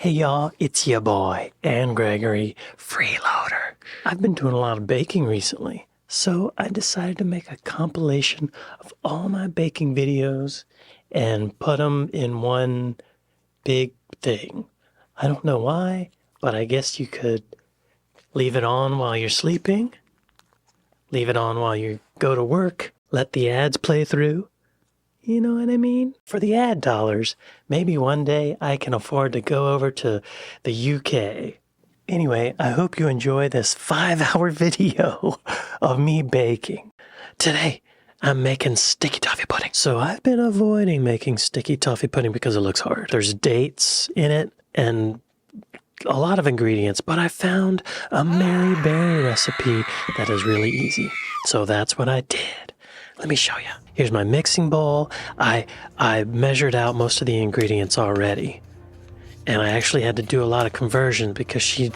Hey y'all, it's your boy, Ann Gregory, Freeloader. I've been doing a lot of baking recently, so I decided to make a compilation of all my baking videos and put them in one big thing. I don't know why, but I guess you could leave it on while you're sleeping, leave it on while you go to work, let the ads play through. You know what I mean? For the ad dollars, maybe one day I can afford to go over to the UK. Anyway, I hope you enjoy this 5-hour video of me baking. Today, I'm making sticky toffee pudding. So I've been avoiding making sticky toffee pudding because it looks hard. There's dates in it and a lot of ingredients, but I found a Mary Berry recipe that is really easy. So that's what I did. Let me show you. Here's my mixing bowl. I measured out most of the ingredients already. And I actually had to do a lot of conversion because she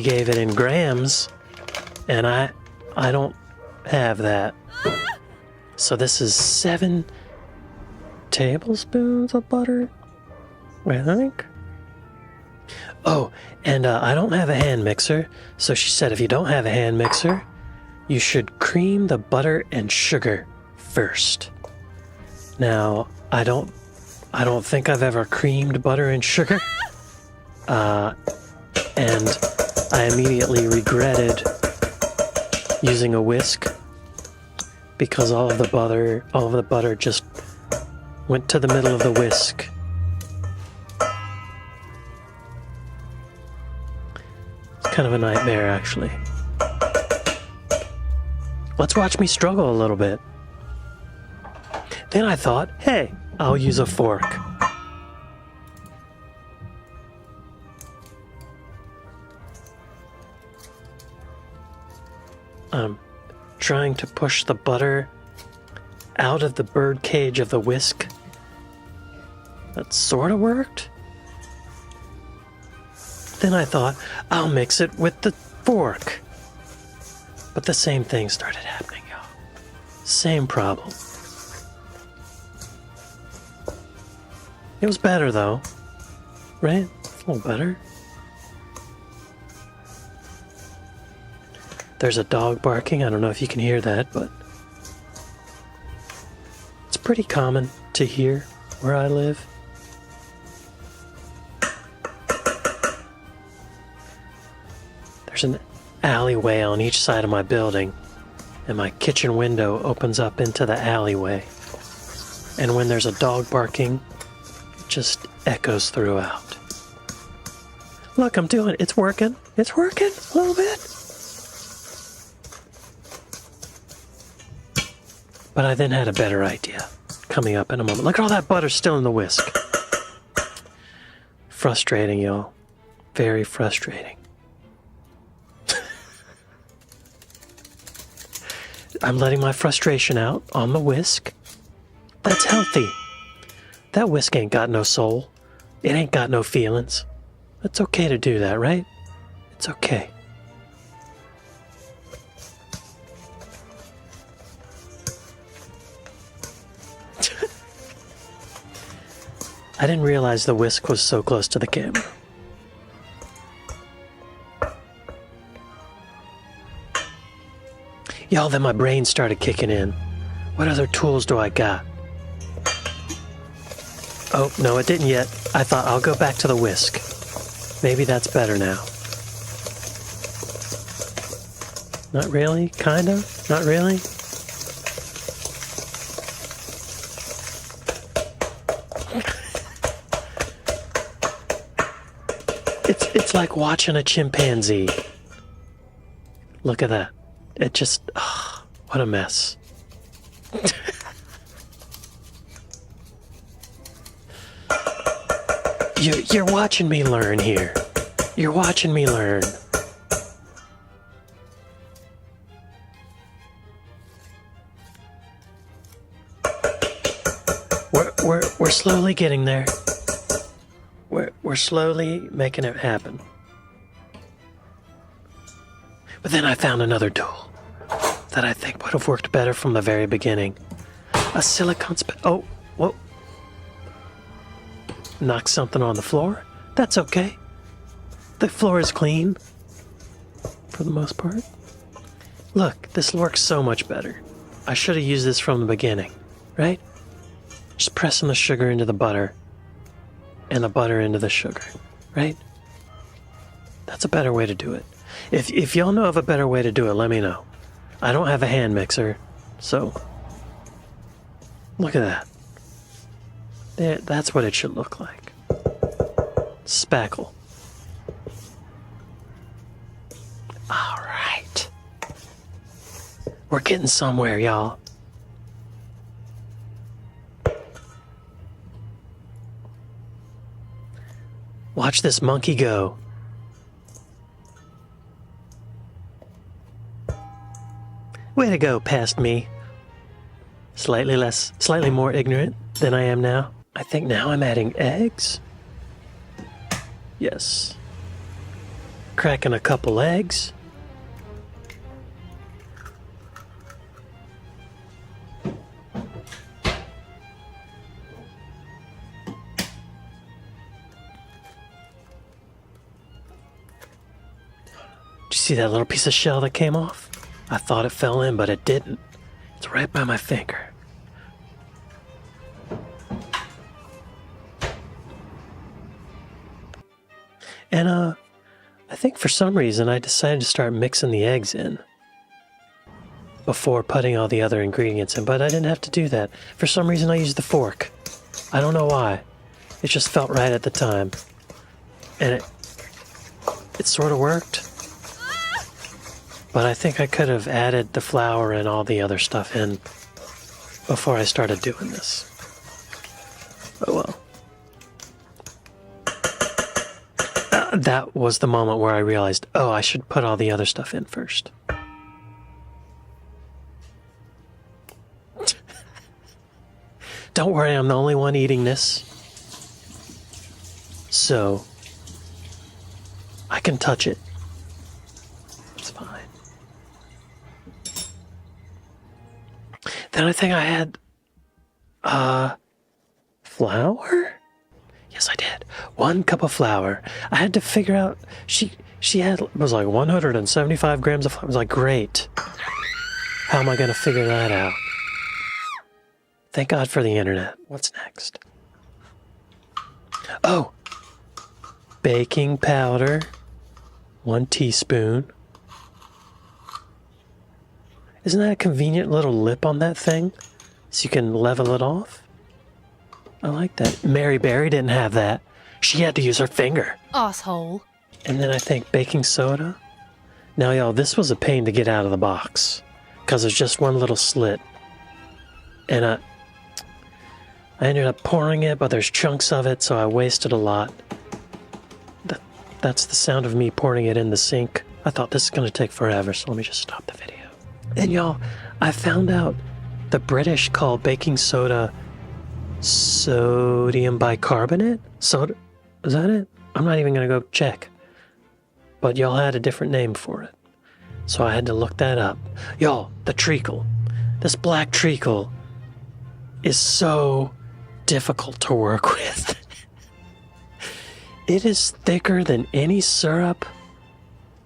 gave it in grams and I don't have that. So this is 7 tablespoons of butter, I think. Oh, and I don't have a hand mixer. So she said if you don't have a hand mixer, you should cream the butter and sugar first. Now, I don't think I've ever creamed butter and sugar. And I immediately regretted using a whisk because all of the butter just went to the middle of the whisk. It's kind of a nightmare, actually. Let's watch me struggle a little bit. Then I thought, hey, I'll use a fork. I'm trying to push the butter out of the bird cage of the whisk. That sort of worked. Then I thought, I'll mix it with the fork. But the same thing started happening, y'all. Same problem. It was better, though. Right? It's a little better. There's a dog barking. I don't know if you can hear that, but it's pretty common to hear where I live. There's an alleyway on each side of my building, and my kitchen window opens up into the alleyway. And when there's a dog barking, it just echoes throughout. Look, I'm doing it. It's working. It's working a little bit. But I then had a better idea coming up in a moment. Look at all that butter still in the whisk. Frustrating, y'all. Very frustrating. I'm letting my frustration out on the whisk. That's healthy. That whisk ain't got no soul. It ain't got no feelings. It's okay to do that, right? It's okay. I didn't realize the whisk was so close to the camera. Y'all, then my brain started kicking in. What other tools do I got? Oh, no, it didn't yet. I thought I'll go back to the whisk. Maybe that's better now. Not really? Kind of? Not really? It's like watching a chimpanzee. Look at that. It just, what a mess. You're watching me learn here. You're watching me learn. We're slowly getting there. We're slowly making it happen. But then I found another tool that I think would have worked better from the very beginning. A silicone oh, whoa. Knocked something on the floor. That's okay. The floor is clean. For the most part. Look, this works so much better. I should have used this from the beginning, right? Just pressing the sugar into the butter and the butter into the sugar, right? That's a better way to do it. If y'all know of a better way to do it, let me know. I don't have a hand mixer, so look at that. There, that's what it should look like. Spackle. All right. We're getting somewhere, y'all. Watch this monkey go. Way to go, past me. Slightly more ignorant than I am now. I think now I'm adding eggs. Yes. Cracking a couple eggs. Did you see that little piece of shell that came off? I thought it fell in, but it didn't. It's right by my finger. And, I think for some reason I decided to start mixing the eggs in before putting all the other ingredients in, but I didn't have to do that. For some reason I used the fork. I don't know why. It just felt right at the time. And it sort of worked. But I think I could have added the flour and all the other stuff in before I started doing this. Oh well. That was the moment where I realized, oh, I should put all the other stuff in first. Don't worry, I'm the only one eating this. So, I can touch it. It's fine. Then I think I had, flour? Yes, I did. 1 cup of flour. I had to figure out, she had, it was like 175 grams of flour. I was like, great. How am I going to figure that out? Thank God for the internet. What's next? Oh! Baking powder. 1 teaspoon. Isn't that a convenient little lip on that thing? So you can level it off? I like that. Mary Berry didn't have that. She had to use her finger. Asshole. And then I think baking soda. Now, y'all, this was a pain to get out of the box. Because there's just one little slit. And I ended up pouring it, but there's chunks of it, so I wasted a lot. That's the sound of me pouring it in the sink. I thought this is going to take forever, so let me just stop the video. And y'all, I found out the British call baking soda sodium bicarbonate? Soda? Is that it? I'm not even going to go check. But y'all had a different name for it. So I had to look that up. Y'all, the treacle. This black treacle is so difficult to work with. It is thicker than any syrup.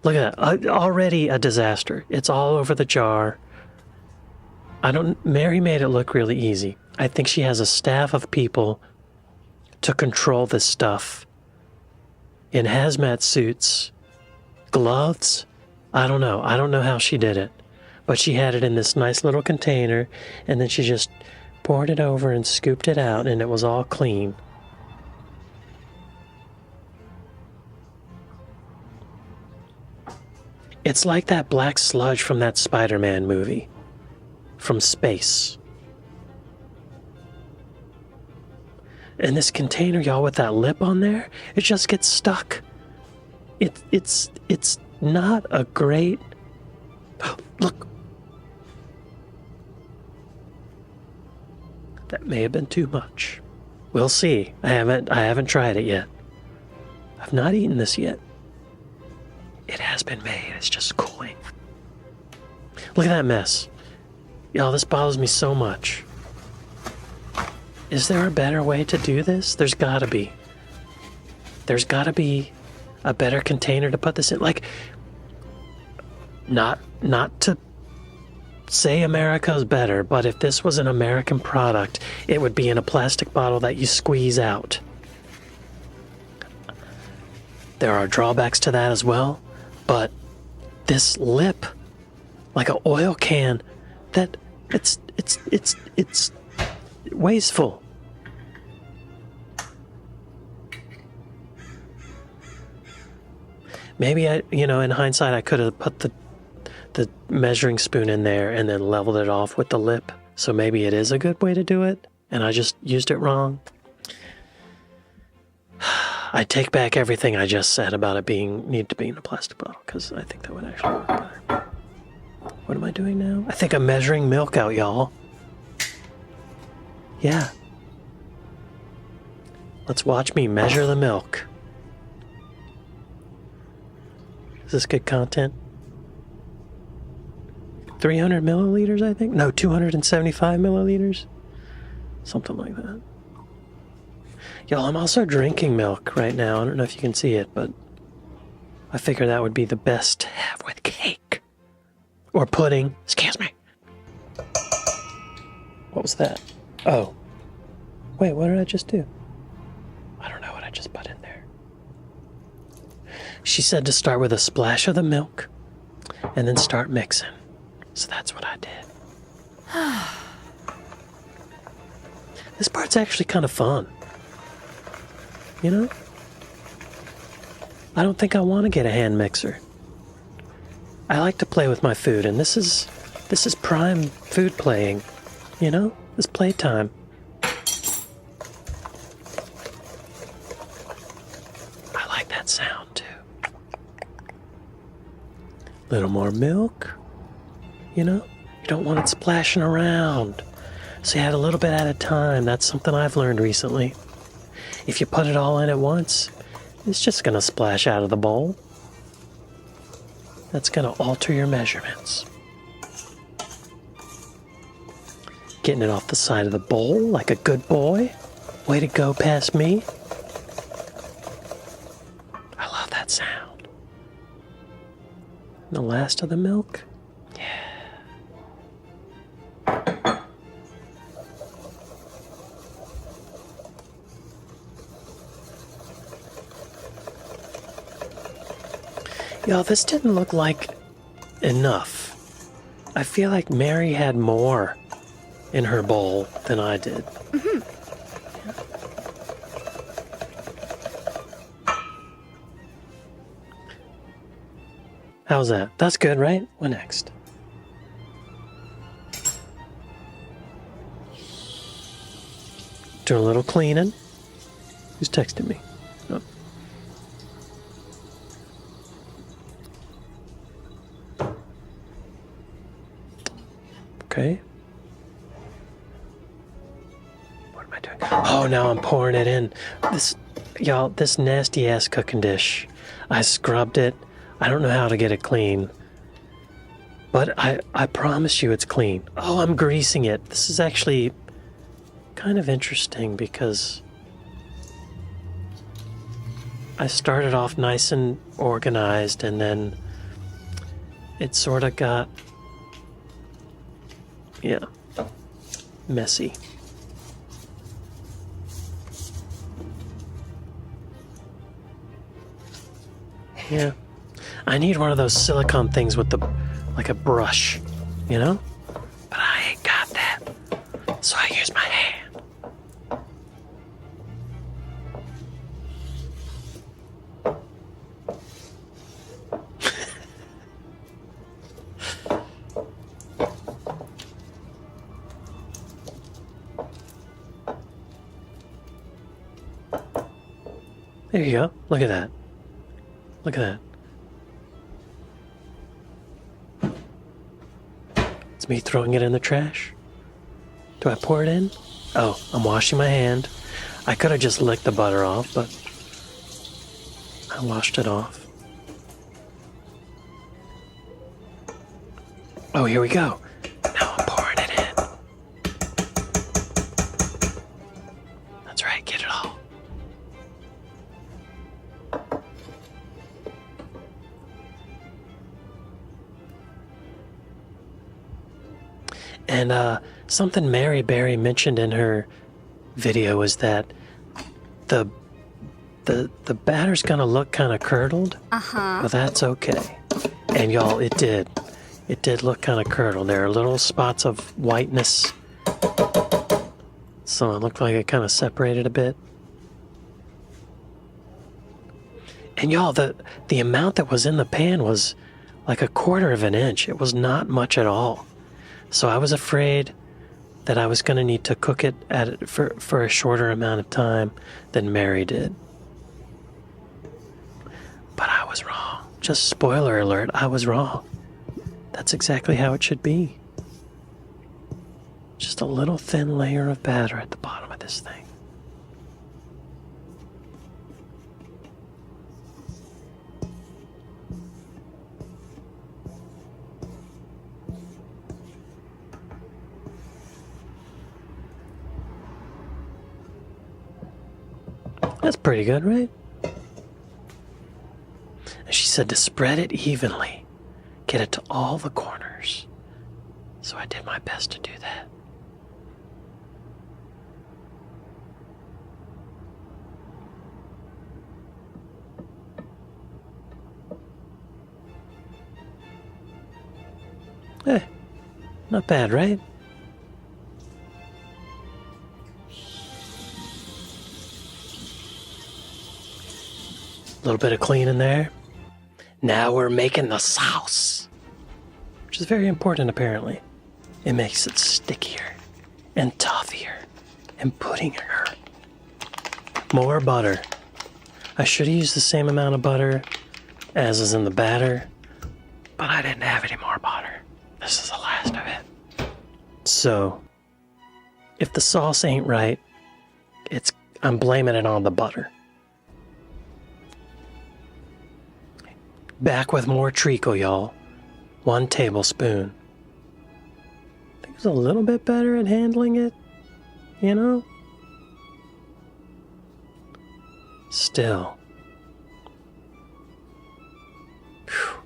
Look at that. Already a disaster. It's all over the jar. Mary made it look really easy. I think she has a staff of people to control this stuff in hazmat suits, gloves. I don't know. I don't know how she did it. But she had it in this nice little container, and then she just poured it over and scooped it out, and it was all clean. It's like that black sludge from that Spider-Man movie. From space. And this container, y'all, with that lip on there, it just gets stuck. It's not a great... Look. That may have been too much. We'll see. I haven't tried it yet. I've not eaten this yet. It has been made. It's just cooling. Look at that mess. Y'all, this bothers me so much. Is there a better way to do this? There's gotta be. There's got to be a better container to put this in. Like, not to say America's better, but if this was an American product, it would be in a plastic bottle that you squeeze out. There are drawbacks to that as well, but this lip, like an oil can, that it's wasteful. Maybe in hindsight, I could have put the measuring spoon in there and then leveled it off with the lip. So maybe it is a good way to do it, and I just used it wrong. I take back everything I just said about it need to be in a plastic bottle, because I think that would actually work better. What am I doing now? I think I'm measuring milk out, y'all. Yeah. Let's watch me measure the milk. Is this good content? 300 milliliters, I think? No, 275 milliliters? Something like that. Y'all, I'm also drinking milk right now. I don't know if you can see it, but I figure that would be the best to have with cake. Or pudding. Excuse me. What was that? Oh. Wait, what did I just do? I don't know what I just put in there. She said to start with a splash of the milk and then start mixing. So that's what I did. This part's actually kind of fun. You know? I don't think I want to get a hand mixer. I like to play with my food, and this is prime food playing. You know? It's playtime. I like that sound too. Little more milk. You know? You don't want it splashing around. So you add a little bit at a time. That's something I've learned recently. If you put it all in at once, it's just going to splash out of the bowl. That's going to alter your measurements. Getting it off the side of the bowl like a good boy. Way to go past me. I love that sound. And the last of the milk. Yo, this didn't look like enough. I feel like Mary had more in her bowl than I did. Mm-hmm. How's that? That's good, right? What next? Doing a little cleaning. Who's texting me? Oh. Okay. What am I doing? Oh, now I'm pouring it in. This nasty ass cooking dish. I scrubbed it. I don't know how to get it clean. But I promise you it's clean. Oh, I'm greasing it. This is actually kind of interesting because I started off nice and organized, and then it sort of got, messy. Yeah. I need one of those silicone things with like a brush, you know? But I ain't got that. So I use my hand. There you go. Look at that. Look at that. It's me throwing it in the trash. Do I pour it in? Oh, I'm washing my hand. I could have just licked the butter off, but I washed it off. Oh, here we go. Now I'm pouring it in. That's right, get it all. And something Mary Berry mentioned in her video was that the batter's gonna look kind of curdled. But that's okay. And y'all, it did. It did look kind of curdled. There are little spots of whiteness. So it looked like it kind of separated a bit. And y'all, the amount that was in the pan was like 1/4 of an inch. It was not much at all. So I was afraid that I was going to need to cook it for a shorter amount of time than Mary did. But I was wrong. Just spoiler alert, I was wrong. That's exactly how it should be. Just a little thin layer of batter at the bottom of this thing. That's pretty good, right? And she said to spread it evenly. Get it to all the corners. So I did my best to do that. Hey, not bad, right? A little bit of clean in there. Now we're making the sauce, which is very important apparently. It makes it stickier and toffier and puddingier. More butter. I should have used the same amount of butter as is in the batter, but I didn't have any more butter. This is the last of it. So, if the sauce ain't right, I'm blaming it on the butter. Back with more treacle, y'all. 1 tablespoon. I think it was a little bit better at handling it, you know? Still. Whew.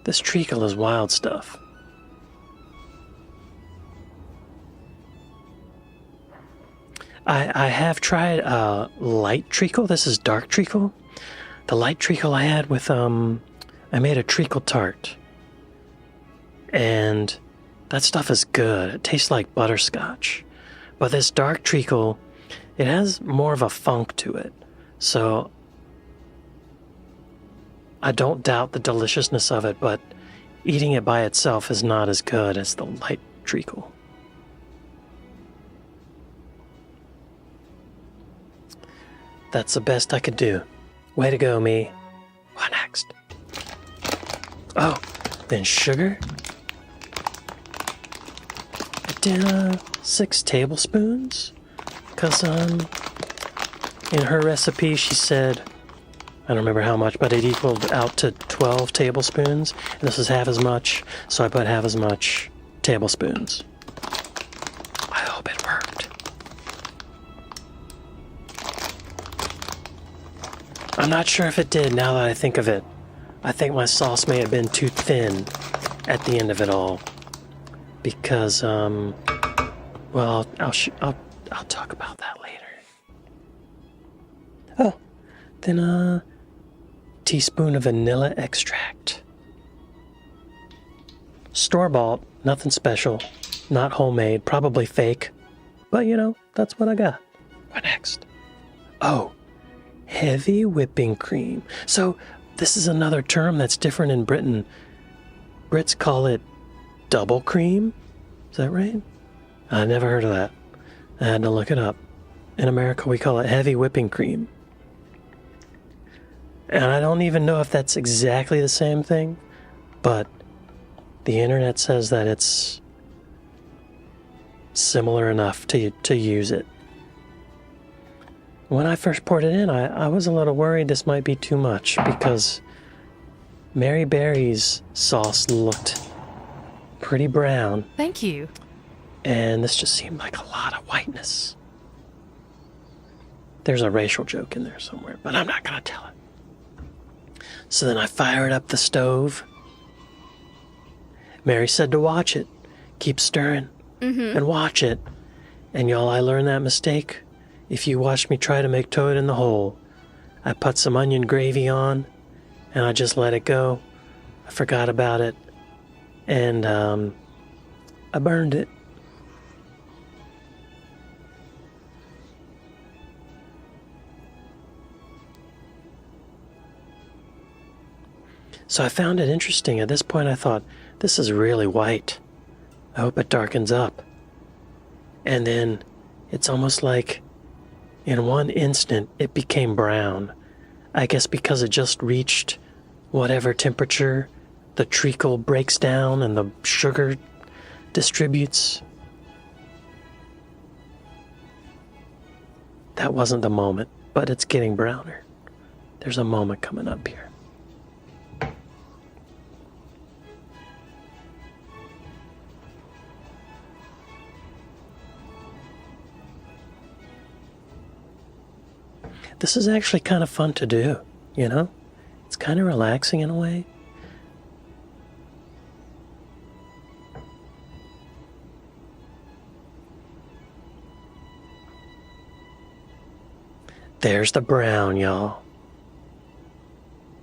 This treacle is wild stuff. I have tried light treacle. This is dark treacle. The light treacle I had with, I made a treacle tart. And that stuff is good. It tastes like butterscotch. But this dark treacle, it has more of a funk to it. So I don't doubt the deliciousness of it, but eating it by itself is not as good as the light treacle. That's the best I could do. Way to go, me. What next? Oh, then sugar. I did 6 tablespoons. Because, in her recipe, she said, I don't remember how much, but it equaled out to 12 tablespoons. And this is half as much, so I put half as much tablespoons. I hope it worked. I'm not sure if it did now that I think of it. I think my sauce may have been too thin at the end of it all. Because, well, I'll talk about that later. Oh, then a teaspoon of vanilla extract. Store-bought, nothing special, not homemade, probably fake. But, you know, that's what I got. What next? Oh, heavy whipping cream. So, this is another term that's different in Britain. Brits call it double cream. Is that right? I never heard of that. I had to look it up. In America, we call it heavy whipping cream. And I don't even know if that's exactly the same thing, but the internet says that it's similar enough to use it. When I first poured it in, I was a little worried this might be too much because Mary Berry's sauce looked pretty brown. Thank you. And this just seemed like a lot of whiteness. There's a racial joke in there somewhere, but I'm not going to tell it. So then I fired up the stove Mary said to watch it. Keep stirring and watch it. And y'all, I learned that mistake. If you watched me try to make toad in the hole, I put some onion gravy on, and I just let it go. I forgot about it, and I burned it. So I found it interesting. At this point I thought, this is really white. I hope it darkens up. And then it's almost like in one instant it became brown. I guess because it just reached whatever temperature the treacle breaks down and the sugar distributes. That wasn't the moment, but it's getting browner. There's a moment coming up here. This is actually kind of fun to do, you know? It's kind of relaxing in a way. There's the brown, y'all.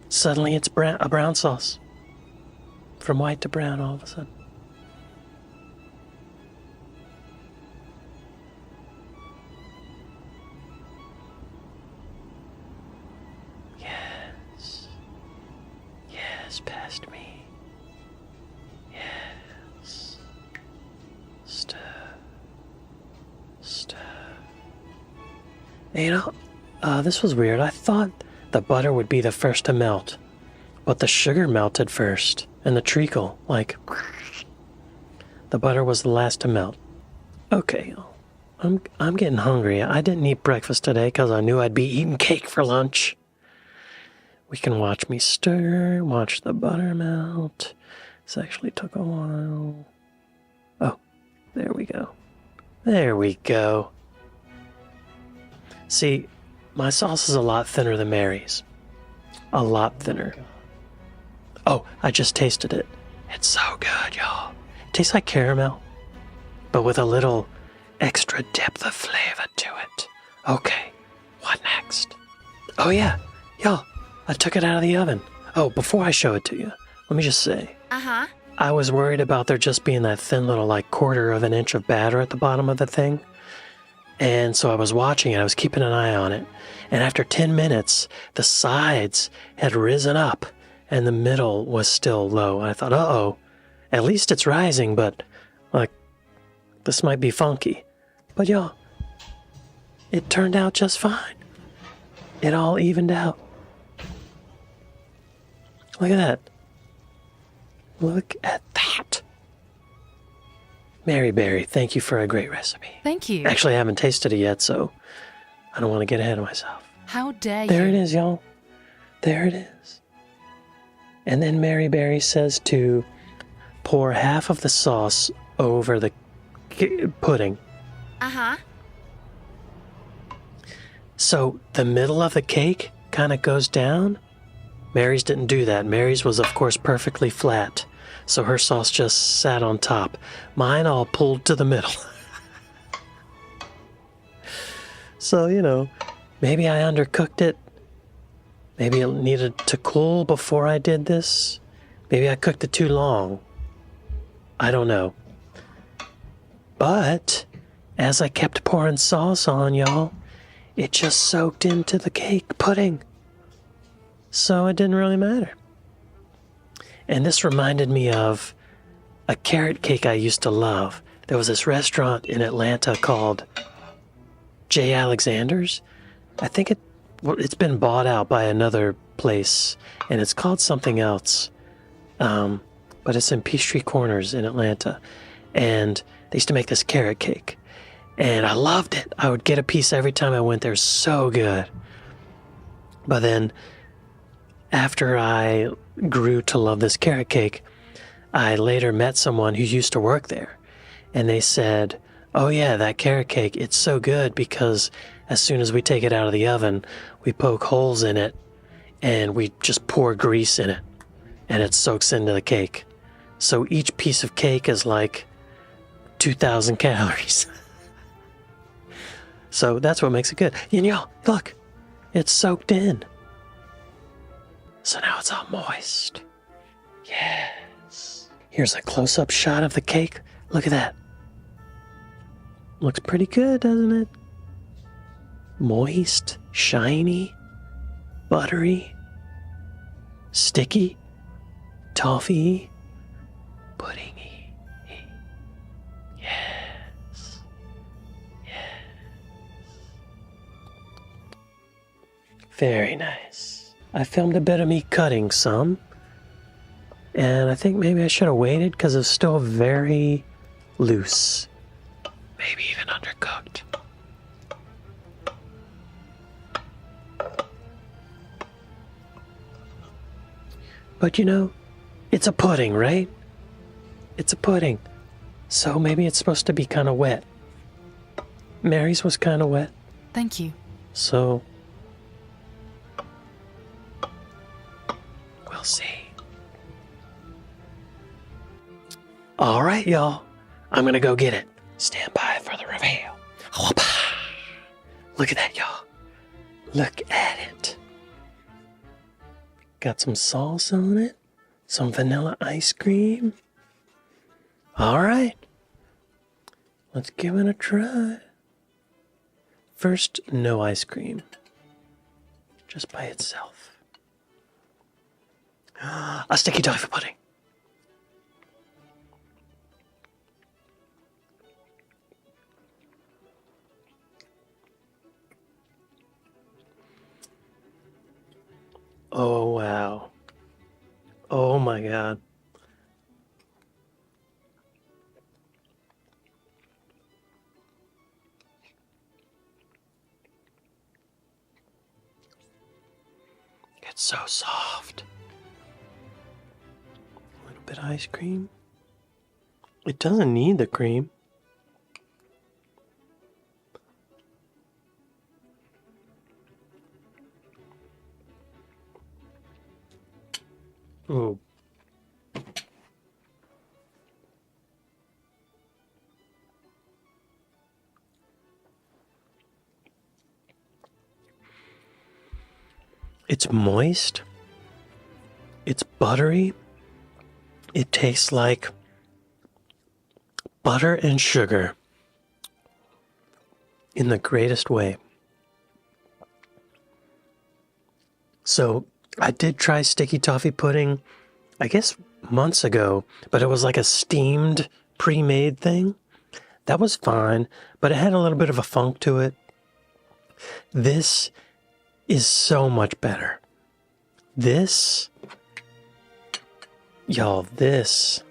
Suddenly it's a brown sauce. From white to brown all of a sudden. Past me. Yes. Stir. Stir. You know, this was weird. I thought the butter would be the first to melt, but the sugar melted first, and the treacle, like, the butter was the last to melt. Okay, I'm getting hungry. I didn't eat breakfast today because I knew I'd be eating cake for lunch. We can watch me stir, watch the butter melt. This actually took a while. Oh, there we go. There we go. See, my sauce is a lot thinner than Mary's. A lot thinner. Oh, I just tasted it. It's so good, y'all. It tastes like caramel, but with a little extra depth of flavor to it. Okay, what next? Oh yeah, y'all. I took it out of the oven. Oh, before I show it to you, let me just say. I was worried about there just being that thin little, like, quarter of an inch of batter at the bottom of the thing. And so I was watching it. I was keeping an eye on it. And after 10 minutes, the sides had risen up and the middle was still low. And I thought, uh-oh, at least it's rising, but, like, this might be funky. But, y'all, it turned out just fine. It all evened out. Look at that. Look at that. Mary Berry, thank you for a great recipe. Thank you. Actually, I haven't tasted it yet, so I don't want to get ahead of myself. How dare you? There it is, y'all. There it is. And then Mary Berry says to pour half of the sauce over the pudding. So the middle of the cake kind of goes down. Mary's didn't do that. Mary's was, of course, perfectly flat, so her sauce just sat on top. Mine all pulled to the middle. So, you know, maybe I undercooked it. Maybe it needed to cool before I did this. Maybe I cooked it too long. I don't know. But as I kept pouring sauce on, y'all, it just soaked into the cake pudding. So it didn't really matter. And this reminded me of a carrot cake I used to love. There was this restaurant in Atlanta called J. Alexander's. I think it's been bought out by another place, and it's called something else. But it's in Peachtree Corners in Atlanta. And they used to make this carrot cake. And I loved it. I would get a piece every time I went there. So good. But then, after I grew to love this carrot cake, I later met someone who used to work there. And they said, oh yeah, that carrot cake, it's so good because as soon as we take it out of the oven, we poke holes in it and we just pour grease in it and it soaks into the cake. So each piece of cake is like 2,000 calories. So that's what makes it good. And y'all, look, it's soaked in. So now it's all moist. Yes. Here's a close-up shot of the cake. Look at that. Looks pretty good, doesn't it? Moist, shiny, buttery, sticky, toffee, puddingy. Yes. Yes. Very nice. I filmed a bit of me cutting some. And I think maybe I should have waited because it's still very loose. Maybe even undercooked. But you know, it's a pudding, right? It's a pudding. So maybe it's supposed to be kind of wet. Mary's was kind of wet. Thank you. So, we'll see. All right, y'all. I'm gonna go get it. Stand by for the reveal. Look at that, y'all. Look at it. Got some sauce on it. Some vanilla ice cream. All right. Let's give it a try. First, no ice cream. Just by itself. A sticky toffee pudding. Oh, wow. Oh, my God. It's so soft. A little bit of ice cream. It doesn't need the cream. Ooh. It's moist. It's buttery. It tastes like butter and sugar in the greatest way. So I did try sticky toffee pudding, I guess months ago, but it was like a steamed, pre-made thing. That was fine, but it had a little bit of a funk to it. This is so much better. This, y'all, this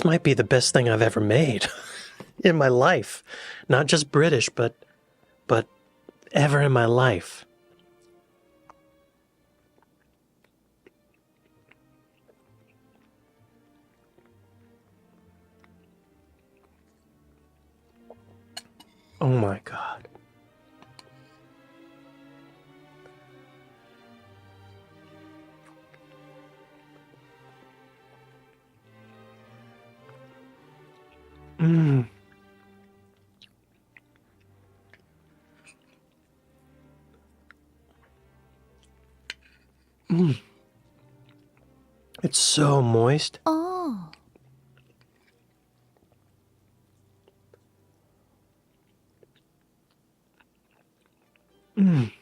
might be the best thing I've ever made in my life. Not just British, but ever in my life. Oh my God. Mmm. Mmm. It's so moist. Oh. Mmm.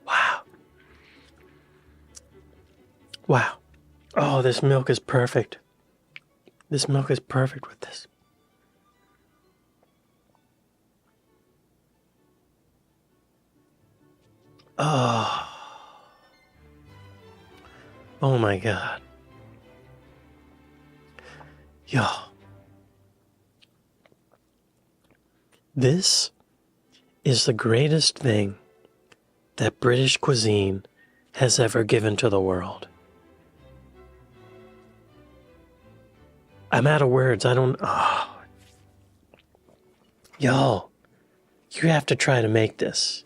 Wow. Wow. Oh, this milk is perfect. This milk is perfect with this. Oh. Oh my God. Y'all. This is the greatest thing that British cuisine has ever given to the world. I'm out of words. I don't... Oh. Y'all, you have to try to make this.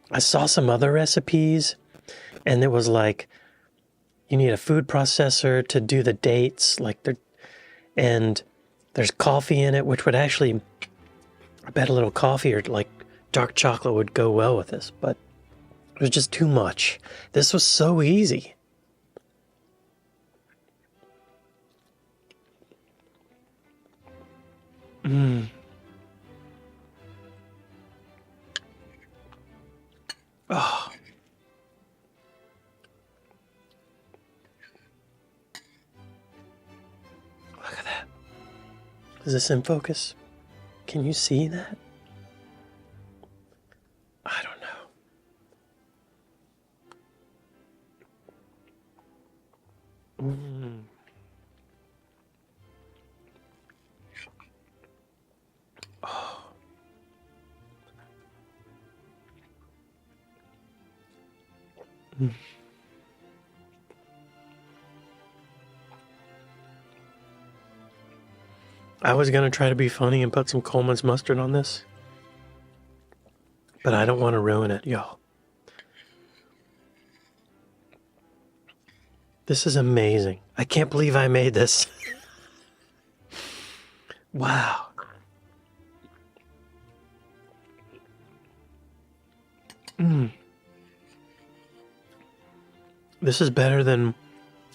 I saw some other recipes, and it was like, you need a food processor to do the dates, and there's coffee in it, which would actually, I bet a little coffee or like dark chocolate would go well with this, but it was just too much. This was so easy. Oh. Look at that. Is this in focus? Can you see that? I don't know. Oh. I was going to try to be funny and put some Coleman's mustard on this, but I don't want to ruin it, y'all. This is amazing. I can't believe I made this. Wow. This is better than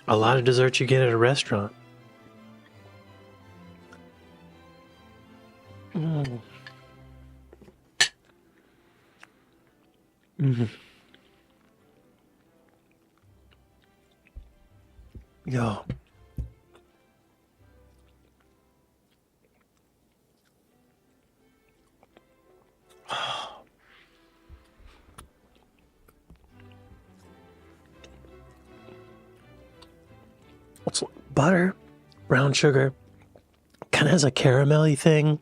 a lot of desserts you get at a restaurant. Yo. It's butter, brown sugar, kind of has a caramelly thing.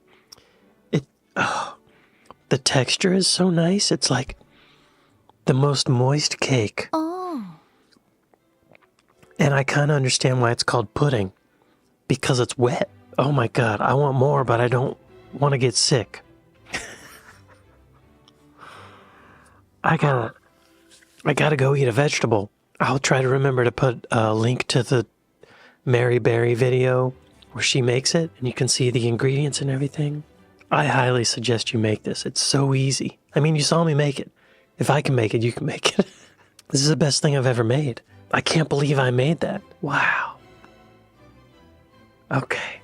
The texture is so nice. It's like the most moist cake. Oh. And I kind of understand why it's called pudding, because it's wet. Oh my God, I want more, but I don't want to get sick. I gotta go eat a vegetable. I'll try to remember to put a link to the Mary Berry video where she makes it, and you can see the ingredients and everything. I highly suggest you make this. It's so easy. I mean, you saw me make it. If I can make it, you can make it. This is the best thing I've ever made. I can't believe I made that. Wow. Okay.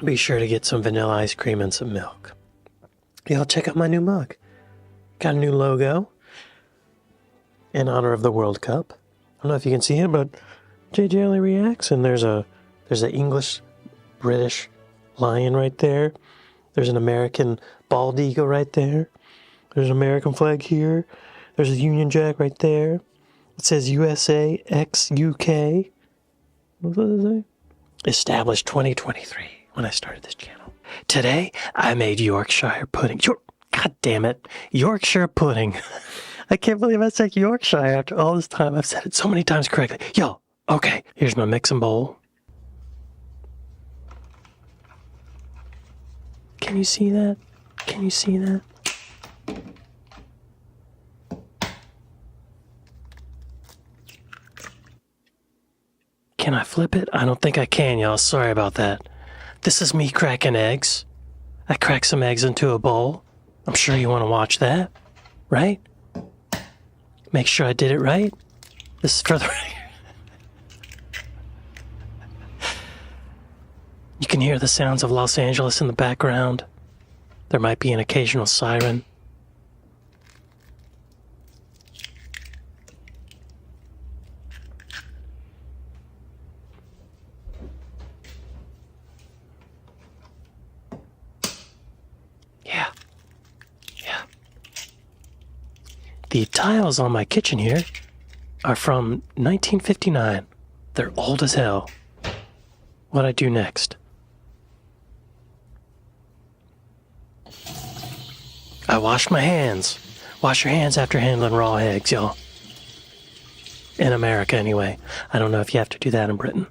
Be sure to get some vanilla ice cream and some milk. Y'all check out my new mug. Got a new logo in honor of the World Cup. I don't know if you can see it, but JJLA reacts, and there's an English British lion right there. There's an American bald eagle right there. There's an American flag here. There's a Union Jack right there. It says USA X UK. What does it say? Established 2023 when I started this channel. Today, I made Yorkshire pudding. God damn it. Yorkshire pudding. I can't believe I said Yorkshire after all this time. I've said it so many times correctly. Yo, okay, here's my mixing bowl. Can you see that? Can you see that? Can I flip it? I don't think I can, y'all. Sorry about that. This is me cracking eggs. I cracked some eggs into a bowl. I'm sure you want to watch that, right? Make sure I did it right. This is for the... You can hear the sounds of Los Angeles in the background. There might be an occasional siren. Yeah. The tiles on my kitchen here are from 1959. They're old as hell. What'd I do next? I washed my hands. Wash your hands after handling raw eggs, y'all. In America, anyway. I don't know if you have to do that in Britain.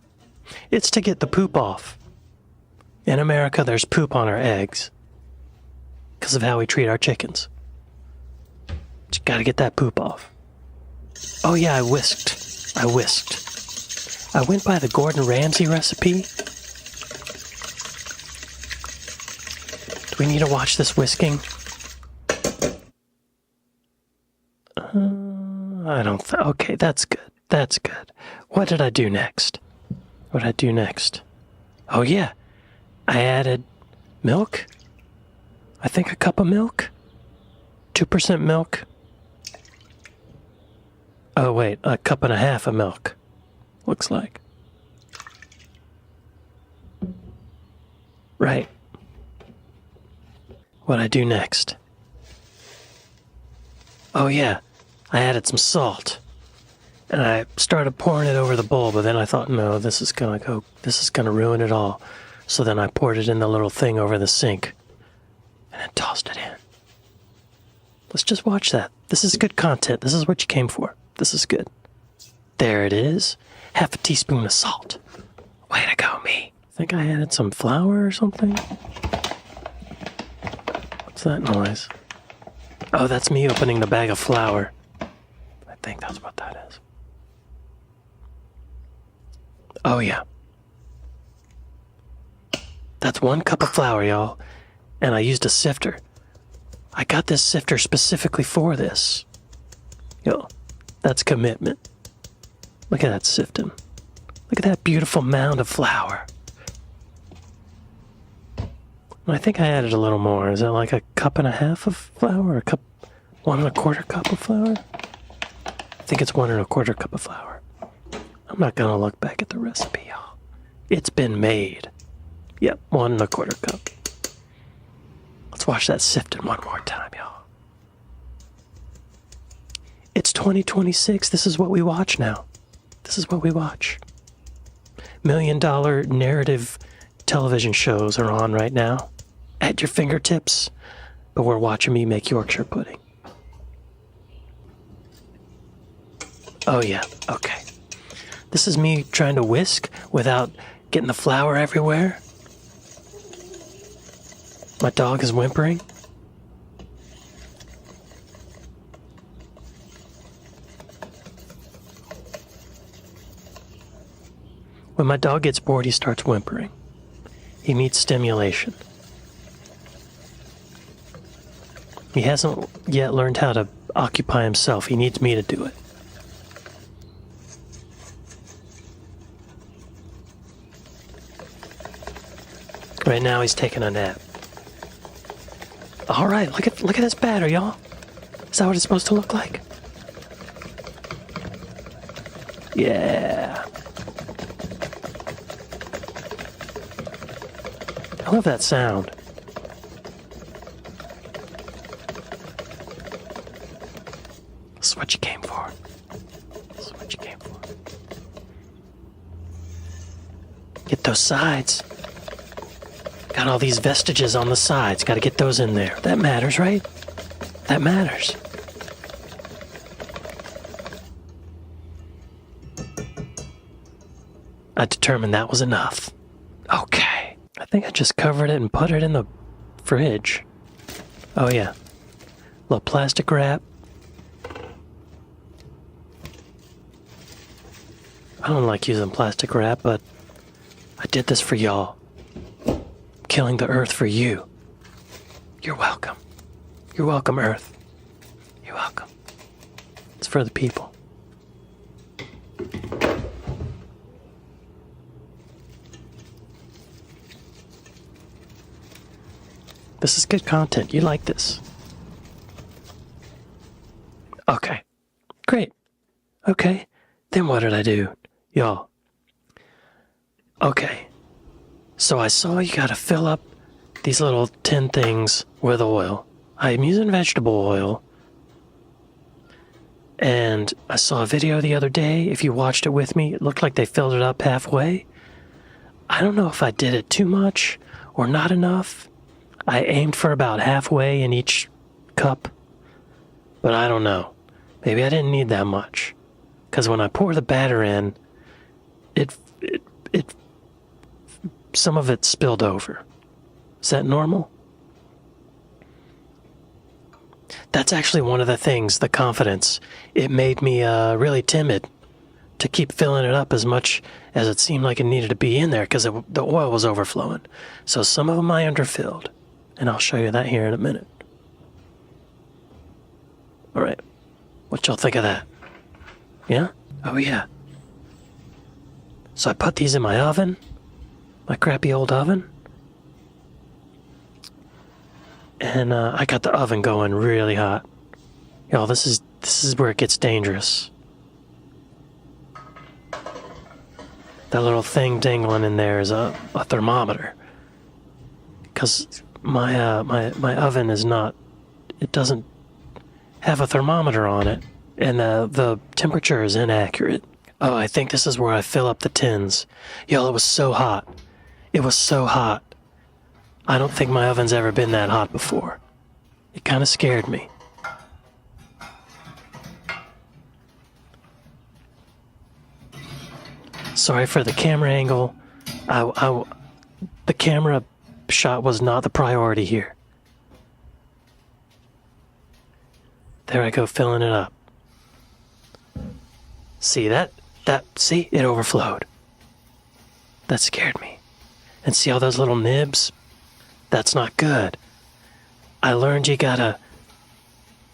It's to get the poop off. In America, there's poop on our eggs because of how we treat our chickens. Just gotta get that poop off. Oh yeah, I whisked. I went by the Gordon Ramsay recipe. Do we need to watch this whisking? I don't okay, that's good. That's good. What did I do next? Oh yeah, I added milk. I think a cup of milk. 2% milk. Oh wait, a cup and a half of milk. Looks like. Right. What'd I do next? Oh yeah, I added some salt. And I started pouring it over the bowl, but then I thought, no, this is gonna ruin it all. So then I poured it in the little thing over the sink and then tossed it in. Let's just watch that. This is good content. This is what you came for. This is good. There it is. Half a teaspoon of salt. Way to go, me. Think I added some flour or something? What's that noise? Oh, that's me opening the bag of flour. I think that's what that is. Oh, yeah. That's 1 cup of flour, y'all. And I used a sifter. I got this sifter specifically for this. Yo, that's commitment. Look at that sifting. Look at that beautiful mound of flour. I think I added a little more. Is that like a cup and a half of flour? Or a cup, 1 1/4 cup of flour? I think it's 1 1/4 cup of flour. I'm not gonna look back at the recipe, y'all. It's been made. Yep, 1 1/4 cup. Let's watch that sifting one more time, y'all. It's 2026. This is what we watch now. This is what we watch. $1 million narrative television shows are on right now. At your fingertips. But we're watching me make Yorkshire pudding. Oh yeah, okay. This is me trying to whisk without getting the flour everywhere. My dog is whimpering. When my dog gets bored, he starts whimpering. He needs stimulation. He hasn't yet learned how to occupy himself. He needs me to do it. Right now he's taking a nap. All right, look at this batter, y'all. Is that what it's supposed to look like? Yeah. I love that sound. This is what you came for. This is what you came for. Get those sides. Got all these vestiges on the sides. Got to get those in there. That matters, right? That matters. I determined that was enough. Okay. I think I just covered it and put it in the fridge. Oh yeah. Little plastic wrap. I don't like using plastic wrap, but I did this for y'all. Killing the earth for you. You're welcome. You're welcome, Earth. You're welcome. It's for the people. This is good content. You like this. Okay. Great. Okay. Then what did I do? Y'all. Okay. So I saw you gotta fill up these little tin things with oil. I'm using vegetable oil. And I saw a video the other day. If you watched it with me, it looked like they filled it up halfway. I don't know if I did it too much or not enough. I aimed for about halfway in each cup. But I don't know. Maybe I didn't need that much. Because when I pour the batter in, it some of it spilled over. Is that normal? That's actually one of the things, the confidence. It made me really timid to keep filling it up as much as it seemed like it needed to be in there because the oil was overflowing. So some of them I underfilled, and I'll show you that here in a minute. All right, what y'all think of that? Yeah? Oh yeah. So I put these in my oven, my crappy old oven, and I got the oven going really hot. Y'all, this is where it gets dangerous. That little thing dangling in there is a thermometer. Because my oven is not, it doesn't have a thermometer on it, and the temperature is inaccurate. Oh, I think this is where I fill up the tins. Y'all, it was so hot. It was so hot. I don't think my oven's ever been that hot before. It kind of scared me. Sorry for the camera angle. The camera shot was not the priority here. There I go, filling it up. See see, it overflowed. That scared me. And see all those little nibs? That's not good. I learned you gotta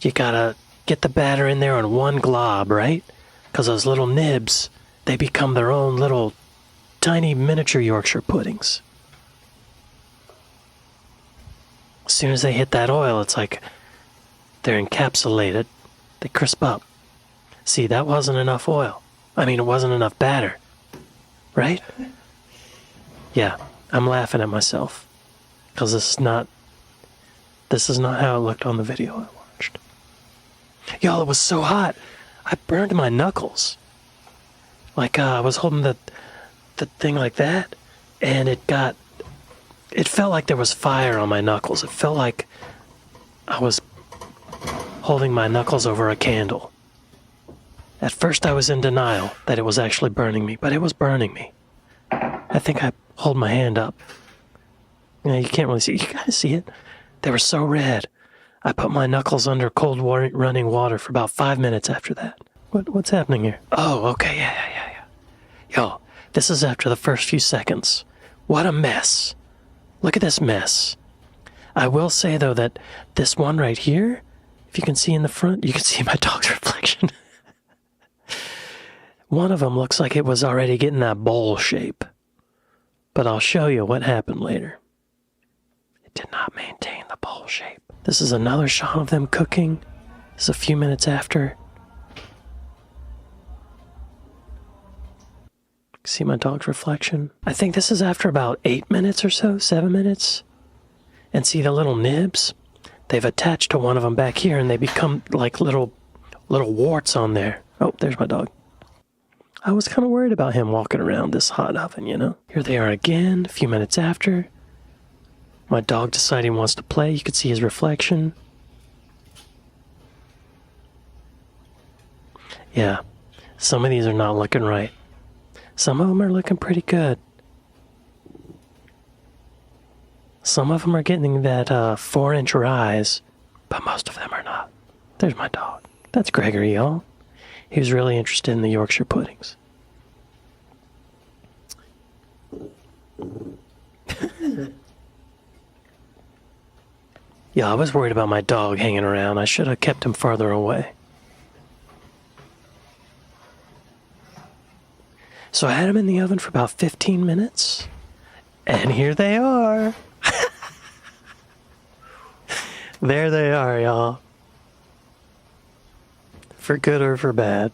get the batter in there on one glob, right? Because those little nibs, they become their own little tiny miniature Yorkshire puddings. As soon as they hit that oil, it's like they're encapsulated. They crisp up. See, that wasn't enough oil. I mean, it wasn't enough batter. Right? Yeah, I'm laughing at myself. Because this is not how it looked on the video I watched. Y'all, it was so hot. I burned my knuckles. Like, I was holding the thing like that, and it felt like there was fire on my knuckles. It felt like I was holding my knuckles over a candle. At first I was in denial that it was actually burning me, but it was burning me. I think I hold my hand up. You know, you can't really see. You gotta see it. They were so red. I put my knuckles under cold running water for about 5 minutes after that. What's happening here? Oh, okay, yeah. Yo, this is after the first few seconds. What a mess. Look at this mess. I will say, though, that this one right here, if you can see in the front, you can see my dog's reflection. One of them looks like it was already getting that bowl shape. But I'll show you what happened later. It did not maintain the bowl shape. This is another shot of them cooking. This is a few minutes after. See my dog's reflection? I think this is after about 8 minutes or so, 7 minutes. And see the little nibs? They've attached to one of them back here and they become like little warts on there. Oh, there's my dog. I was kind of worried about him walking around this hot oven, you know? Here they are again, a few minutes after. My dog decided he wants to play. You could see his reflection. Yeah, some of these are not looking right. Some of them are looking pretty good. Some of them are getting that 4-inch rise, but most of them are not. There's my dog. That's Gregory, y'all. He was really interested in the Yorkshire puddings. Yeah, I was worried about my dog hanging around. I should have kept him farther away. So I had them in the oven for about 15 minutes. And here they are. There they are, y'all. For good or for bad.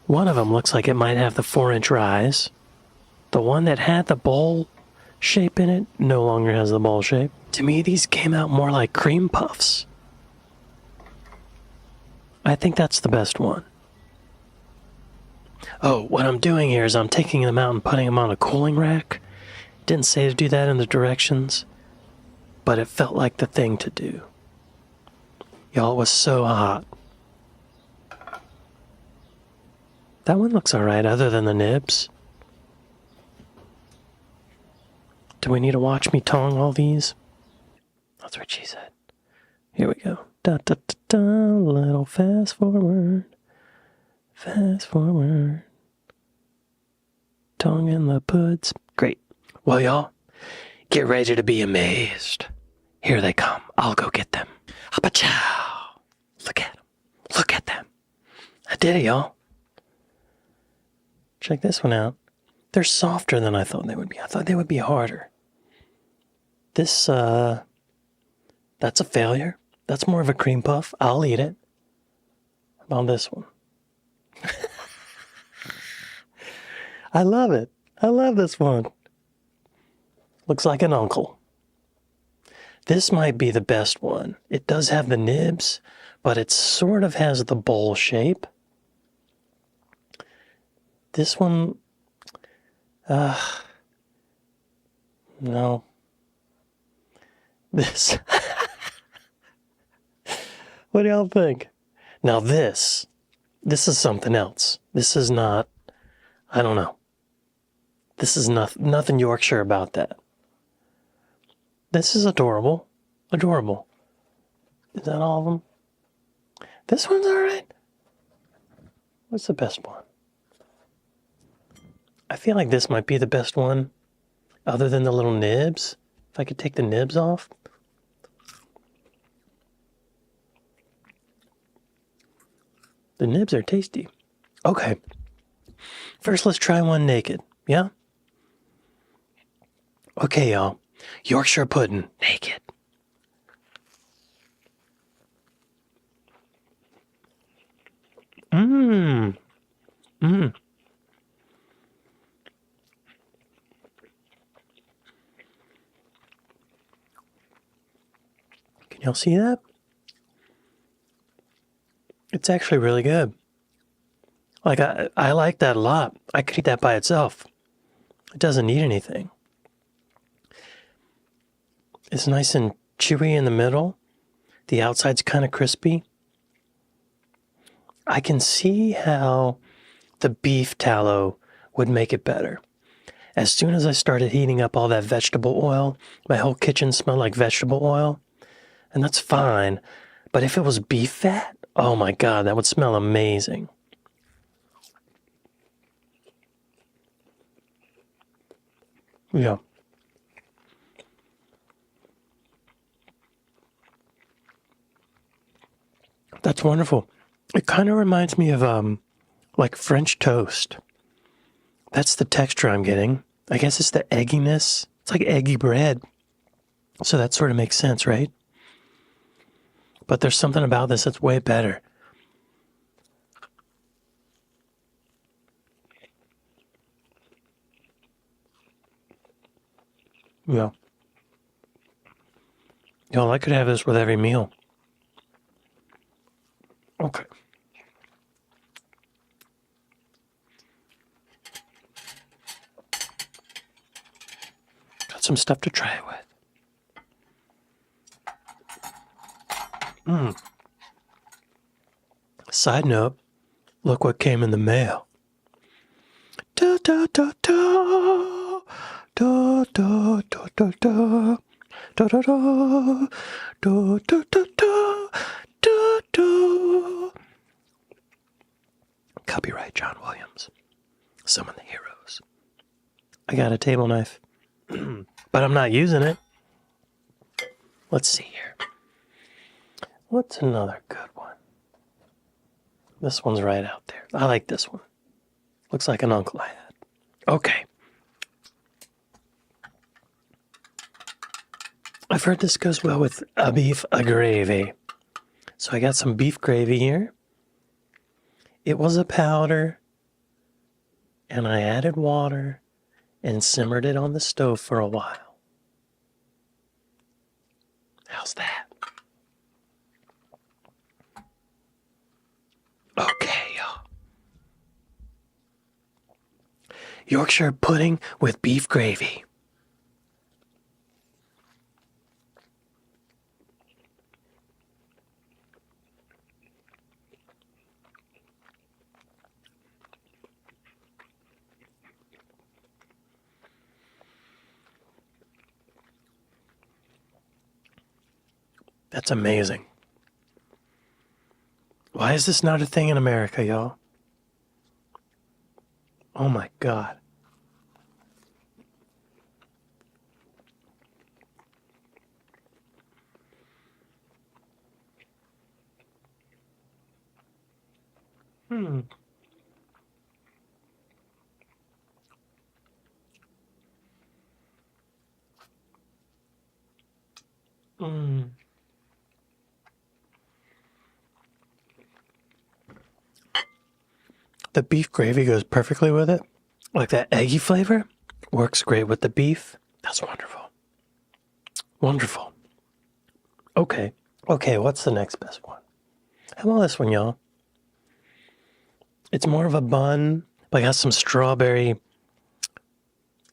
One of them looks like it might have the 4-inch rise. The one that had the bowl shape in it no longer has the bowl shape. To me, these came out more like cream puffs. I think that's the best one. Oh, what I'm doing here is I'm taking them out and putting them on a cooling rack. Didn't say to do that in the directions, but it felt like the thing to do. Y'all, it was so hot. That one looks alright, other than the nibs. Do we need to watch me tong all these? That's what she said. Here we go. Da da da da, little fast forward. Fast forward. Tongue in the puds. Great. Well, y'all, get ready to be amazed. Here they come. I'll go get them. Hoppa-chow. Look at them. Look at them. I did it, y'all. Check this one out. They're softer than I thought they would be. I thought they would be harder. This, that's a failure. That's more of a cream puff. I'll eat it. How about this one? I love it. I love this one. Looks like an uncle. This might be the best one. It does have the nibs, but it sort of has the bowl shape. This one, no. This, what do y'all think? Now this is something else. This is not, I don't know. This is nothing Yorkshire about that. This is adorable. Adorable. Is that all of them? This one's alright. What's the best one? I feel like this might be the best one, other than the little nibs. If I could take the nibs off. The nibs are tasty. Okay. First, let's try one naked. Yeah? Okay, y'all. Yorkshire pudding, naked. Mmm. Mmm. Can y'all see that? It's actually really good. Like, I like that a lot. I could eat that by itself. It doesn't need anything. It's nice and chewy in the middle. The outside's kind of crispy. I can see how the beef tallow would make it better. As soon as I started heating up all that vegetable oil, my whole kitchen smelled like vegetable oil. And that's fine. But if it was beef fat, oh my God, that would smell amazing. Yeah. That's wonderful. It kind of reminds me of, like French toast. That's the texture I'm getting. I guess it's the egginess. It's like eggy bread. So that sort of makes sense, right? But there's something about this that's way better. Yeah. Y'all, I could have this with every meal. Okay. Got some stuff to try it with. Side note, look what came in the mail. Da da da da da da da da da da da da da da da da da. Copyright John Williams. Summon the heroes. I got a table knife, but I'm not using it. Let's see here. What's another good one? This one's right out there. I like this one. Looks like an uncle I had. Okay. I've heard this goes well with a beef gravy. So I got some beef gravy here. It was a powder, and I added water and simmered it on the stove for a while. How's that? Okay, y'all. Yorkshire pudding with beef gravy. That's amazing. Why is this not a thing in America, y'all? Oh my God. Hmm. Mm. The beef gravy goes perfectly with it. Like that eggy flavor works great with the beef. That's wonderful. Wonderful. Okay. Okay, what's the next best one? How about this one, y'all? It's more of a bun, but it has some strawberry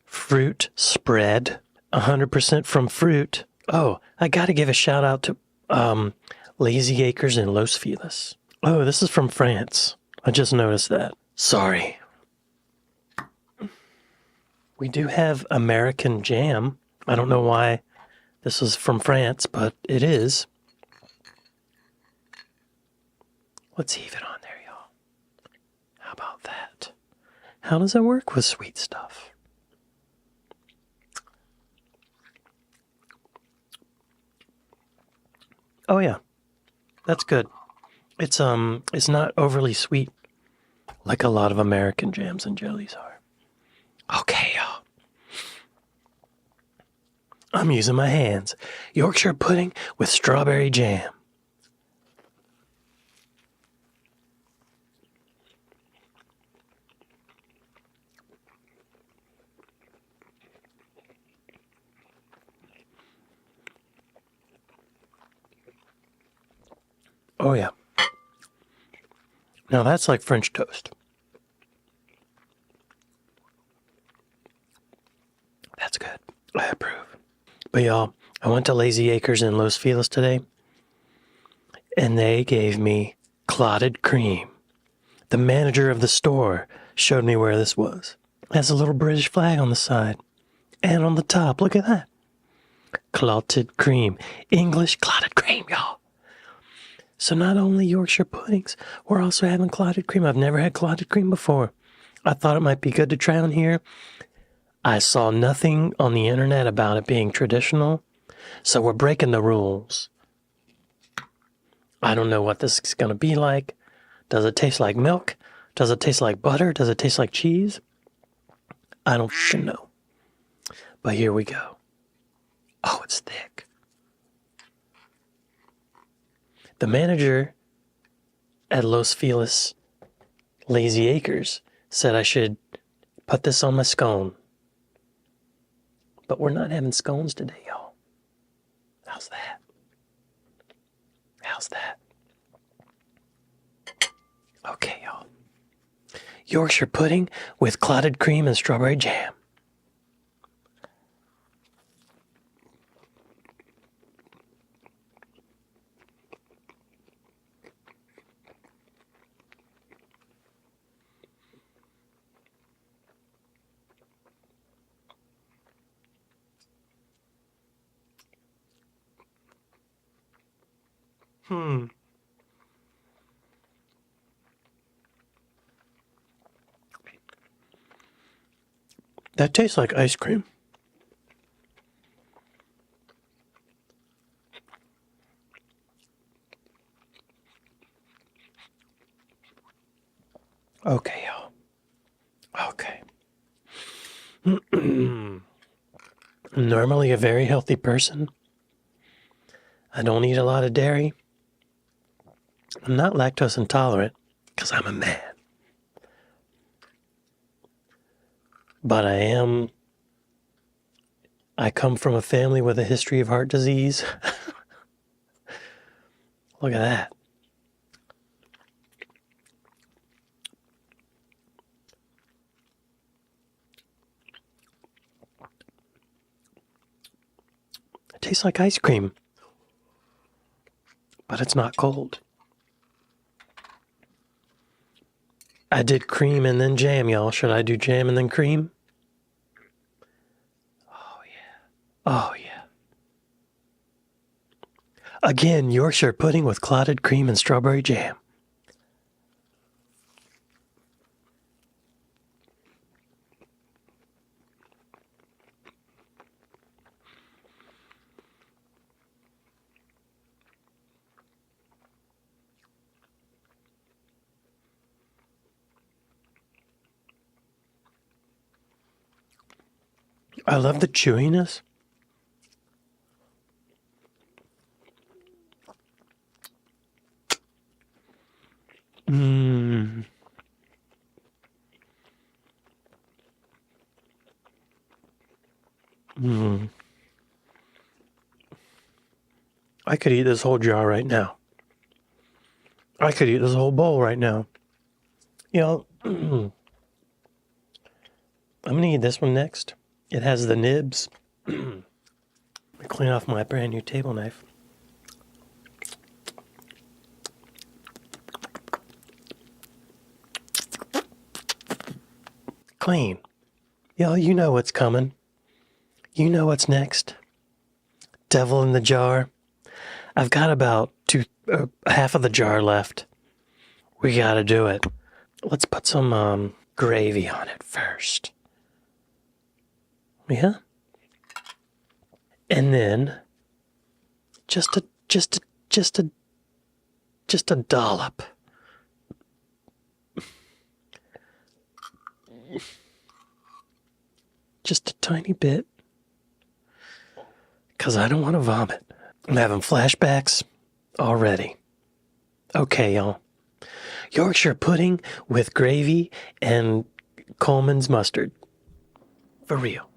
fruit spread. 100% from fruit. Oh, I gotta give a shout out to Lazy Acres in Los Feliz. Oh, this is from France. I just noticed that. Sorry. We do have American jam. I don't know why this is from France, but it is. Let's heave it on there, y'all. How about that? How does it work with sweet stuff? Oh yeah, that's good. It's not overly sweet like a lot of American jams and jellies are. Okay, y'all. I'm using my hands. Yorkshire pudding with strawberry jam. Oh yeah. Now that's like French toast. That's good. I approve. But y'all, I went to Lazy Acres in Los Feliz today, and they gave me clotted cream. The manager of the store showed me where this was. It has a little British flag on the side. And on the top, look at that. Clotted cream. English clotted cream, y'all. So not only Yorkshire puddings, we're also having clotted cream. I've never had clotted cream before. I thought it might be good to try on here. I saw nothing on the internet about it being traditional, so we're breaking the rules. I don't know what this is going to be like. Does it taste like milk? Does it taste like butter? Does it taste like cheese? I don't know. But here we go. Oh, it's thick. The manager at Los Feliz Lazy Acres said I should put this on my scone. But we're not having scones today, y'all. How's that? How's that? Okay, y'all. Yorkshire pudding with clotted cream and strawberry jam. That tastes like ice cream. Okay, y'all. Okay. Normally a very healthy person. I don't eat a lot of dairy. I'm not lactose intolerant because I'm a man. But I come from a family with a history of heart disease. Look at that. It tastes like ice cream, but it's not cold. I did cream and then jam, y'all. Should I do jam and then cream? Oh, yeah. Oh, yeah. Again, Yorkshire pudding with clotted cream and strawberry jam. I love the chewiness. Mmm. Mmm. I could eat this whole jar right now. I could eat this whole bowl right now. You know, I'm going to eat this one next. It has the nibs. Clean off my brand new table knife. Clean. Y'all, you know what's coming. You know what's next. Devil in the jar. I've got about half of the jar left. We gotta do it. Let's put some gravy on it first. Yeah? And then just a dollop. Just a tiny bit. 'Cause I don't want to vomit. I'm having flashbacks already. Okay, y'all. Yorkshire pudding with gravy and Coleman's mustard. For real.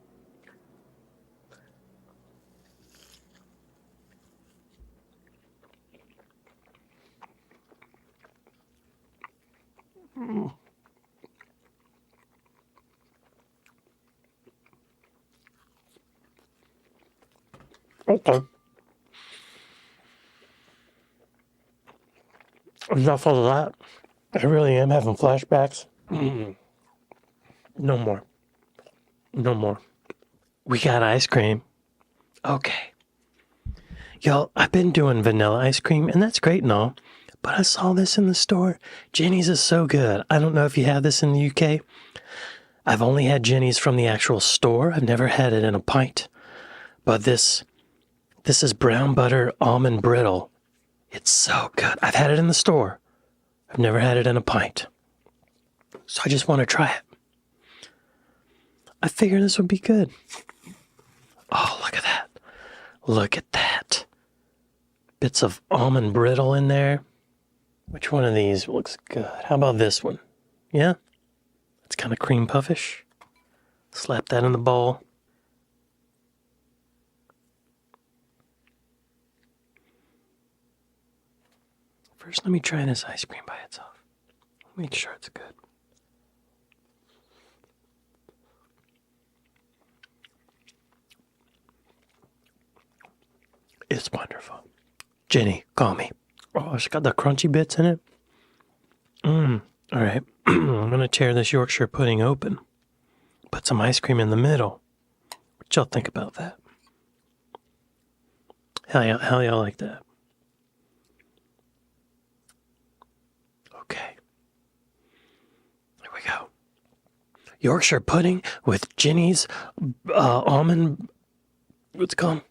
Okay. Enough of that. I really am having flashbacks. No more. No more. We got ice cream. Okay. Y'all, I've been doing vanilla ice cream, and that's great and all, but I saw this in the store. Jenny's is so good. I don't know if you have this in the UK. I've only had Jenny's from the actual store. I've never had it in a pint. But this is brown butter almond brittle. It's so good. I've had it in the store. I've never had it in a pint. So I just want to try it. I figured this would be good. Oh, look at that. Look at that. Bits of almond brittle in there. Which one of these looks good? How about this one? Yeah? It's kind of cream puffish. Slap that in the bowl. First, let me try this ice cream by itself. Make sure it's good. It's wonderful. Jenny, call me. Oh, it's got the crunchy bits in it. All right. I'm going to tear this Yorkshire pudding open. Put some ice cream in the middle. What y'all think about that? How y'all like that? Okay. Here we go. Yorkshire pudding with Jenny's almond... What's it called?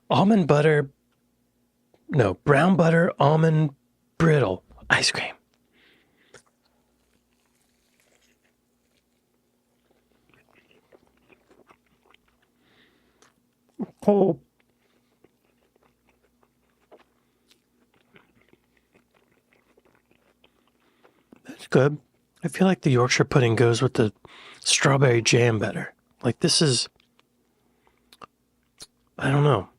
Almond butter... No, brown butter almond brittle ice cream. Oh. That's good. I feel like the Yorkshire pudding goes with the strawberry jam better. Like this is... I don't know.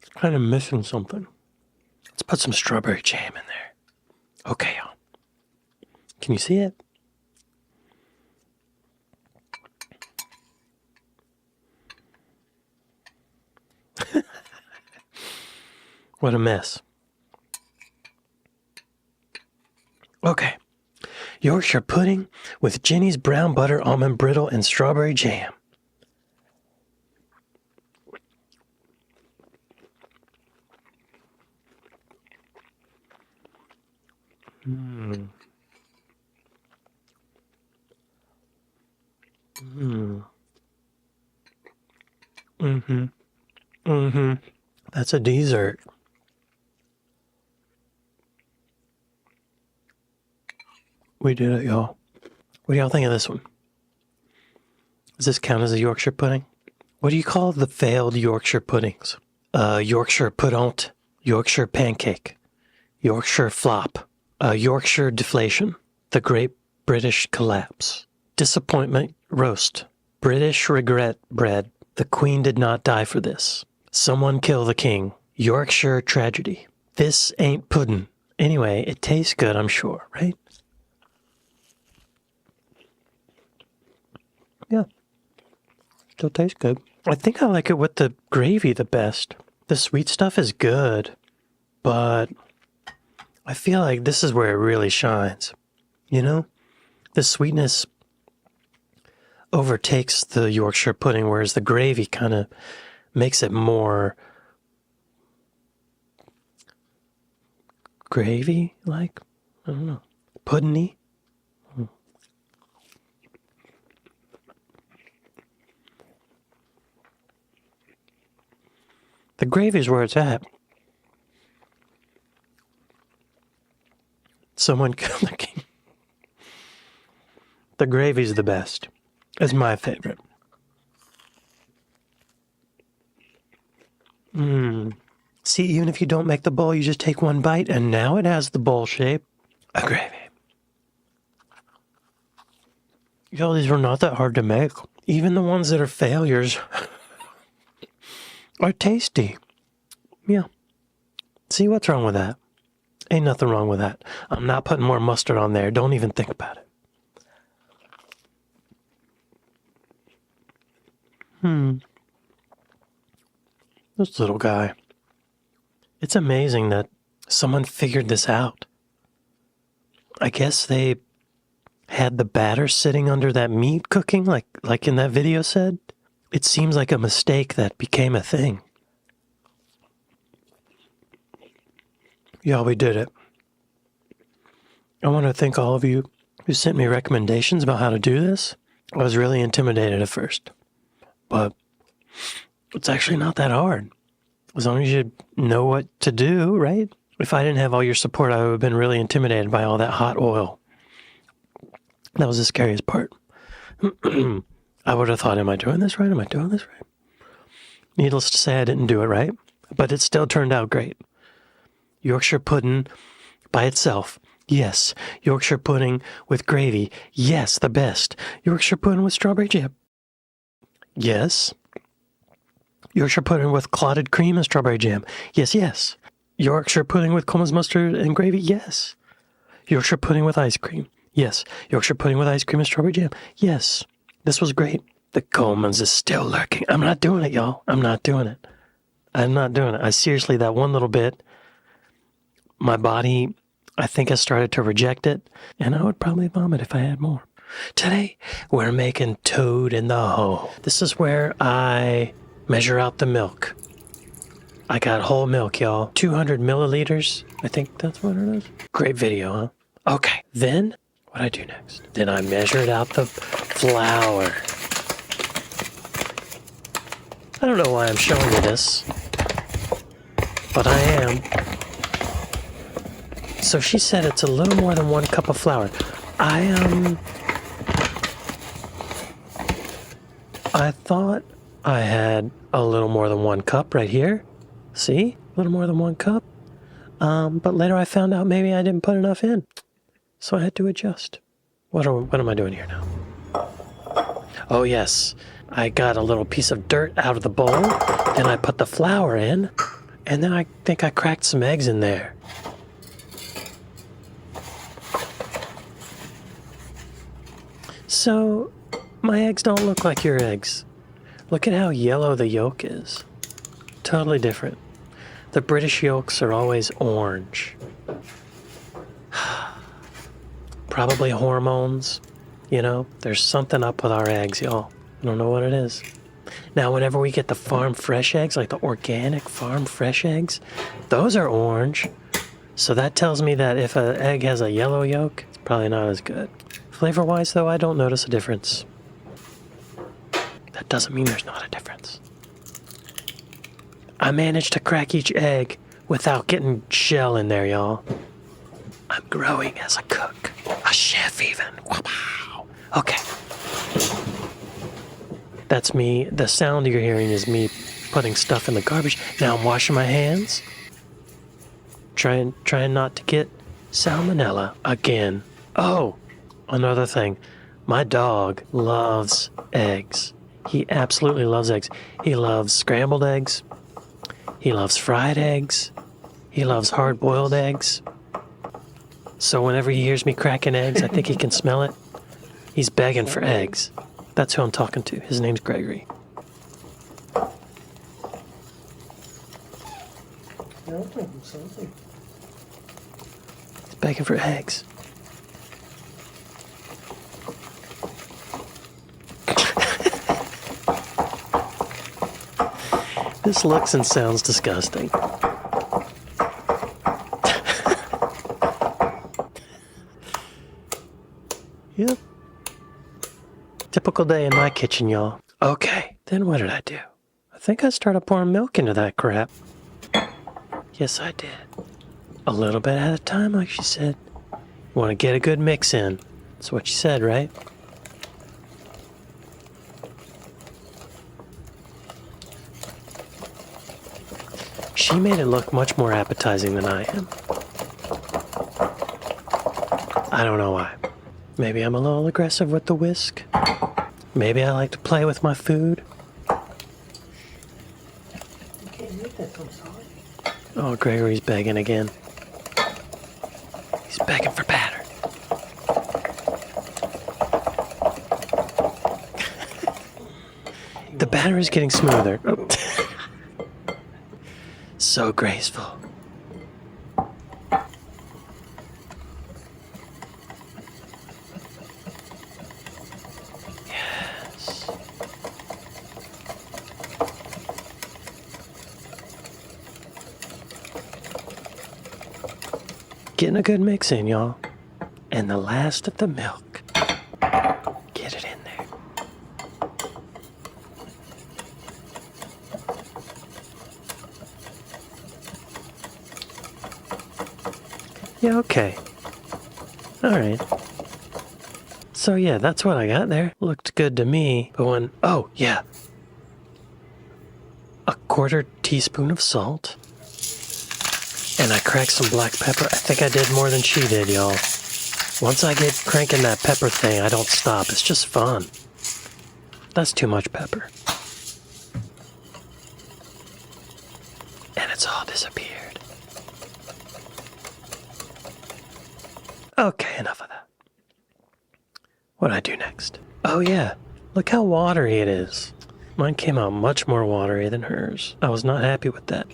It's kind of missing something. Let's put some strawberry jam in there. Okay, y'all. Can you see it? What a mess. Okay. Yorkshire pudding with Jenny's brown butter almond brittle and strawberry jam. Mm. Mm. Mm-hmm. Mm-hmm. That's a dessert. We did it, y'all. What do y'all think of this one? Does this count as a Yorkshire pudding? What do you call the failed Yorkshire puddings? Yorkshire puddant, Yorkshire pancake, Yorkshire flop, Yorkshire deflation, the Great British Collapse, disappointment roast, British regret bread, the Queen did not die for this, someone kill the king, Yorkshire tragedy, this ain't puddin'. Anyway, it tastes good, I'm sure, right? Yeah, still tastes good. I think I like it with the gravy the best. The sweet stuff is good, but I feel like this is where it really shines. You know? The sweetness overtakes the Yorkshire pudding, whereas the gravy kind of makes it more gravy-like? I don't know. Pudding-y? The gravy's where it's at. Someone kill the king. The gravy's the best. It's my favorite. See, even if you don't make the bowl, you just take one bite, and now it has the bowl shape. A gravy. Yo, these were not that hard to make. Even the ones that are failures are tasty. Yeah. See, what's wrong with that? Ain't nothing wrong with that. I'm not putting more mustard on there. Don't even think about it. This little guy. It's amazing that someone figured this out. I guess they had the batter sitting under that meat cooking, like in that video said. It seems like a mistake that became a thing. Yeah, we did it. I want to thank all of you who sent me recommendations about how to do this. I was really intimidated at first, but it's actually not that hard. As long as you know what to do, right? If I didn't have all your support, I would have been really intimidated by all that hot oil. That was the scariest part. I would have thought, am I doing this right? Am I doing this right? Needless to say, I didn't do it right, but it still turned out great. Yorkshire pudding by itself, yes. Yorkshire pudding with gravy, yes, the best. Yorkshire pudding with strawberry jam, yes. Yorkshire pudding with clotted cream and strawberry jam, yes, yes. Yorkshire pudding with Coleman's mustard and gravy, yes. Yorkshire pudding with ice cream, yes. Yorkshire pudding with ice cream and strawberry jam, yes. This was great. The Coleman's is still lurking. I'm not doing it, y'all. I'm not doing it. I'm not doing it. I seriously, that one little bit, my body, I think I started to reject it, and I would probably vomit if I had more. Today, we're making toad in the hole. This is where I measure out the milk. I got whole milk, y'all. 200 milliliters. I think that's what it is. Great video, huh? Okay, then, what'd I do next? Then I measured out the flour. I don't know why I'm showing you this, but I am. So she said it's a little more than 1 cup of flour. I thought I had a little more than 1 cup right here. See? A little more than 1 cup. But later I found out maybe I didn't put enough in. So I had to adjust. What am I doing here now? Oh yes. I got a little piece of dirt out of the bowl. Then I put the flour in. And then I think I cracked some eggs in there. So, my eggs don't look like your eggs. Look at how yellow the yolk is. Totally different. The British yolks are always orange. Probably hormones. You know, there's something up with our eggs, y'all. I don't know what it is. Now, whenever we get the farm fresh eggs, like the organic farm fresh eggs, those are orange. So that tells me that if an egg has a yellow yolk, it's probably not as good. Flavor-wise, though, I don't notice a difference. That doesn't mean there's not a difference. I managed to crack each egg without getting shell in there, y'all. I'm growing as a cook. A chef, even. Wow. Okay. That's me. The sound you're hearing is me putting stuff in the garbage. Now I'm washing my hands. Trying not to get salmonella again. Oh, another thing. My dog loves eggs. He absolutely loves eggs. He loves scrambled eggs. He loves fried eggs. He loves hard-boiled eggs. So whenever he hears me cracking eggs, I think he can smell it. He's begging for eggs. That's who I'm talking to. His name's Gregory. He's begging for eggs. This looks and sounds disgusting. Yep. Typical day in my kitchen, y'all. Okay, then what did I do? I think I started pouring milk into that crap. Yes, I did. A little bit at a time, like she said. You want to get a good mix in. That's what she said, right? She made it look much more appetizing than I am. I don't know why. Maybe I'm a little aggressive with the whisk. Maybe I like to play with my food. Oh, Gregory's begging again. He's begging for batter. The batter is getting smoother. Oh. So graceful. Yes. Getting a good mix in, y'all. And the last of the milk. Get it in there. Yeah, okay. Alright. So yeah, that's what I got there. Looked good to me. But when, oh yeah. A 1/4 teaspoon of salt. And I cracked some black pepper. I think I did more than she did, y'all. Once I get cranking that pepper thing, I don't stop. It's just fun. That's too much pepper. And it's all disappeared. Okay, enough of that. What do I do next? Oh yeah, look how watery it is. Mine came out much more watery than hers. I was not happy with that.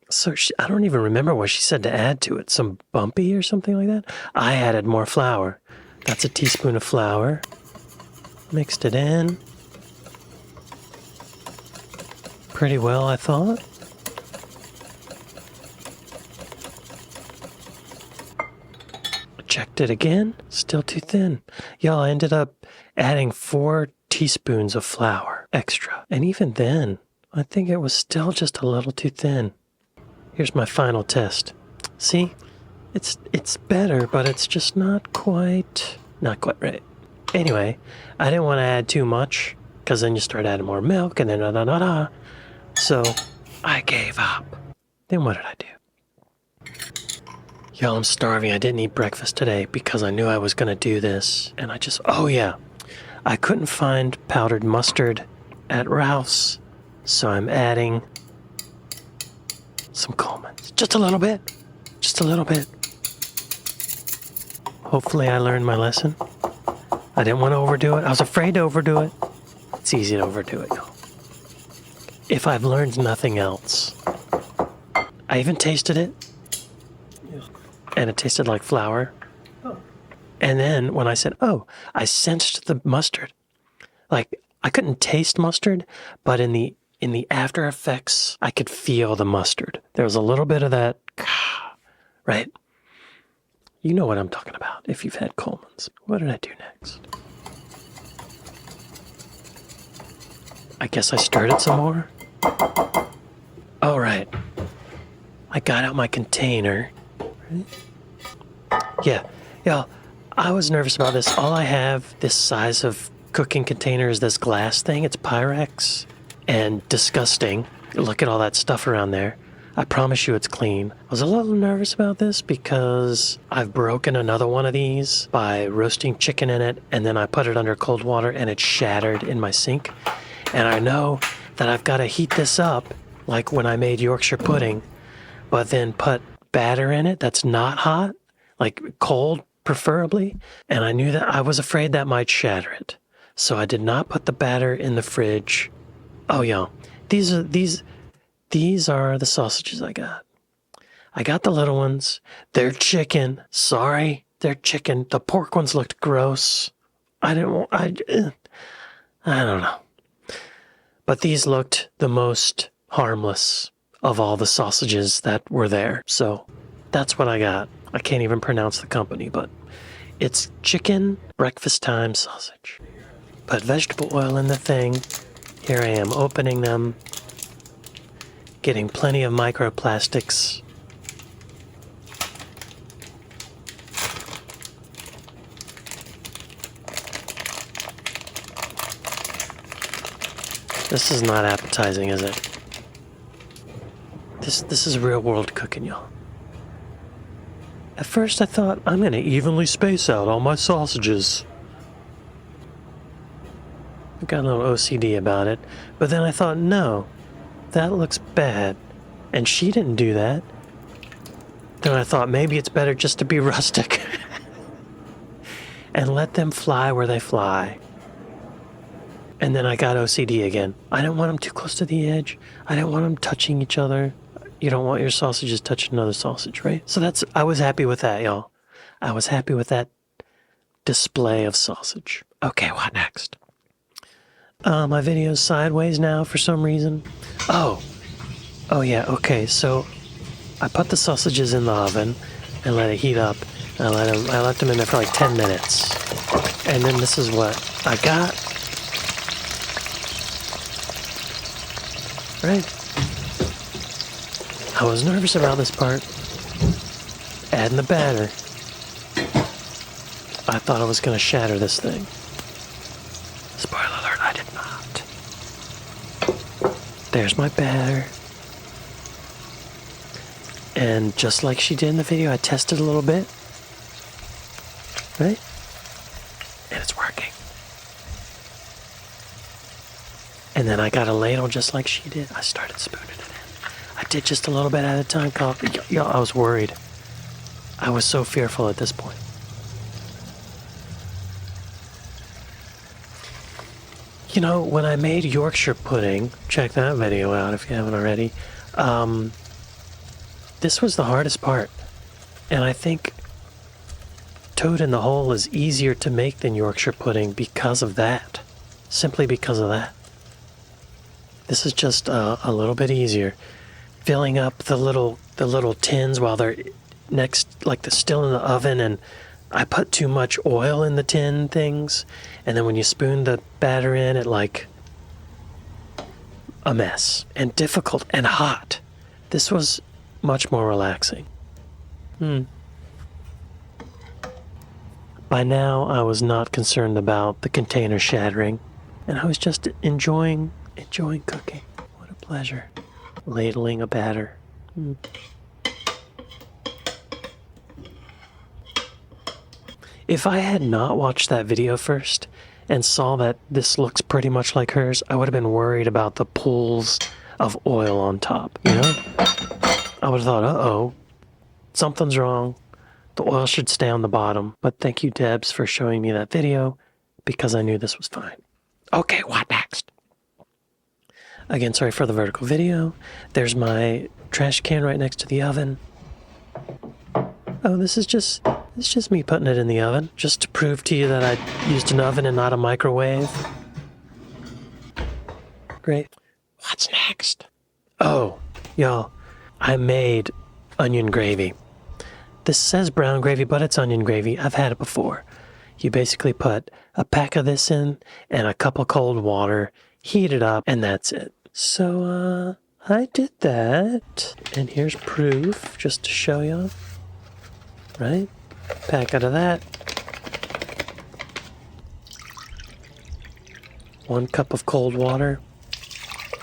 So I don't even remember what she said to add to it. Some bumpy or something like that? I added more flour. That's a teaspoon of flour. Mixed it in. Pretty well, I thought. Checked it again. Still too thin. Y'all, I ended up adding 4 teaspoons of flour extra. And even then, I think it was still just a little too thin. Here's my final test. See? It's better, but it's just not quite right. Anyway, I didn't want to add too much, because then you start adding more milk, and then da-da-da-da. So, I gave up. Then what did I do? Y'all, I'm starving. I didn't eat breakfast today because I knew I was going to do this. And oh yeah, I couldn't find powdered mustard at Ralph's. So I'm adding some Coleman's. Just a little bit. Just a little bit. Hopefully I learned my lesson. I didn't want to overdo it. I was afraid to overdo it. It's easy to overdo it, y'all. If I've learned nothing else. I even tasted it. And it tasted like flour. Oh. And then when I said, oh, I sensed the mustard. Like, I couldn't taste mustard, but in the after effects, I could feel the mustard. There was a little bit of that right? You know what I'm talking about if you've had Coleman's. What did I do next? I guess I stirred it some more. All right. I got out my container. Yeah, I was nervous about this. All I have this size of cooking container is this glass thing. It's Pyrex and disgusting. Look at all that stuff around there. I promise you it's clean. I was a little nervous about this because I've broken another one of these by roasting chicken in it, and then I put it under cold water and it shattered in my sink. And I know that I've got to heat this up like when I made Yorkshire pudding, but then put batter in it that's not hot, like cold preferably. And I knew that I was afraid that might shatter it. So I did not put the batter in the fridge. Oh yeah, these are the sausages I got. I got the little ones. They're chicken. Sorry, they're chicken. The pork ones looked gross. I don't know. But these looked the most harmless of all the sausages that were there. So that's what I got. I can't even pronounce the company, but it's chicken breakfast time sausage. Put vegetable oil in the thing. Here I am opening them. Getting plenty of microplastics. This is not appetizing, is it? This is real world cooking, y'all. At first I thought, I'm gonna evenly space out all my sausages. I've got a little OCD about it, but then I thought, no, that looks bad. And she didn't do that. Then I thought maybe it's better just to be rustic and let them fly where they fly. And then I got OCD again. I didn't want them too close to the edge. I didn't want them touching each other. You don't want your sausages touching another sausage, right? So I was happy with that, y'all. I was happy with that display of sausage. Okay, what next? My video's sideways now for some reason. Oh yeah, okay, so I put the sausages in the oven and let it heat up. I left them in there for like 10 minutes. And then this is what I got. Right? I was nervous about this part. Adding the batter. I thought I was going to shatter this thing. Spoiler alert, I did not. There's my batter. And just like she did in the video, I tested a little bit. Right? And it's working. And then I got a ladle just like she did. I started spooning it in. I did just a little bit at a time. Y'all, I was worried. I was so fearful at this point. You know, when I made Yorkshire pudding, check that video out if you haven't already, this was the hardest part. And I think Toad in the Hole is easier to make than Yorkshire pudding because of that. Simply because of that. This is just a little bit easier. Filling up the little tins while they're they're still in the oven, and I put too much oil in the tin things, and then when you spoon the batter in, it like a mess and difficult and hot. This was much more relaxing. By now, I was not concerned about the container shattering, and I was just enjoying cooking. What a pleasure. Ladling a batter. If I had not watched that video first and saw that this looks pretty much like hers, I would have been worried about the pools of oil on top, you know? I would have thought, uh-oh, something's wrong. The oil should stay on the bottom. But thank you, Debs, for showing me that video because I knew this was fine. Okay, what next? Again, sorry for the vertical video. There's my trash can right next to the oven. Oh, this is just me putting it in the oven, just to prove to you that I used an oven and not a microwave. Great. What's next? Oh, y'all, I made onion gravy. This says brown gravy, but it's onion gravy. I've had it before. You basically put a pack of this in and a cup of cold water, heat it up, and that's it. So, I did that. And here's proof, just to show you. Right? Packet of that. 1 cup of cold water.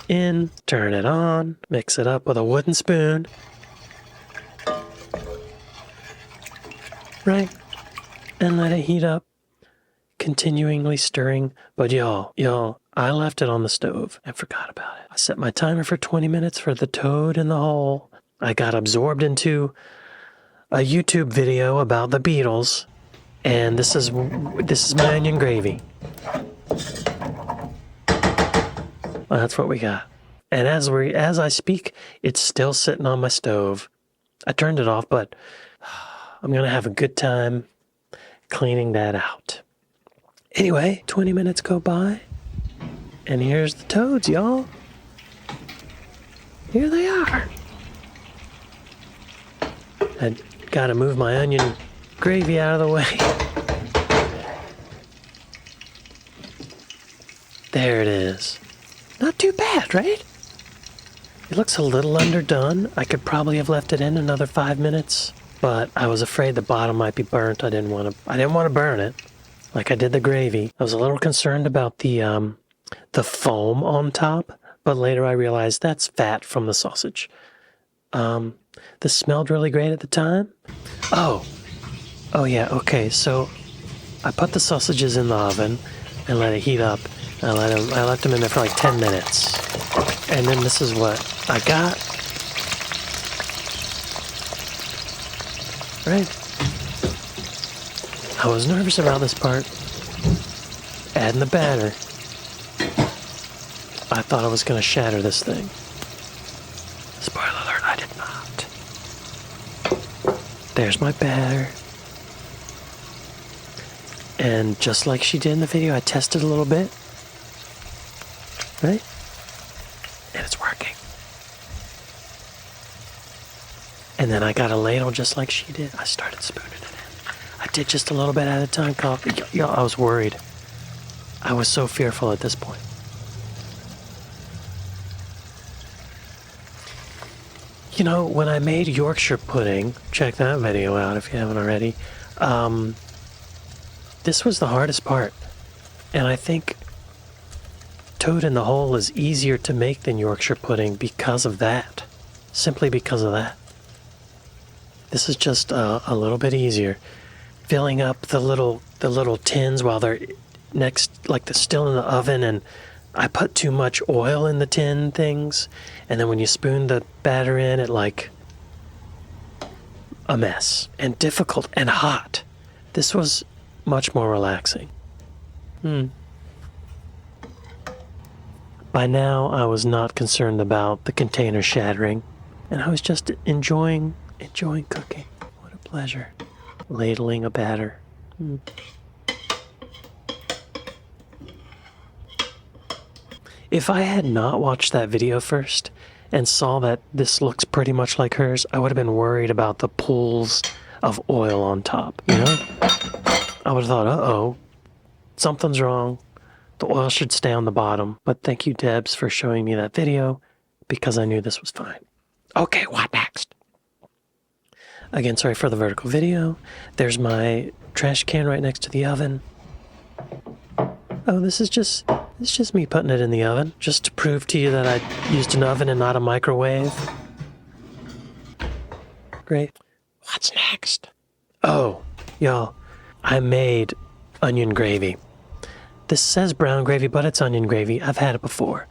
In, turn it on, mix it up with a wooden spoon. Right? And let it heat up, continually stirring. But y'all, I left it on the stove and forgot about it. I set my timer for 20 minutes for the toad in the hole. I got absorbed into a YouTube video about the Beatles, and this is my onion gravy. Well, that's what we got. And as I speak, it's still sitting on my stove. I turned it off, but I'm gonna have a good time cleaning that out. Anyway, 20 minutes go by, and here's the toads, y'all. Here they are. I gotta move my onion gravy out of the way. There it is. Not too bad, right? It looks a little underdone. I could probably have left it in another 5 minutes, but I was afraid the bottom might be burnt. I didn't want to burn it like I did the gravy. I was a little concerned about the foam on top, but later I realized that's fat from the sausage. This smelled really great at the time. Oh yeah, okay, so I put the sausages in the oven and let it heat up. I left them in there for like 10 minutes. And then this is what I got. Right? I was nervous about this part. Adding the batter. I thought I was going to shatter this thing. Spoiler alert, I did not. There's my batter. And just like she did in the video, I tested a little bit. Right? And it's working. And then I got a ladle just like she did. I started spooning it in. I did just a little bit at a time. I was worried. I was so fearful at this point. You know, when I made Yorkshire Pudding, check that video out if you haven't already, this was the hardest part. And I think Toad in the Hole is easier to make than Yorkshire Pudding because of that. Simply because of that. This is just a little bit easier. Filling up the little tins while they're they're still in the oven, and I put too much oil in the tin things, and then when you spoon the batter in, it like a mess and difficult and hot. This was much more relaxing. By now, I was not concerned about the container shattering, and I was just enjoying cooking. What a pleasure. Ladling a batter. If I had not watched that video first and saw that this looks pretty much like hers, I would have been worried about the pools of oil on top, you know? I would have thought, uh-oh, something's wrong. The oil should stay on the bottom. But thank you, Debs, for showing me that video, because I knew this was fine. Okay, what next? Again, sorry for the vertical video. There's my trash can right next to the oven. Oh, this is just me putting it in the oven, just to prove to you that I used an oven and not a microwave. Great. What's next? Oh, y'all, I made onion gravy. This says brown gravy, but it's onion gravy. I've had it before.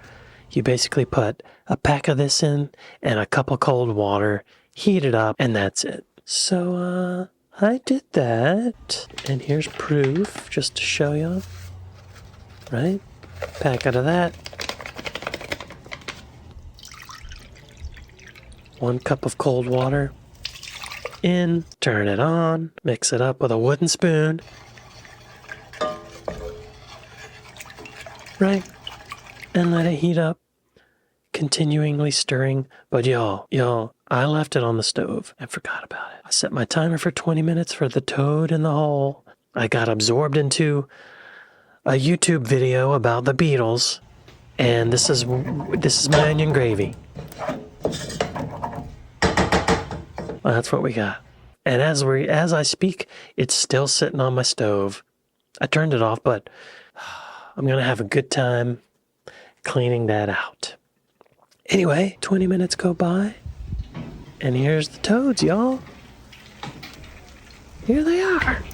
You basically put a pack of this in and a cup of cold water, heat it up, and that's it. So, I did that. And here's proof, just to show you. Right? Packet of that. 1 cup of cold water. In, turn it on, mix it up with a wooden spoon. Right? And let it heat up, continually stirring. But y'all, I left it on the stove and forgot about it. I set my timer for 20 minutes for the toad in the hole. I got absorbed into a YouTube video about the Beatles, and this is my onion gravy. Well, that's what we got. And as I speak, it's still sitting on my stove. I turned it off, but I'm gonna have a good time cleaning that out. Anyway, 20 minutes go by, and here's the toads, y'all. Here they are.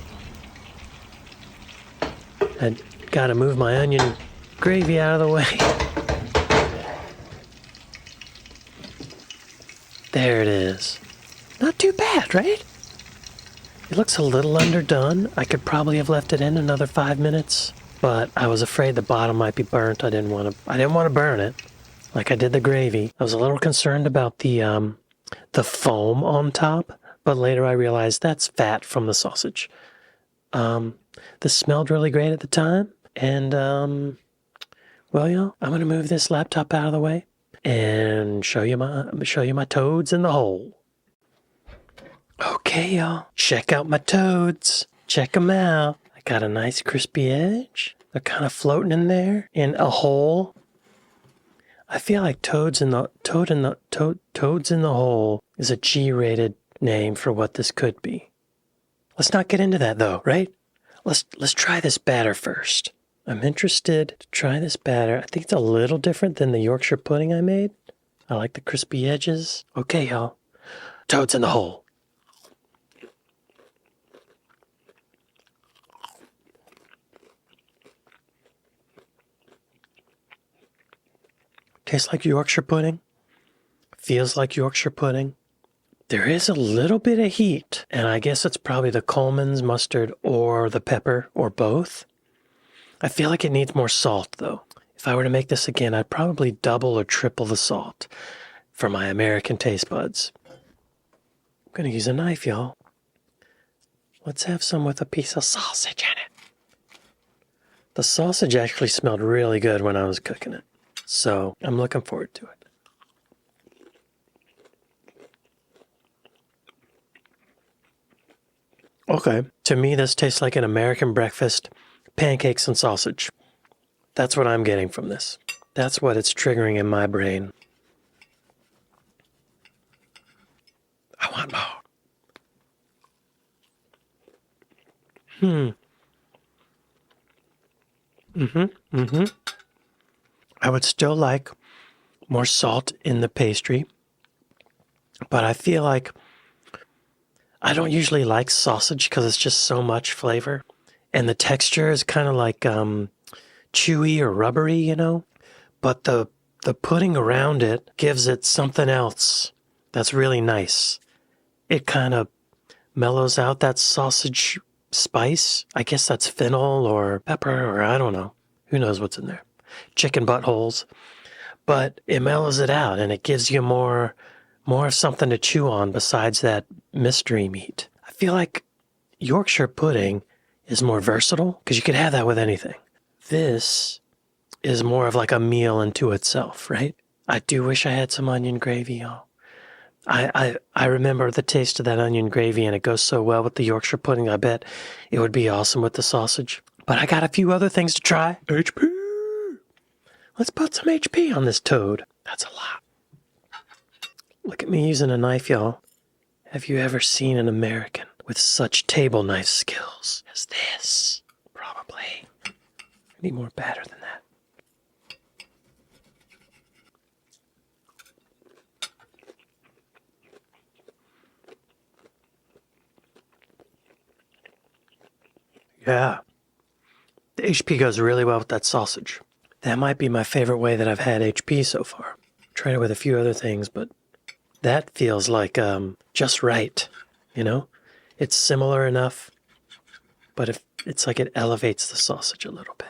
I gotta move my onion gravy out of the way. There it is. Not too bad, right? It looks a little underdone. I could probably have left it in another 5 minutes, but I was afraid the bottom might be burnt. I didn't want to burn it like I did the gravy. I was a little concerned about the foam on top, but later I realized that's fat from the sausage. This smelled really great at the time, and well, y'all, I'm gonna move this laptop out of the way and show you my toads in the hole. Okay, y'all, check out my toads. Check them out. I got a nice crispy edge. They're kind of floating in there in a hole. I feel like toads in the hole is a G-rated name for what this could be. Let's not get into that though, right? Let's try this batter first. I'm interested to try this batter. I think it's a little different than the Yorkshire pudding I made. I like the crispy edges. Okay, y'all. Toads in the hole. Tastes like Yorkshire pudding. Feels like Yorkshire pudding. There is a little bit of heat, and I guess it's probably the Coleman's mustard or the pepper or both. I feel like it needs more salt, though. If I were to make this again, I'd probably double or triple the salt for my American taste buds. I'm going to use a knife, y'all. Let's have some with a piece of sausage in it. The sausage actually smelled really good when I was cooking it, so I'm looking forward to it. Okay, to me this tastes like an American breakfast, pancakes and sausage. That's what I'm getting from this. That's what it's triggering in my brain. I want more. I would still like more salt in the pastry, but I feel like I don't usually like sausage because it's just so much flavor. And the texture is kind of like chewy or rubbery, you know? But the pudding around it gives it something else that's really nice. It kind of mellows out that sausage spice. I guess that's fennel or pepper or I don't know. Who knows what's in there? Chicken buttholes. But it mellows it out and it gives you more of something to chew on besides that mystery meat. I feel like Yorkshire pudding is more versatile because you could have that with anything. This is more of like a meal unto itself, right? I do wish I had some onion gravy, y'all. I remember the taste of that onion gravy and it goes so well with the Yorkshire pudding. I bet it would be awesome with the sausage. But I got a few other things to try. HP! Let's put some HP on this toad. That's a lot. Look at me using a knife, y'all. Have you ever seen an American with such table knife skills as this? Probably. I need more batter than that. Yeah. The HP goes really well with that sausage. That might be my favorite way that I've had HP so far. Tried it with a few other things, but that feels like just right, you know? It's similar enough, but if it's like it elevates the sausage a little bit.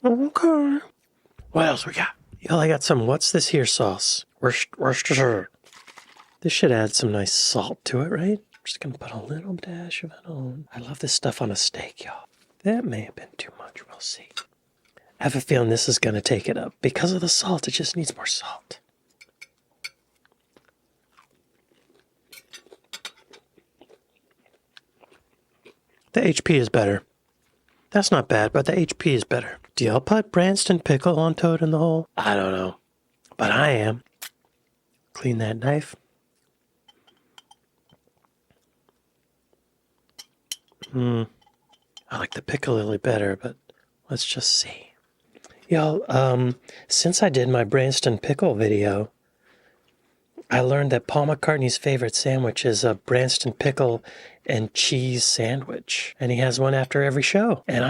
Okay. What else we got? Y'all, I got some, what's this here sauce? Worcestershire. This should add some nice salt to it, right? I'm just going to put a little dash of it on. I love this stuff on a steak, y'all. That may have been too much. We'll see. I have a feeling this is going to take it up. Because of the salt, it just needs more salt. The HP is better. That's not bad, but the HP is better. Do y'all put Branston pickle on Toad in the Hole? I don't know, but I am. Clean that knife. I like the piccalilli better, but let's just see. Y'all, since I did my Branston pickle video, I learned that Paul McCartney's favorite sandwich is a Branston pickle and cheese sandwich, and he has one after every show. And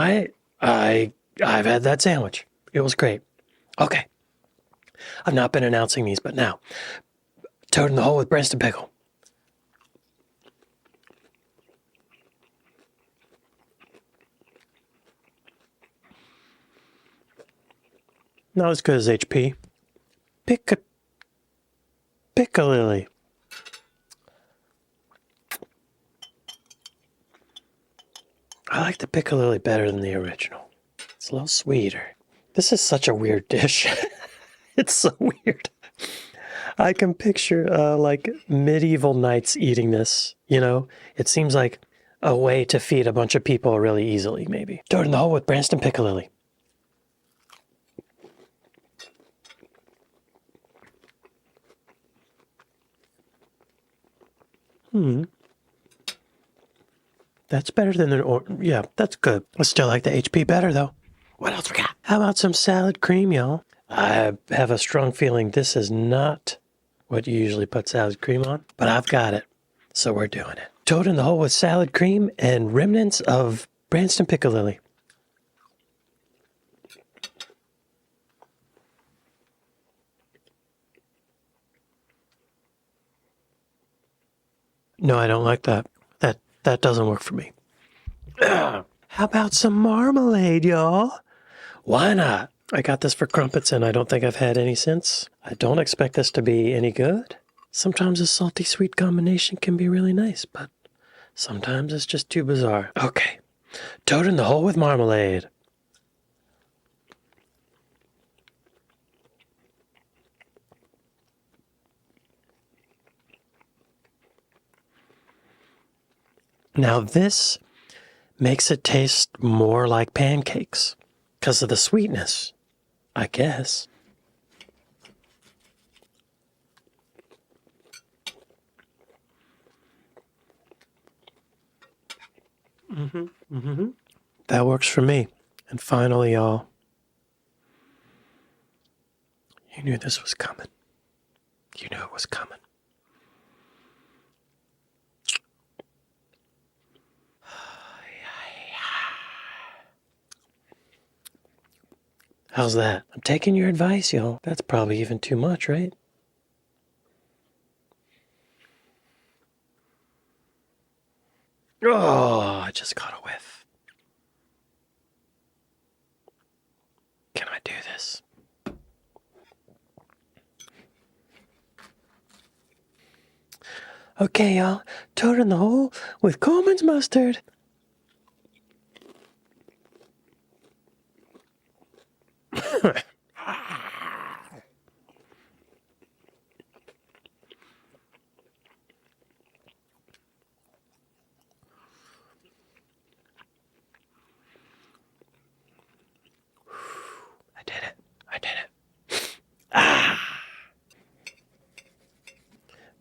I've had that sandwich. It was great. Okay, I've not been announcing these, but now, Toad in the Hole with Branston pickle. Not as good as HP. Piccalilli. I like the piccalilli better than the original. It's a little sweeter. This is such a weird dish. It's so weird. I can picture like medieval knights eating this, you know? It seems like a way to feed a bunch of people really easily, maybe. Toad in the Hole with Branston piccalilli. That's better than yeah, that's good. I still like the HP better, though. What else we got? How about some salad cream, y'all? I have a strong feeling this is not what you usually put salad cream on, but I've got it, so we're doing it. Toad in the Hole with salad cream and remnants of Branston piccalilli. No, I don't like that. That doesn't work for me. How about some marmalade, y'all? Why not? I got this for crumpets and I don't think I've had any since. I don't expect this to be any good. Sometimes a salty-sweet combination can be really nice, but sometimes it's just too bizarre. Okay, Toad in the Hole with marmalade. Now this makes it taste more like pancakes because of the sweetness, I guess. That works for me. And finally, y'all, you knew this was coming. You knew it was coming. How's that? I'm taking your advice, y'all. That's probably even too much, right? Oh, I just got a whiff. Can I do this? Okay, y'all. Toad in the Hole with Coleman's mustard. I did it.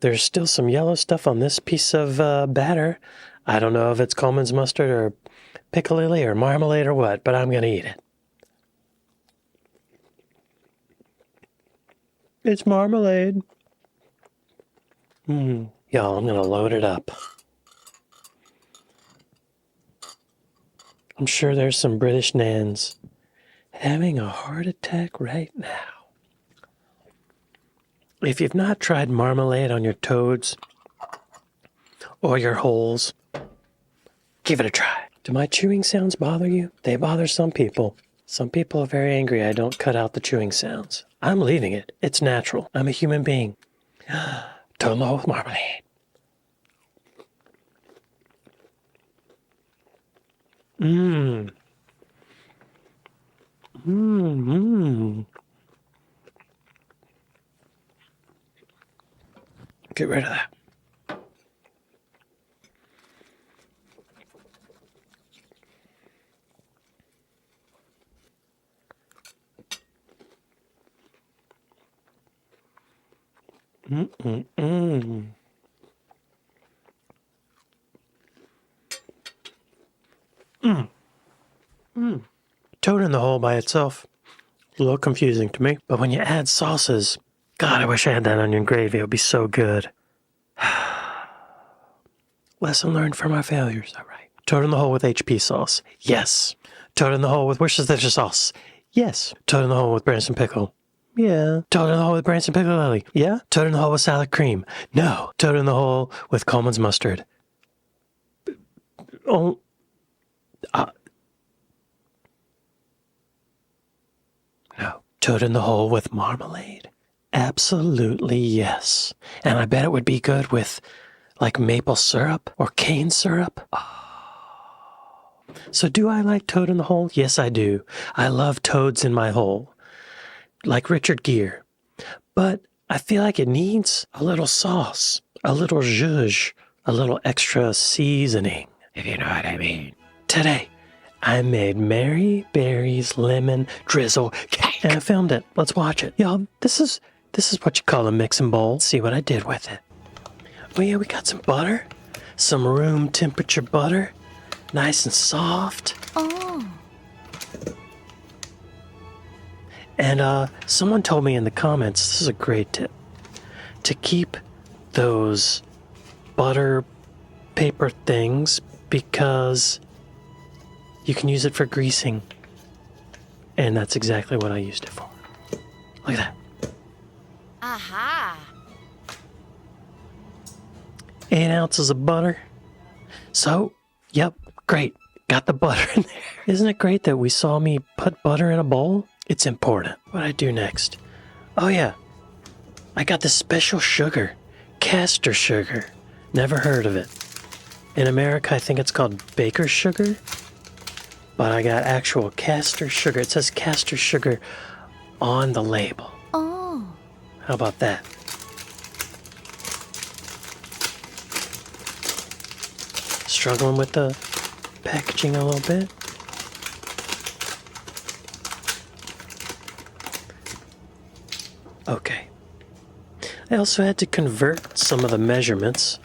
There's still some yellow stuff on this piece of batter. I don't know if it's Coleman's mustard or piccalilli or marmalade or what, but I'm going to eat it. It's marmalade. Y'all, I'm going to load it up. I'm sure there's some British nans having a heart attack right now. If you've not tried marmalade on your toads or your holes, give it a try. Do my chewing sounds bother you? They bother some people. Some people are very angry I don't cut out the chewing sounds. I'm leaving it. It's natural. I'm a human being. Toad in the Hole with marmalade. Mmm. Get rid of that. Mm-mm-mm. Toad in the hole by itself, a little confusing to me. But when you add sauces, God, I wish I had that onion gravy. It would be so good. Lesson learned from our failures. All right. Toad in the hole with HP sauce. Yes. Toad in the hole with Worcestershire sauce. Yes. Toad in the hole with Branson pickle. Yeah. Toad in the hole with Branson pickle lily. Yeah. Toad in the hole with salad cream. No. Toad in the hole with Coleman's mustard. Oh. No. Toad in the hole with marmalade. Absolutely yes. And I bet it would be good with like maple syrup or cane syrup. So do I like Toad in the hole? Yes, I do. I love toads in my hole, like Richard Gere. But I feel like it needs a little sauce, a little zhuzh, a little extra seasoning, if you know what I mean. Today, I made Mary Berry's lemon drizzle cake. And I filmed it. Let's watch it. Y'all, this is what you call a mixing bowl. Let's see what I did with it. Oh yeah, we got some butter. Some room temperature butter. Nice and soft. Oh. And someone told me in the comments, this is a great tip, to keep those butter paper things because you can use it for greasing. And that's exactly what I used it for. Look at that. Aha. 8 ounces of butter. So, yep, great. Got the butter in there. Isn't it great that we saw me put butter in a bowl? It's important. What I do next? Oh yeah, I got this special sugar. Castor sugar. Never heard of it. In America, I think it's called baker's sugar. But I got actual castor sugar. It says castor sugar on the label. Oh. How about that? Struggling with the packaging a little bit. Okay. I also had to convert some of the measurements.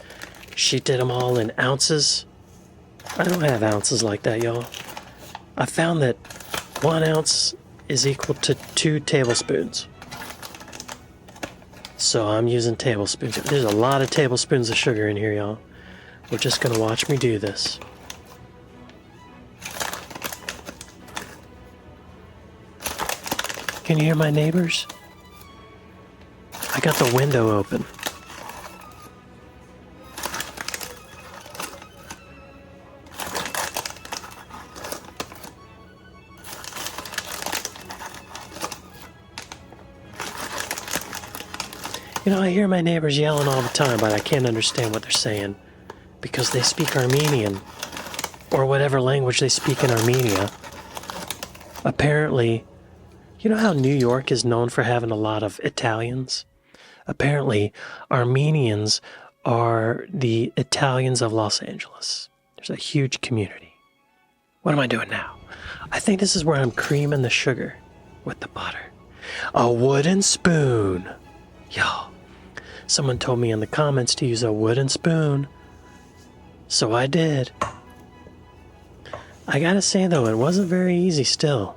She did them all in ounces. I don't have ounces like that, y'all. I found that 1 ounce is equal to 2 tablespoons. So I'm using tablespoons. There's a lot of tablespoons of sugar in here, y'all. We're just gonna watch me do this. Can you hear my neighbors? I got the window open. You know, I hear my neighbors yelling all the time, but I can't understand what they're saying because they speak Armenian or whatever language they speak in Armenia. Apparently, you know how New York is known for having a lot of Italians? Apparently, Armenians are the Italians of Los Angeles. There's a huge community. What am I doing now? I think this is where I'm creaming the sugar with the butter. A wooden spoon. Y'all, someone told me in the comments to use a wooden spoon. So I did. I gotta say though, it wasn't very easy still.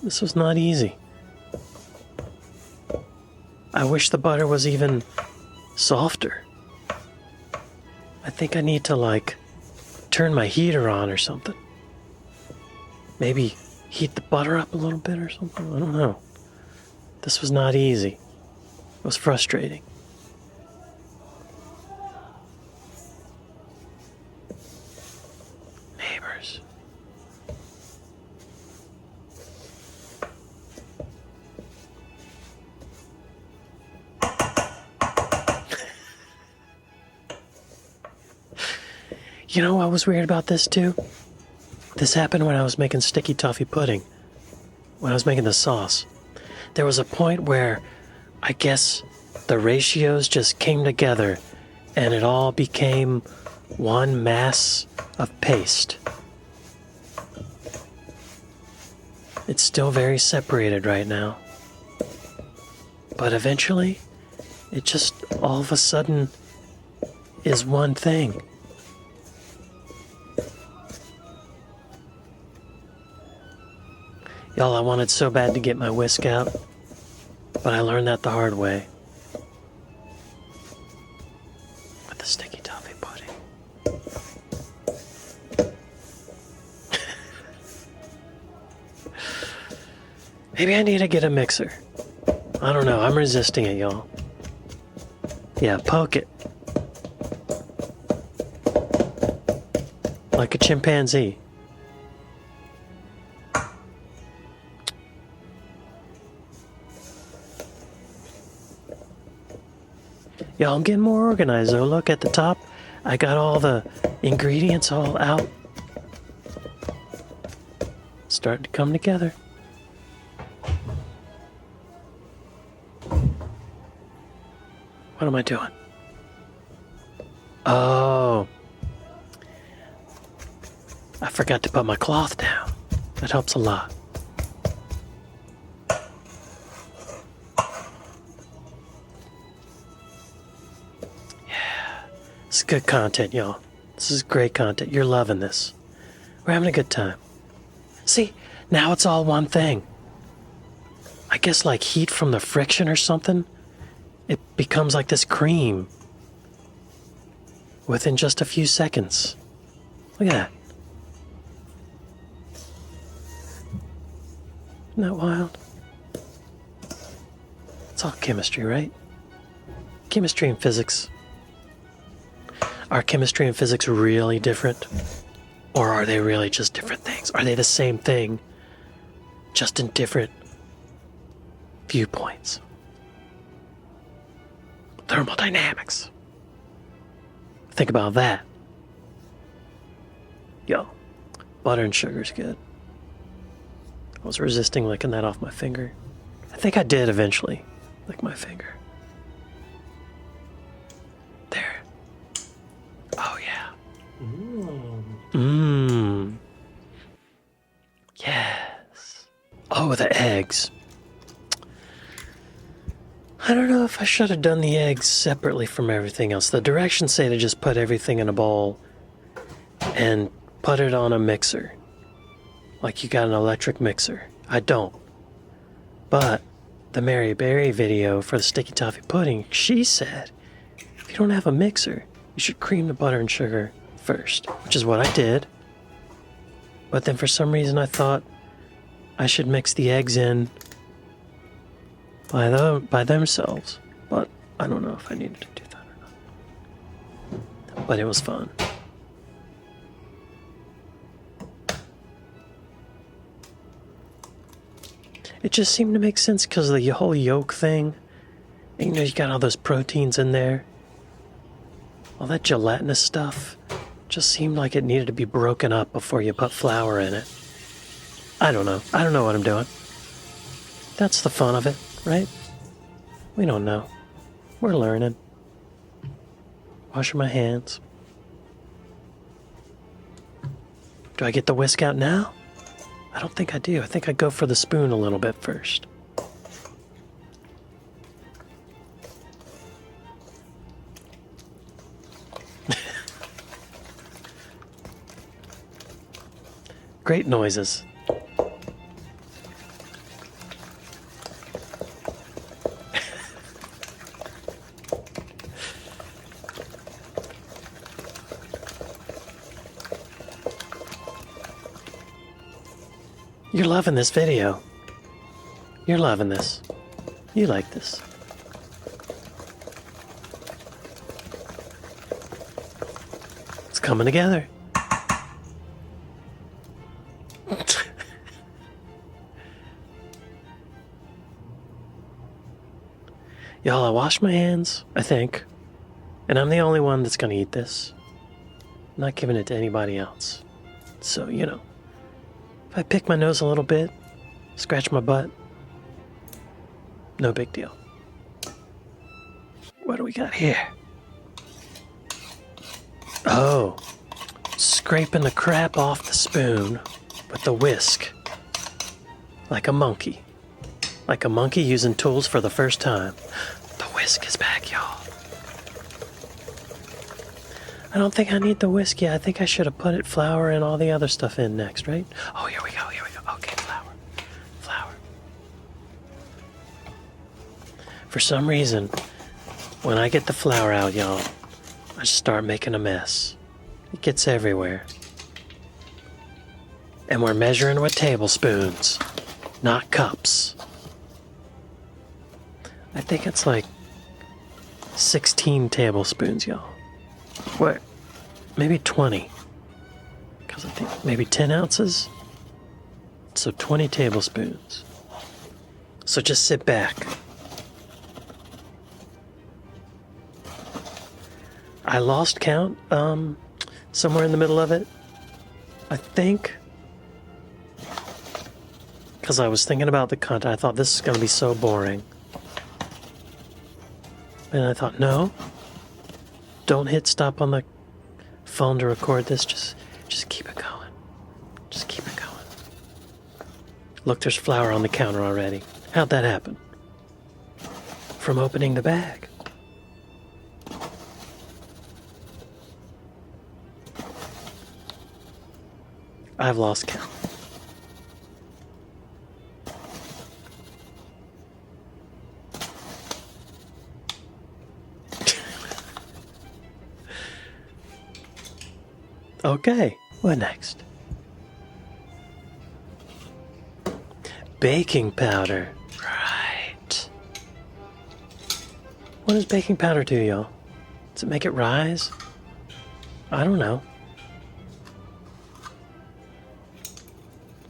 This was not easy. I wish the butter was even softer. I think I need to like turn my heater on or something. Maybe heat the butter up a little bit or something. I don't know. This was not easy. It was frustrating. Neighbors. You know what was weird about this too? This happened when I was making sticky toffee pudding. When I was making the sauce. There was a point where I guess the ratios just came together and it all became one mass of paste. It's still very separated right now. But eventually, it just all of a sudden is one thing. Y'all, I wanted so bad to get my whisk out, but I learned that the hard way. With the sticky toffee pudding. Maybe I need to get a mixer. I don't know, I'm resisting it, y'all. Yeah, poke it. Like a chimpanzee. Y'all, I'm getting more organized though. Look at the top. I got all the ingredients all out. Starting to come together. What am I doing? Oh. I forgot to put my cloth down. That helps a lot. This is good content, y'all. This is great content. You're loving this. We're having a good time. See, now it's all one thing. I guess like heat from the friction or something, it becomes like this cream within just a few seconds. Look at that. Isn't that wild? It's all chemistry, right? Chemistry and physics. Are chemistry and physics really different? Or are they really just different things? Are they the same thing, just in different viewpoints? Thermodynamics. Think about that. Yo, butter and sugar's good. I was resisting licking that off my finger. I think I did eventually lick my finger. There. Oh, yeah. Mmm. Yes. Oh, the eggs. I don't know if I should have done the eggs separately from everything else. The directions say to just put everything in a bowl and put it on a mixer. Like you got an electric mixer. I don't. But the Mary Berry video for the sticky toffee pudding, she said, if you don't have a mixer, you should cream the butter and sugar first, which is what I did. But then for some reason I thought I should mix the eggs in by themselves. But I don't know if I needed to do that or not. But it was fun. It just seemed to make sense because of the whole yolk thing. And, you know, you got all those proteins in there. All that gelatinous stuff just seemed like it needed to be broken up before you put flour in it. I don't know. I don't know what I'm doing. That's the fun of it, right? We don't know. We're learning. Washing my hands. Do I get the whisk out now? I don't think I do. I think I go for the spoon a little bit first. Great noises. You're loving this video. You're loving this. You like this. It's coming together. Y'all, I washed my hands, I think. And I'm the only one that's gonna eat this. I'm not giving it to anybody else. So, you know, if I pick my nose a little bit, scratch my butt, no big deal. What do we got here? Oh, scraping the crap off the spoon with the whisk. Like a monkey. Like a monkey using tools for the first time. The whisk is back, y'all. I don't think I need the whisk yet. I think I should have put flour and all the other stuff in next, right? Oh, here we go. Okay, flour. For some reason, when I get the flour out, y'all, I just start making a mess. It gets everywhere. And we're measuring with tablespoons, not cups. I think it's like 16 tablespoons, y'all. What? Maybe 20. Because I think maybe 10 ounces. So 20 tablespoons. So just sit back. I lost count, somewhere in the middle of it. I think. Because I was thinking about the content. I thought this is going to be so boring. And I thought, no. Don't hit stop on the phone to record this. Just keep it going. Just keep it going. Look, there's flour on the counter already. How'd that happen? From opening the bag. I've lost count. Okay, what next? Baking powder. Right. What does baking powder do, y'all? Does it make it rise? I don't know.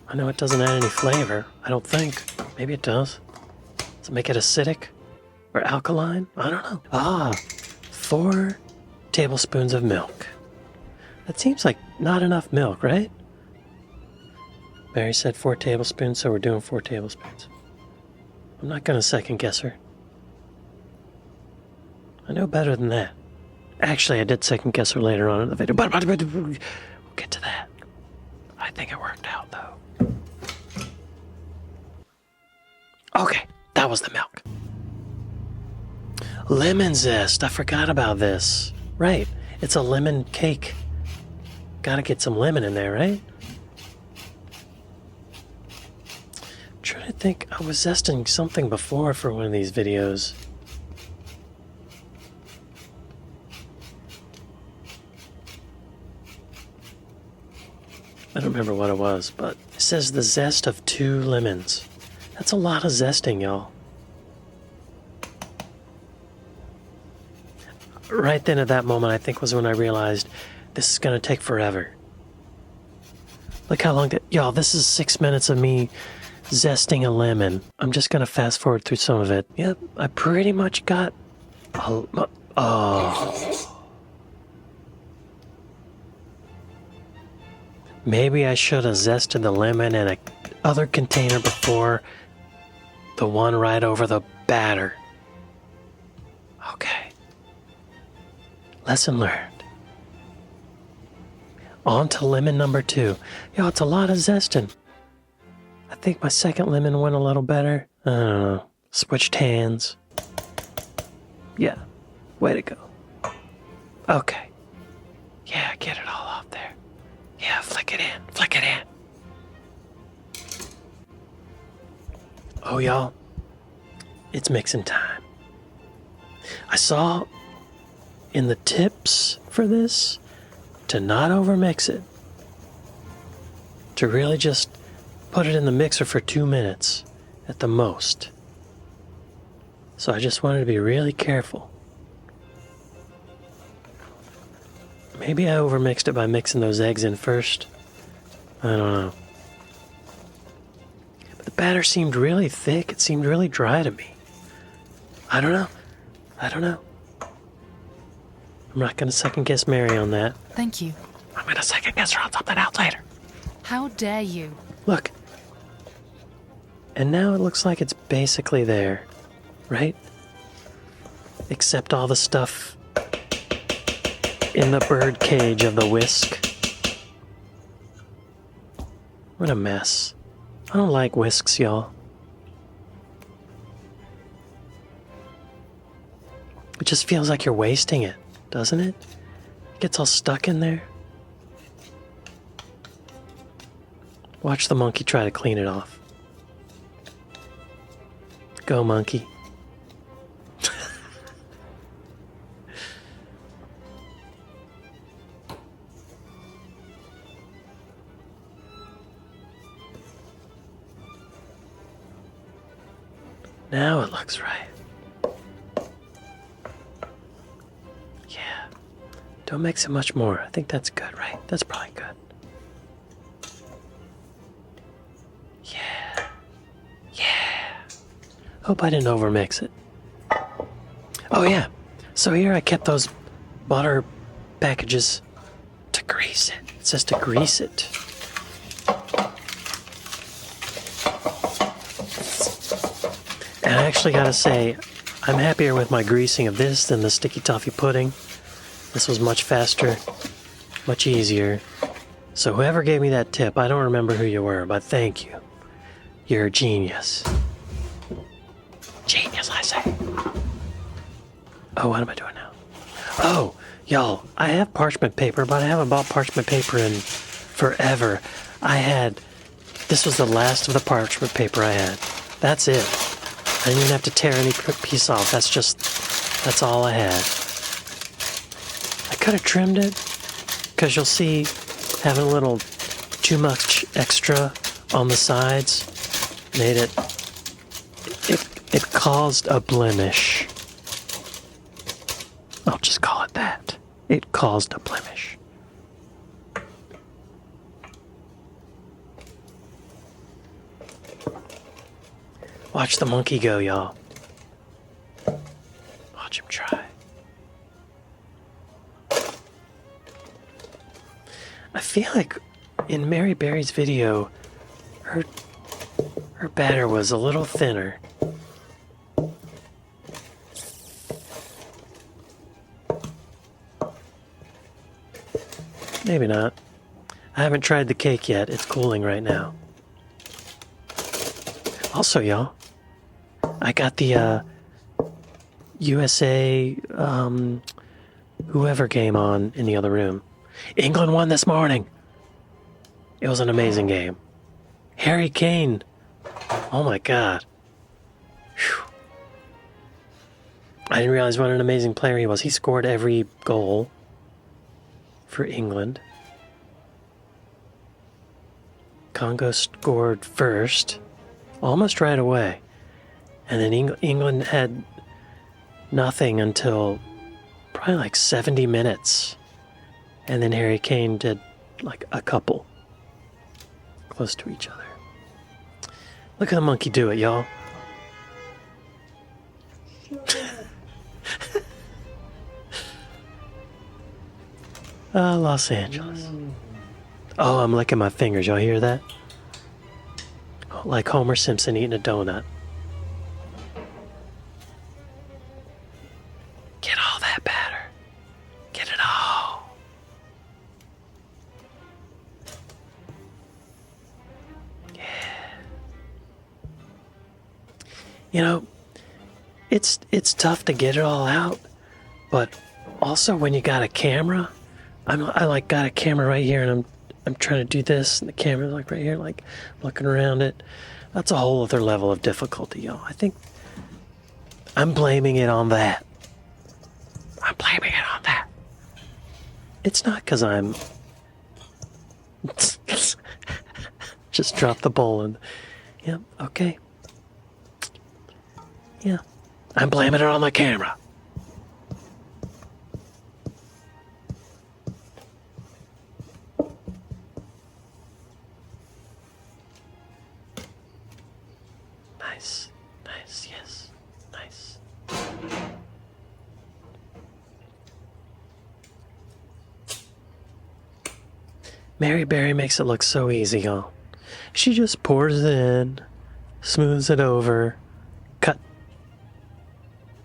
I know it doesn't add any flavor. I don't think. Maybe it does. Does it make it acidic? Or alkaline? I don't know. 4 tablespoons of milk. That seems like not enough milk, right? Mary said 4 tablespoons, so we're doing 4 tablespoons. I'm not going to second guess her. I know better than that. Actually, I did second guess her later on in the video, but we'll get to that. I think it worked out, though. Okay, that was the milk. Lemon zest. I forgot about this. Right, it's a lemon cake. Gotta get some lemon in there, right? I'm trying to think. I was zesting something before for one of these videos. I don't remember what it was, but it says the zest of 2 lemons. That's a lot of zesting, y'all. Right then at that moment, I think was when I realized this is gonna take forever. Look how long y'all, this is 6 minutes of me zesting a lemon. I'm just gonna fast forward through some of it. Yep, I pretty much got Maybe I should have zested the lemon in a other container before the one right over the batter. Okay. Lesson learned. On to lemon number 2. Yo, it's a lot of zesting. I think my second lemon went a little better. I don't know. Switched hands. Yeah. Way to go. Okay. Yeah, get it all off there. Yeah, flick it in. Flick it in. Oh, y'all. It's mixing time. I saw in the tips for this to not overmix it. To really just put it in the mixer for 2 minutes at the most. So I just wanted to be really careful. Maybe I overmixed it by mixing those eggs in first. I don't know. But the batter seemed really thick. It seemed really dry to me. I don't know. I'm not going to second guess Mary on that. Thank you. I'm gonna second guess her on something else later. How dare you? Look. And now it looks like it's basically there, right? Except all the stuff in the bird cage of the whisk. What a mess. I don't like whisks, y'all. It just feels like you're wasting it, doesn't it? It gets all stuck in there. Watch the monkey try to clean it off. Go, monkey. Now it looks right. Yeah. Don't mix it much more. I think that's good, right? That's probably good. Yeah. Yeah. Hope I didn't overmix it. Oh, yeah. So here I kept those butter packages to grease it. It says to grease it. And I actually gotta say, I'm happier with my greasing of this than the sticky toffee pudding. This was much faster, much easier. So whoever gave me that tip, I don't remember who you were, but thank you. You're a genius. Genius, I say. Oh, what am I doing now? Oh, y'all, I have parchment paper, but I haven't bought parchment paper in forever. This was the last of the parchment paper I had. That's it. I didn't even have to tear any piece off. That's all I had. I could have trimmed it, because you'll see having a little too much extra on the sides made it caused a blemish. I'll just call it that. It caused a blemish. Watch the monkey go, y'all. Watch him try. I feel like in Mary Berry's video, her batter was a little thinner. Maybe not. I haven't tried the cake yet. It's cooling right now. Also, y'all, I got the USA whoever game on in the other room. England won this morning. It was an amazing game. Harry Kane. Oh my God. Whew. I didn't realize what an amazing player he was. He scored every goal for England. Congo scored first, almost right away. And then England had nothing until probably like 70 minutes. And then Harry Kane did like a couple close to each other. Look at the monkey do it, y'all. Los Angeles. Oh, I'm licking my fingers. Y'all hear that? Like Homer Simpson eating a donut. Get all that batter. Get it all. Yeah. You know, it's tough to get it all out, but also when you got a camera, I like got a camera right here, and I'm trying to do this, and the camera's like right here, like looking around it. That's a whole other level of difficulty, y'all. I think I'm blaming it on that. I'm blaming it on that. It's not because I'm just drop the bowl and yeah, okay. Yeah, I'm blaming it on the camera. Nice, nice, yes, nice. Mary Berry makes it look so easy, y'all. She just pours it in, smooths it over, cut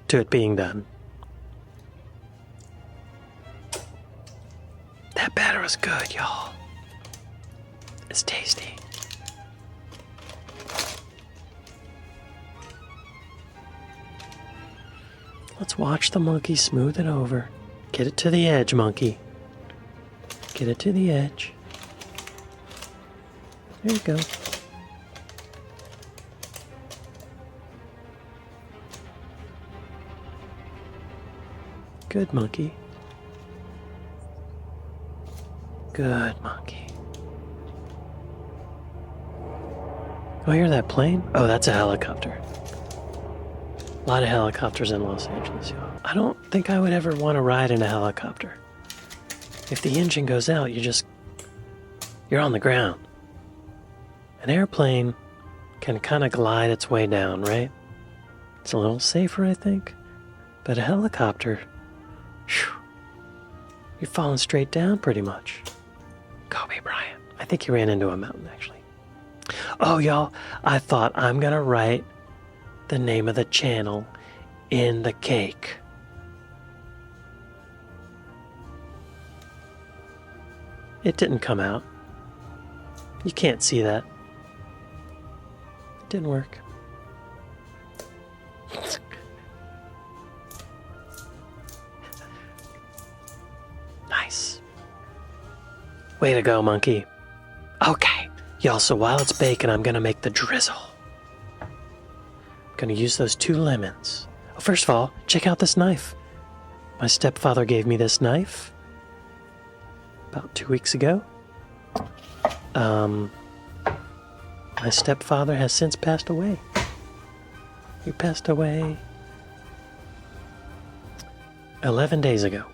to it being done. That batter was good, y'all. It's tasty. Let's watch the monkey smooth it over. Get it to the edge, monkey. Get it to the edge. There you go. Good monkey. Good monkey. Oh, hear that plane? Oh, that's a helicopter. A lot of helicopters in Los Angeles, y'all. I don't think I would ever want to ride in a helicopter. If the engine goes out, you're on the ground. An airplane can kind of glide its way down, right? It's a little safer, I think. But a helicopter, whew, you're falling straight down pretty much. Kobe Bryant. I think he ran into a mountain, actually. Oh, y'all, I thought I'm gonna write the name of the channel in the cake. It didn't come out. You can't see that. It didn't work. Nice. Way to go, monkey. Okay, y'all, so while it's baking, I'm gonna make the drizzle. I'm gonna use those 2 lemons. Oh, first of all, check out this knife. My stepfather gave me this knife about 2 weeks ago. My stepfather has since passed away. He passed away 11 days ago.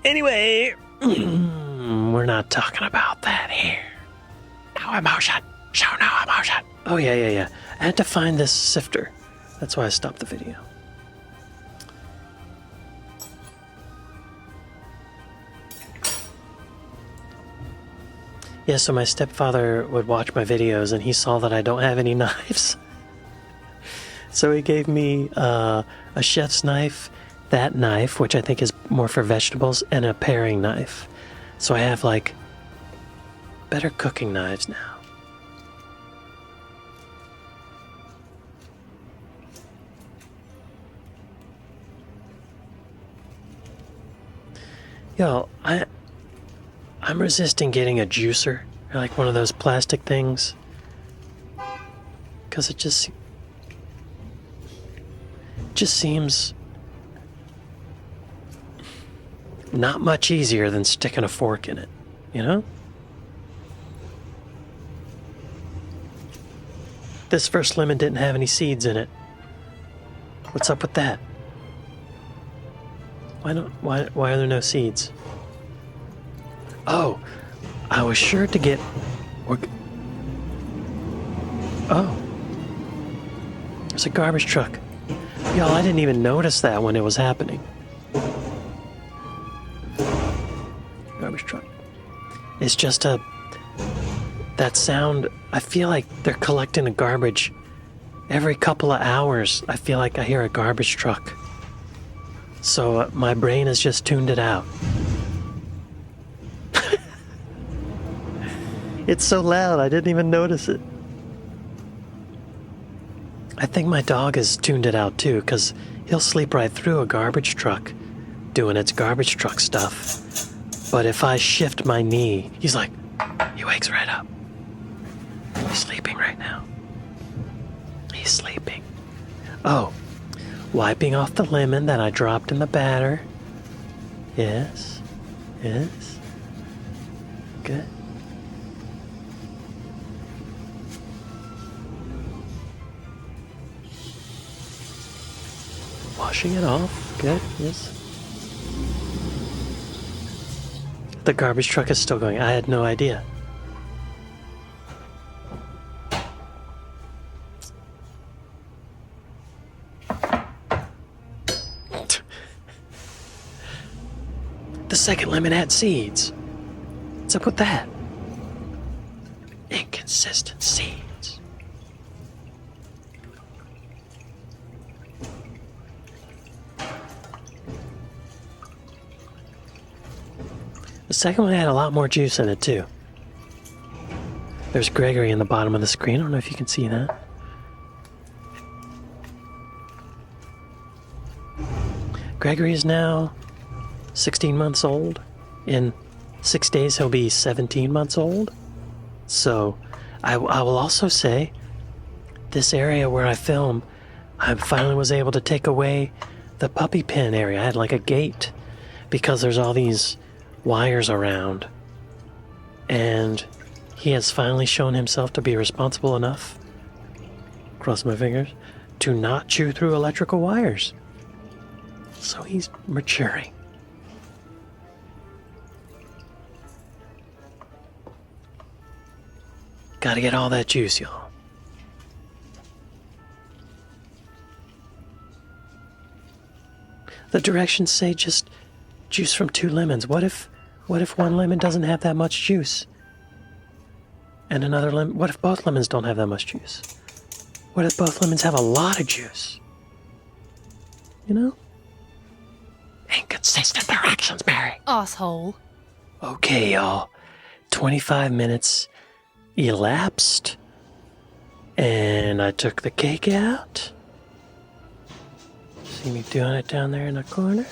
Anyway, we're not talking about that here. No emotion. Show no emotion. Oh, yeah. I had to find this sifter. That's why I stopped the video. Yeah, so my stepfather would watch my videos and he saw that I don't have any knives. So he gave me a chef's knife, that knife, which I think is more for vegetables, and a paring knife. So I have, like, better cooking knives now. Yo, I'm resisting getting a juicer, or like one of those plastic things, because it just seems not much easier than sticking a fork in it, you know? This first lemon didn't have any seeds in it. What's up with that? Why are there no seeds? Oh, I was sure to get... Oh. There's a garbage truck. Y'all, I didn't even notice that when it was happening. Garbage truck. It's just that sound, I feel like they're collecting the garbage. Every couple of hours, I feel like I hear a garbage truck. So my brain has just tuned it out. It's so loud, I didn't even notice it. I think my dog has tuned it out too, because he'll sleep right through a garbage truck doing its garbage truck stuff. But if I shift my knee, he's like, he wakes right up. He's sleeping right now. He's sleeping. Oh, wiping off the lemon that I dropped in the batter. Yes. Good. Washing it off. Good. Yes. The garbage truck is still going. I had no idea. The second lemon had seeds. What's up with that? Inconsistent seeds. The second one had a lot more juice in it, too. There's Gregory in the bottom of the screen. I don't know if you can see that. Gregory is now 16 months old. In 6 days, he'll be 17 months old. So, I will also say, this area where I film, I finally was able to take away the puppy pen area. I had like a gate because there's all these wires around. And he has finally shown himself to be responsible enough, cross my fingers, to not chew through electrical wires. So he's maturing. Gotta get all that juice, y'all. The directions say just juice from 2 lemons. What if one lemon doesn't have that much juice? And another lemon, what if both lemons don't have that much juice? What if both lemons have a lot of juice? You know? Inconsistent directions, Mary. Asshole. Okay, y'all. 25 minutes elapsed, and I took the cake out. See me doing it down there in the corner.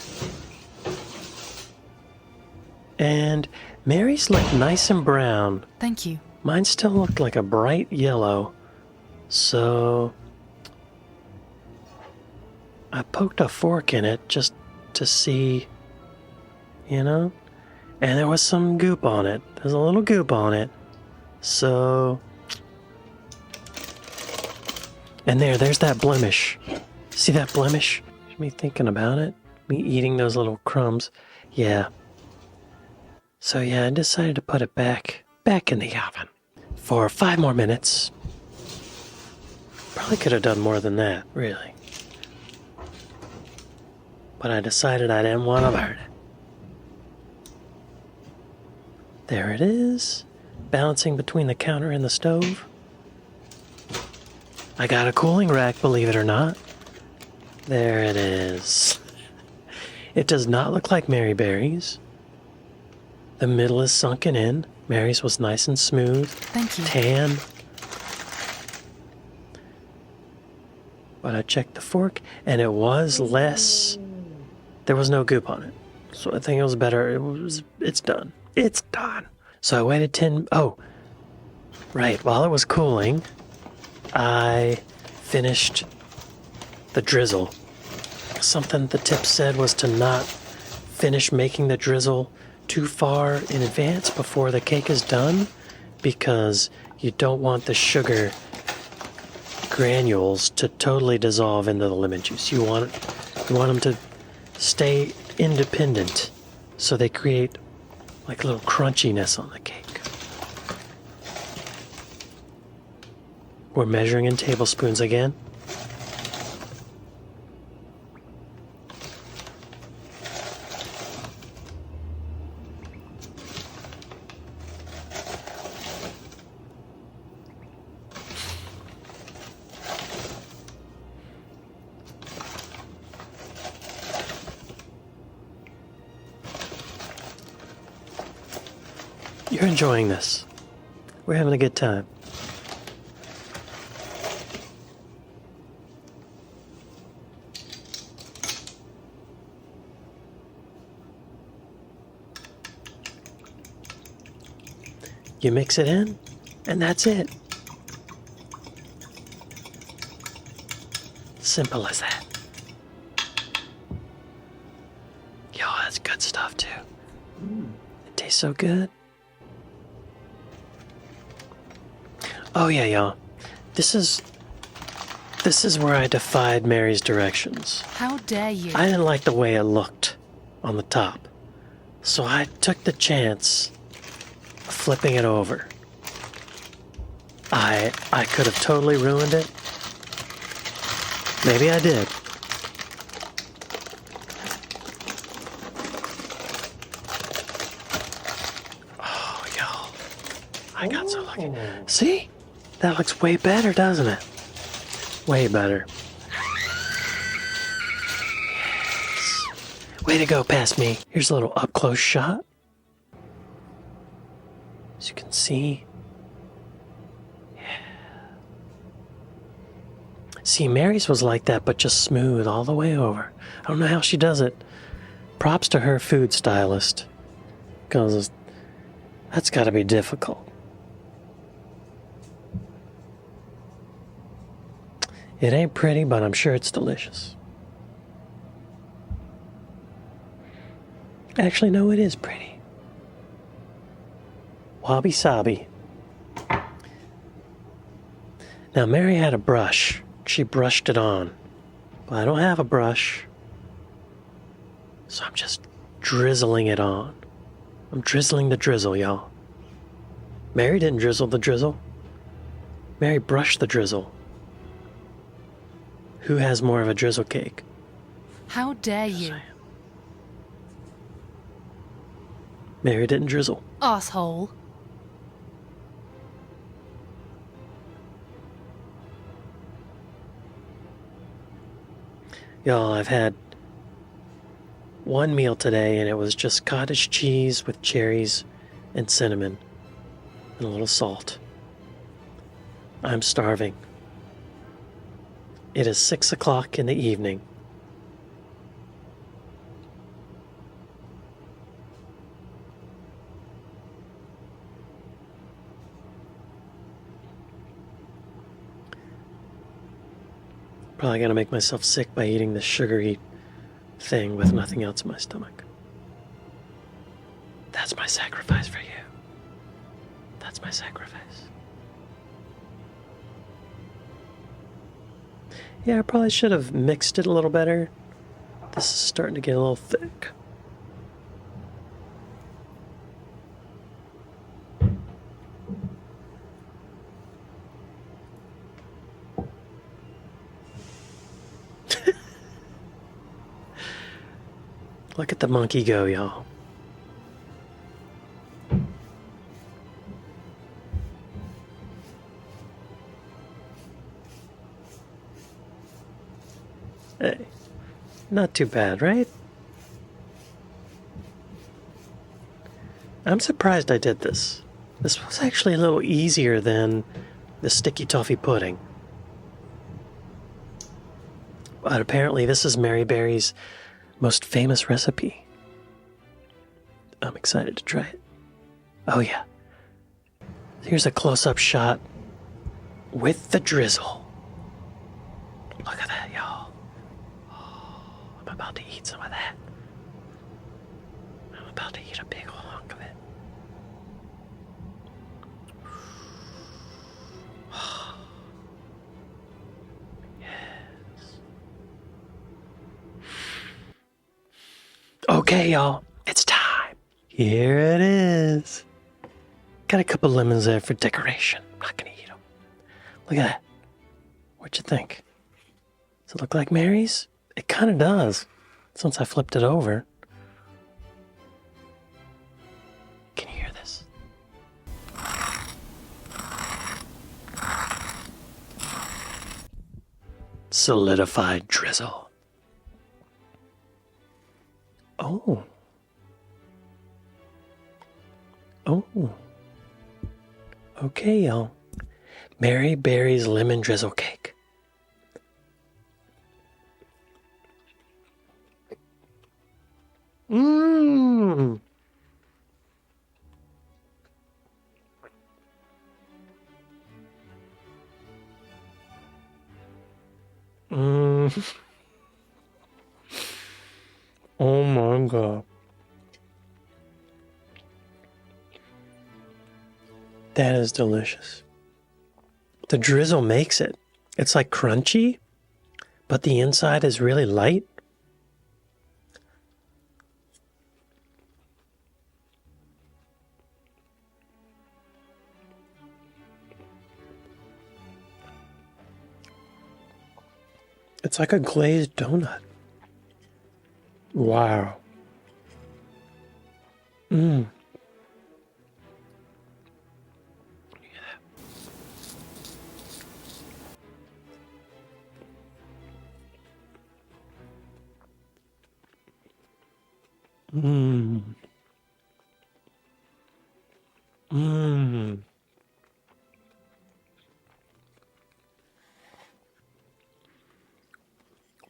And Mary's looked nice and brown. Thank you. Mine still looked like a bright yellow. So I poked a fork in it just to see, you know? And there was some goop on it. There's a little goop on it. So, and there's that blemish. See that blemish? Me thinking about it. Me eating those little crumbs. Yeah. So yeah, I decided to put it back in the oven for 5 more minutes. Probably could have done more than that, really. But I decided I didn't want to burn it. There it is. Balancing between the counter and the stove. I got a cooling rack, believe it or not. There it is. It does not look like Mary Berry's. The middle is sunken in. Mary's was nice and smooth. Thank you. Tan. But I checked the fork, and it was less. There was no goop on it. So I think it was better. It's done. It's done. So I waited 10... Oh, right. While it was cooling, I finished the drizzle. Something the tip said was to not finish making the drizzle too far in advance before the cake is done, because you don't want the sugar granules to totally dissolve into the lemon juice. You want them to stay independent, so they create like a little crunchiness on the cake. We're measuring in tablespoons again. You're enjoying this. We're having a good time. You mix it in, and that's it. Simple as that. Yo, that's good stuff too. It tastes so good. Oh yeah, y'all. This is where I defied Mary's directions. How dare you? I didn't like the way it looked on the top. So I took the chance of flipping it over. I could have totally ruined it. Maybe I did. Oh, See? That looks way better, doesn't it? Way better. Yes. Way to go past me. Here's a little up-close shot. As you can see. Yeah. See, Mary's was like that, but just smooth all the way over. I don't know how she does it. Props to her food stylist. Because that's got to be difficult. It ain't pretty, but I'm sure it's delicious. Actually, no, it is pretty. Wabi sabi. Now, Mary had a brush. She brushed it on. But I don't have a brush. So I'm just drizzling it on. I'm drizzling the drizzle, y'all. Mary didn't drizzle the drizzle. Mary brushed the drizzle. Who has more of a drizzle cake? How dare you? Mary didn't drizzle. Asshole. Y'all, I've had one meal today and it was just cottage cheese with cherries and cinnamon and a little salt. I'm starving. It is 6 o'clock in the evening. Probably gonna make myself sick by eating this sugary thing with nothing else in my stomach. That's my sacrifice for you. That's my sacrifice. Yeah, I probably should have mixed it a little better. This is starting to get a little thick. Look at the monkey go, y'all. Hey, not too bad, right? I'm surprised I did this. This was actually a little easier than the sticky toffee pudding. But apparently this is Mary Berry's most famous recipe. I'm excited to try it. Oh yeah. Here's a close-up shot with the drizzle. Look at that, y'all. I'm about to eat some of that. I'm about to eat a big hunk of it. Yes. Okay, y'all. It's time. Here it is. Got a couple lemons there for decoration. I'm not gonna eat them. Look at that. What'd you think? Does it look like Mary's? It kind of does, since I flipped it over. Can you hear this? Solidified drizzle. Oh. Oh. Okay, y'all. Mary Berry's lemon drizzle cake. Mmm. Mmm. Oh my God. That is delicious. The drizzle makes it. It's like crunchy, but the inside is really light. It's like a glazed donut. Wow. Mmm. Look at Mmm. Mmm.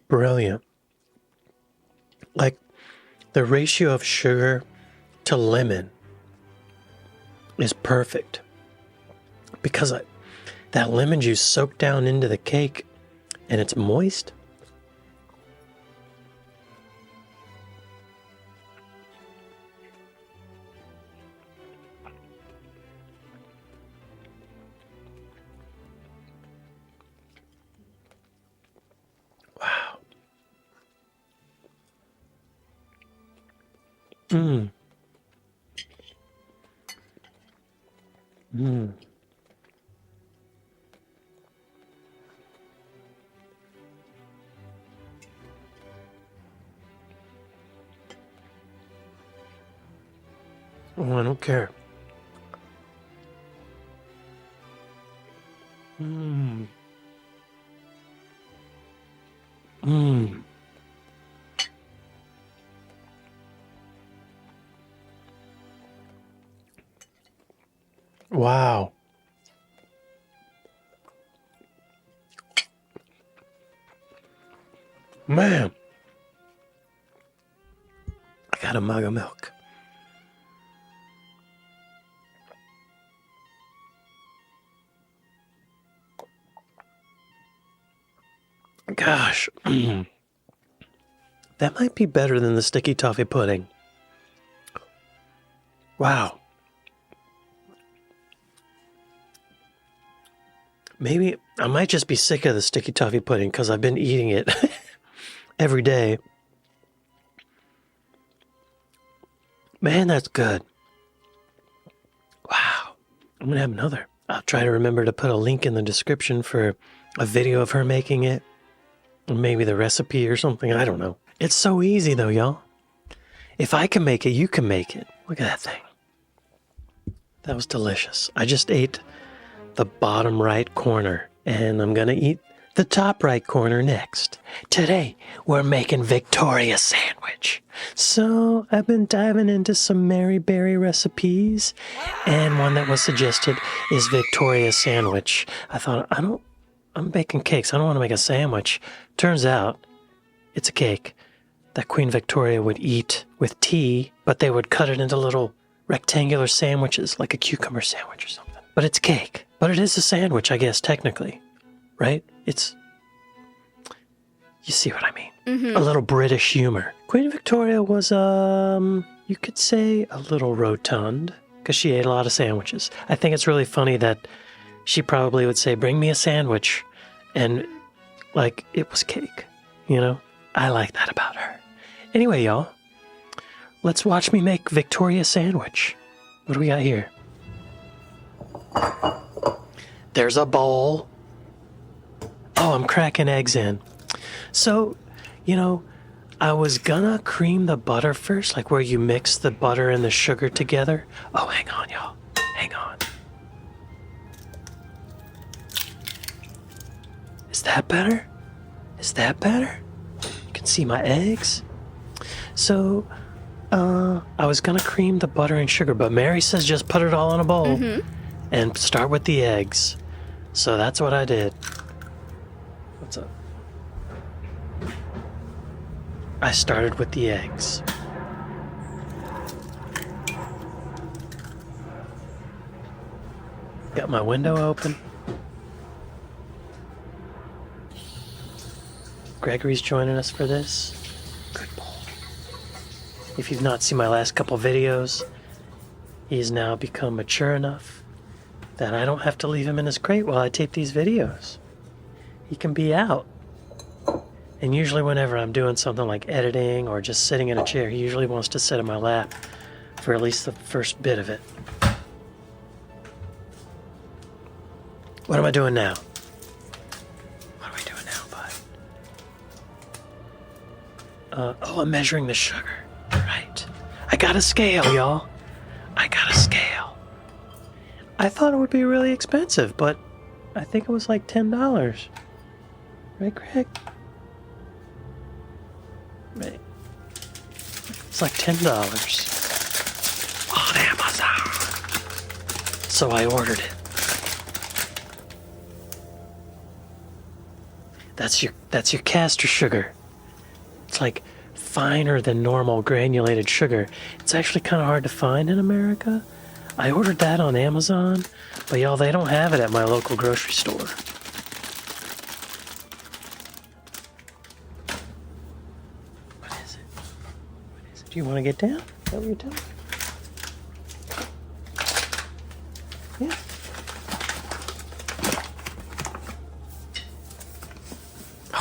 Brilliant. Like, the ratio of sugar to lemon is perfect because that lemon juice soaked down into the cake and it's moist. Wow. Mmm. Mmm. Oh, I don't care. Mmm. Mmm. Wow. Man. I got a mug of milk. Gosh. That might be better than the sticky toffee pudding. Wow. Maybe I might just be sick of the sticky toffee pudding because I've been eating it every day. Man, that's good. Wow. I'm going to have another. I'll try to remember to put a link in the description for a video of her making it. Or maybe the recipe or something. I don't know. It's so easy though, y'all. If I can make it, you can make it. Look at that thing. That was delicious. I just ate the bottom right corner, and I'm gonna eat the top right corner next. Today, we're making Victoria sandwich. So I've been diving into some Mary Berry recipes, and one that was suggested is Victoria sandwich. I thought, I'm baking cakes. I don't want to make a sandwich. Turns out, it's a cake that Queen Victoria would eat with tea, but they would cut it into little rectangular sandwiches, like a cucumber sandwich or something. But it's cake. But it is a sandwich, I guess, technically. Right? It's... You see what I mean? Mm-hmm. A little British humor. Queen Victoria was, you could say a little rotund, because she ate a lot of sandwiches. I think it's really funny that she probably would say, bring me a sandwich. And, like, it was cake. You know? I like that about her. Anyway, y'all, let's watch me make Victoria sandwich. What do we got here? There's a bowl. Oh, I'm cracking eggs in. So, you know, I was gonna cream the butter first, like where you mix the butter and the sugar together. Oh, hang on, y'all. Hang on. Is that better? Is that better? You can see my eggs. So, I was gonna cream the butter and sugar, but Mary says just put it all in a bowl and start with the eggs. So that's what I did. What's up? I started with the eggs. Got my window open. Gregory's joining us for this. Good boy. If you've not seen my last couple videos, he's now become mature enough that I don't have to leave him in his crate while I tape these videos. He can be out. And usually whenever I'm doing something like editing or just sitting in a chair, he usually wants to sit in my lap for at least the first bit of it. What am I doing now? What are we doing now, bud? Oh, I'm measuring the sugar. Right. I got a scale, y'all. I got a scale. I thought it would be really expensive, but I think it was like $10. Right, Greg? Right. It's like $10 on Amazon. So I ordered it. That's your caster sugar. It's like finer than normal granulated sugar. It's actually kind of hard to find in America. I ordered that on Amazon, but y'all, they don't have it at my local grocery store. What is it? Do you want to get down? Is that what you're telling me? Yeah.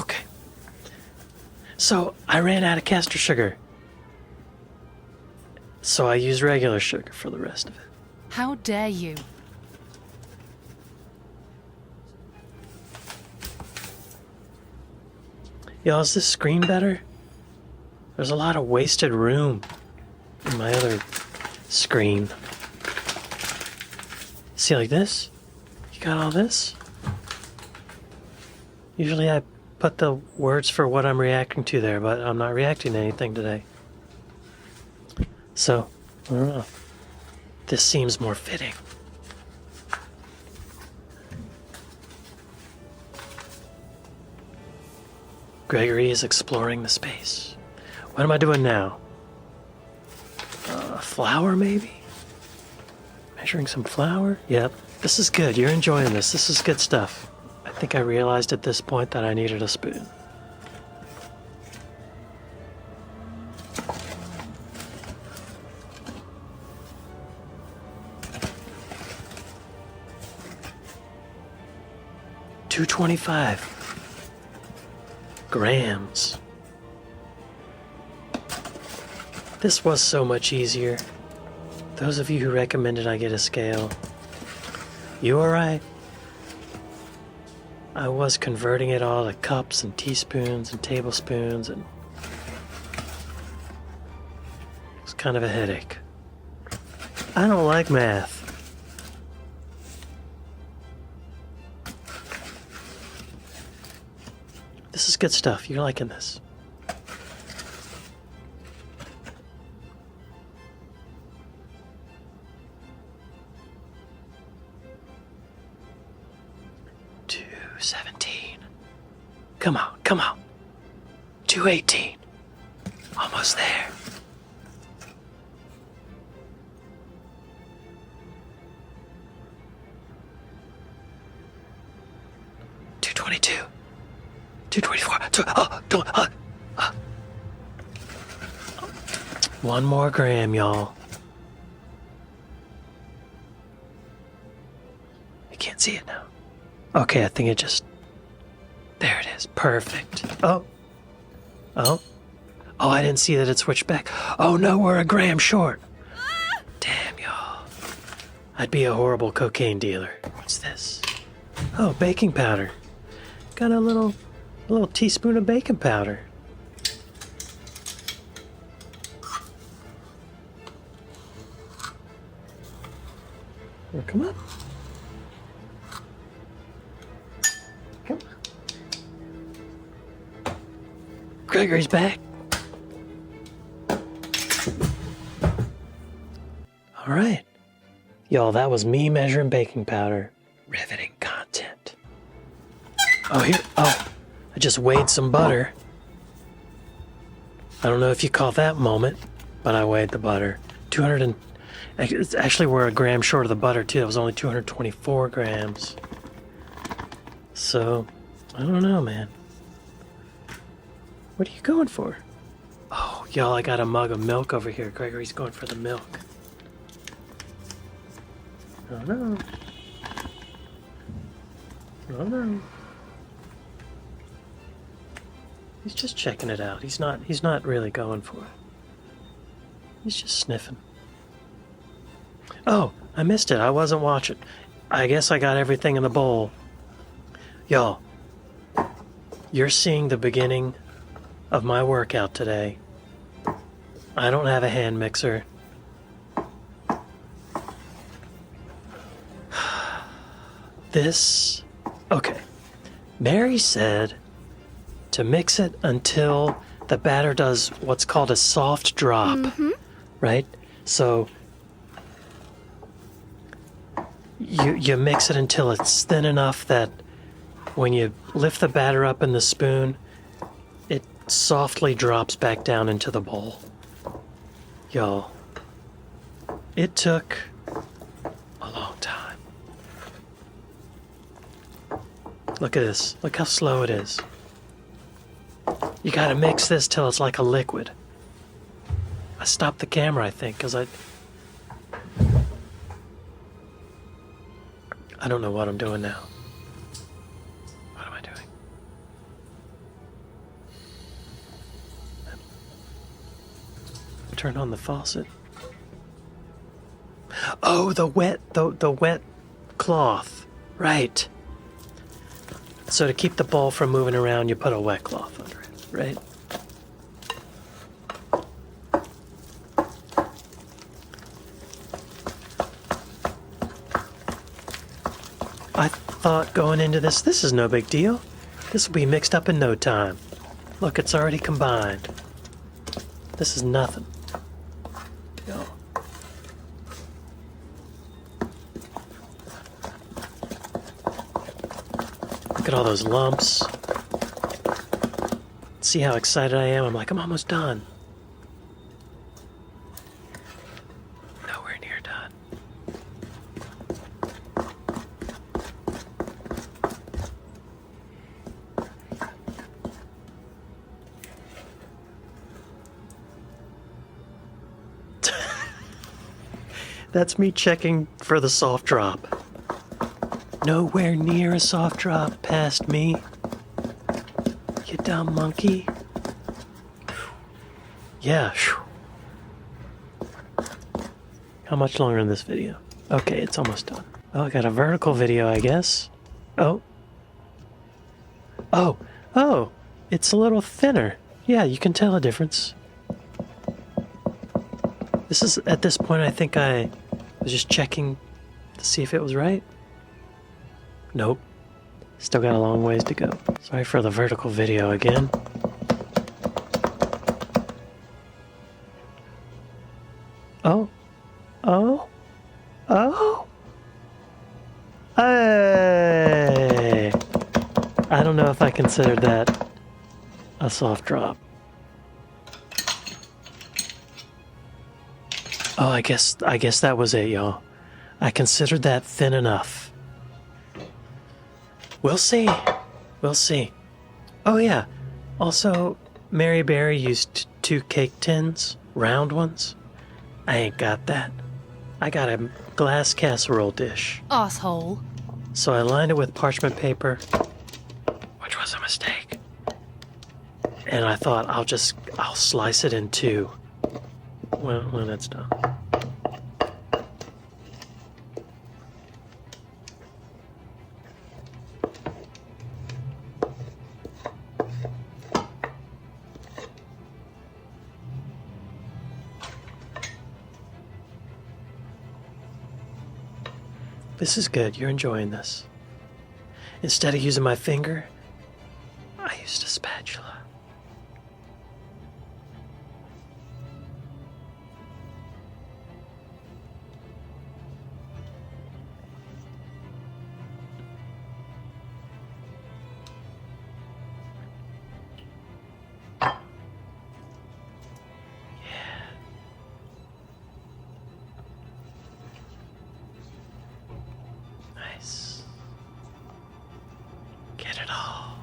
Okay. So I ran out of caster sugar. So I used regular sugar for the rest of it. How dare you? Y'all, is this screen better? There's a lot of wasted room in my other screen. See, like this? You got all this? Usually I put the words for what I'm reacting to there, but I'm not reacting to anything today. So, I don't know. This seems more fitting. Gregory is exploring the space. What am I doing now? Flour, maybe? Measuring some flour? Yep. This is good. You're enjoying this. This is good stuff. I think I realized at this point that I needed a spoon. $2.25 grams. This was so much easier. Those of you who recommended I get a scale, you were right. I was converting it all to cups and teaspoons and tablespoons, and it was kind of a headache. I don't like math. This is good stuff. You're liking this. $2.17. Come on, come on. $2.18. Almost there. $2.22. $2.24. One more gram, y'all. I can't see it now. Okay, I think it just... There it is. Perfect. Oh, I didn't see that it switched back. Oh no, we're a gram short. Damn, y'all. I'd be a horrible cocaine dealer. What's this? Oh, baking powder. Got a little teaspoon of baking powder. Well, come on. Come on. Gregory's back. All right. Y'all, that was me measuring baking powder. Riveting content. I just weighed some butter. I don't know if you call that moment, but I weighed the butter. It's actually, we're a gram short of the butter too. It was only 224 grams. So, I don't know, man. What are you going for? Oh, y'all, I got a mug of milk over here. Gregory's going for the milk. Oh no. Oh no. He's just checking it out. He's not really going for it. He's just sniffing. Oh, I missed it. I wasn't watching. I guess I got everything in the bowl. Y'all, you're seeing the beginning of my workout today. I don't have a hand mixer. Okay. Mary said to mix it until the batter does what's called a soft drop, right? So you mix it until it's thin enough that when you lift the batter up in the spoon, it softly drops back down into the bowl. Y'all, it took a long time. Look at this. Look how slow it is. You gotta mix this till it's like a liquid. I stopped the camera, I think, because I don't know what I'm doing now. What am I doing? Turn on the faucet. Oh, the wet cloth. Right. So to keep the bowl from moving around, you put a wet cloth under it, right? I thought going into this is no big deal. This will be mixed up in no time. Look, it's already combined. This is nothing. Yo. Look at all those lumps. See how excited I am? I'm like, I'm almost done. Nowhere near done. That's me checking for the soft drop. Nowhere near a soft drop past me. You dumb monkey. Yeah. How much longer in this video? Okay, it's almost done. Oh, I got a vertical video, I guess. Oh. Oh, it's a little thinner. Yeah, you can tell a difference. This is, at this point, I think I was just checking to see if it was right. Nope. Still got a long ways to go. Sorry for the vertical video again. Oh. Hey! I don't know if I considered that a soft drop. Oh, I guess that was it, y'all. I considered that thin enough. We'll see. We'll see. Oh, yeah. Also, Mary Berry used 2 cake tins, round ones. I ain't got that. I got a glass casserole dish. Asshole. So I lined it with parchment paper, which was a mistake. And I thought I'll slice it in 2 when it's done. This is good. You're enjoying this. Instead of using my finger, I used a spatula. Nice. Get it all.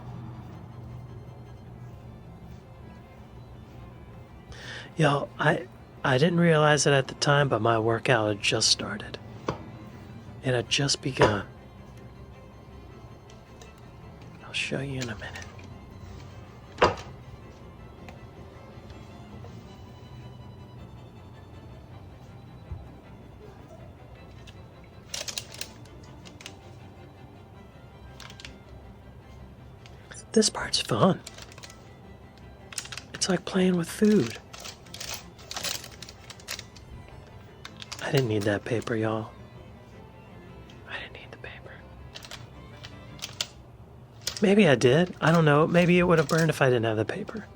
Yo, I didn't realize it at the time, but my workout had just started. It had just begun. I'll show you in a minute. This part's fun. It's like playing with food. I didn't need that paper, y'all. I didn't need the paper. Maybe I did. I don't know. Maybe it would have burned if I didn't have the paper.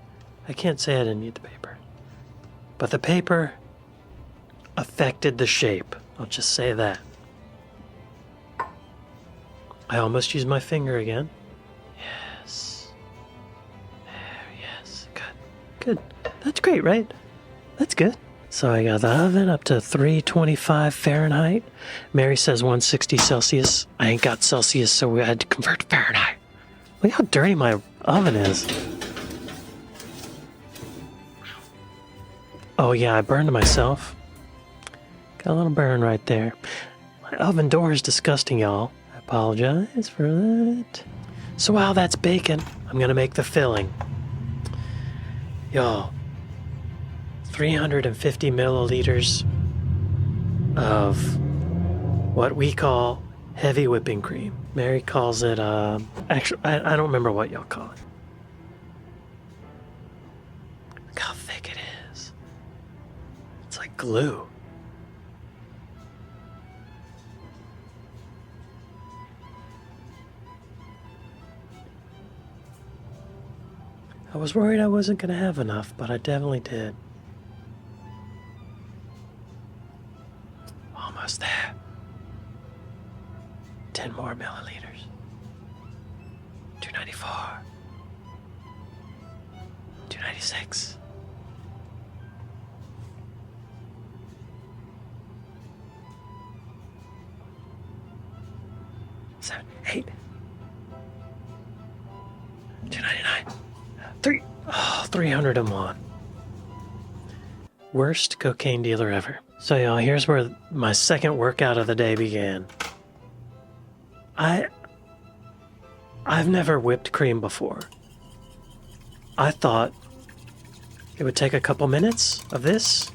I can't say I didn't eat the paper. But the paper affected the shape. I'll just say that. I almost used my finger again. Yes. There, yes. Good. That's great, right? That's good. So I got the oven up to 325 Fahrenheit. Mary says 160 Celsius. I ain't got Celsius, so we had to convert to Fahrenheit. Look how dirty my oven is. Oh yeah, I burned myself. Got a little burn right there. My oven door is disgusting, y'all. I apologize for that. So while that's baking, I'm gonna make the filling. Y'all, 350 milliliters of what we call heavy whipping cream. Mary calls it, actually, I don't remember what y'all call it. Look how thick it is. It's like glue. I was worried I wasn't going to have enough, but I definitely did. Almost there. 10 more milliliters. 294. 296. 7, 8. 299. 301. Worst cocaine dealer ever. So y'all, here's where my second workout of the day began. I've never whipped cream before. I thought it would take a couple minutes of this.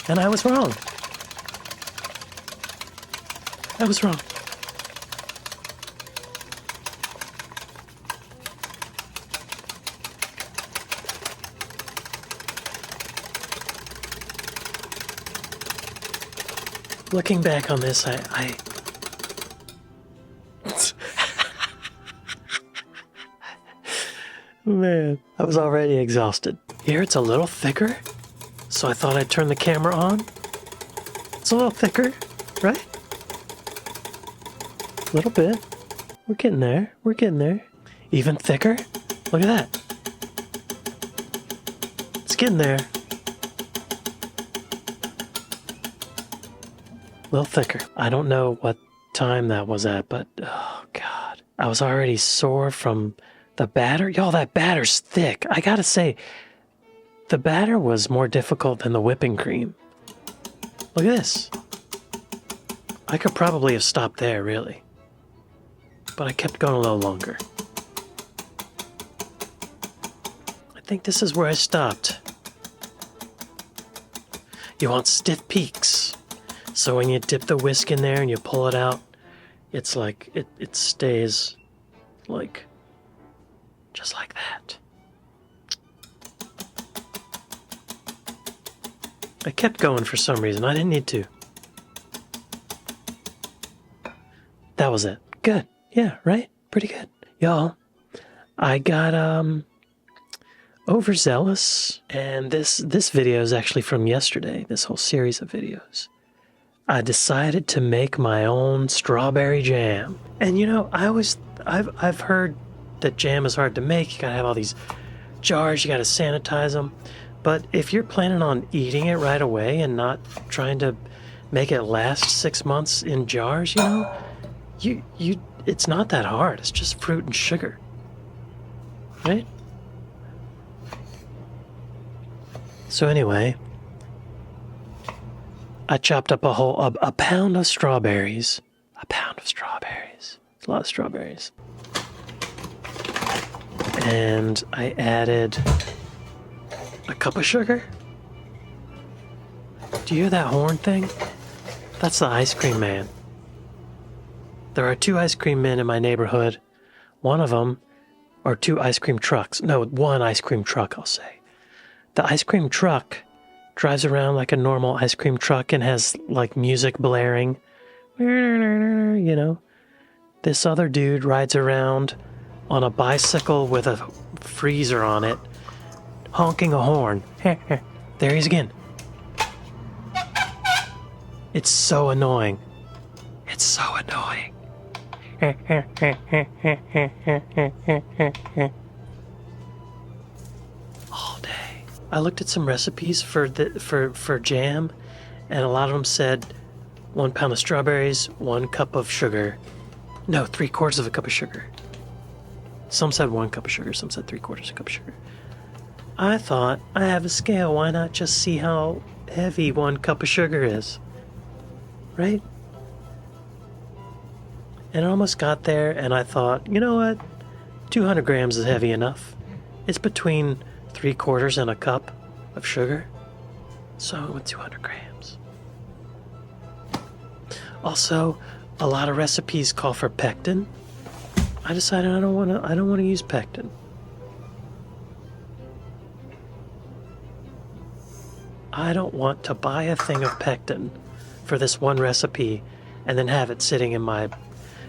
And I was wrong. I was wrong. Looking back on this, I man, I was already exhausted. Here it's a little thicker, so I thought I'd turn the camera on. It's a little thicker, right? A little bit. We're getting there. We're getting there. Even thicker. Look at that. It's getting there. A little thicker. I don't know what time that was at, but oh god. I was already sore from the batter. Y'all, that batter's thick. I gotta say, the batter was more difficult than the whipping cream. Look at this. I could probably have stopped there, really. But I kept going a little longer. I think this is where I stopped. You want stiff peaks. So when you dip the whisk in there and you pull it out, it's like, it stays like, just like that. I kept going for some reason. I didn't need to. That was it. Good. Yeah, right? Pretty good. Y'all, I got, overzealous. And this video is actually from yesterday, this whole series of videos. I decided to make my own strawberry jam. And you know, I've heard that jam is hard to make. You gotta have all these jars, you gotta sanitize them. But if you're planning on eating it right away and not trying to make it last 6 months in jars, you know, it's not that hard. It's just fruit and sugar, right? So anyway, I chopped up a pound of strawberries. A pound of strawberries. It's a lot of strawberries. And I added a cup of sugar. Do you hear that horn thing? That's the ice cream man. There are 2 ice cream men in my neighborhood. One of them, or 2 ice cream trucks. No, 1 ice cream truck, I'll say. The ice cream truck drives around like a normal ice cream truck and has like music blaring. You know, this other dude rides around on a bicycle with a freezer on it, honking a horn. There he is again. It's so annoying. It's so annoying. All day. I looked at some recipes for jam, and a lot of them said 1 pound of strawberries, 1 cup of sugar. No, 3/4 of a cup of sugar. Some said 1 cup of sugar, some said 3/4 a cup of sugar. I thought, I have a scale, why not just see how heavy 1 cup of sugar is? Right? And I almost got there, and I thought, you know what? 200 grams is heavy enough. It's between 3/4 and a cup of sugar. So I went with 200 grams. Also, a lot of recipes call for pectin. I decided I don't want to use pectin. I don't want to buy a thing of pectin for this one recipe and then have it sitting in my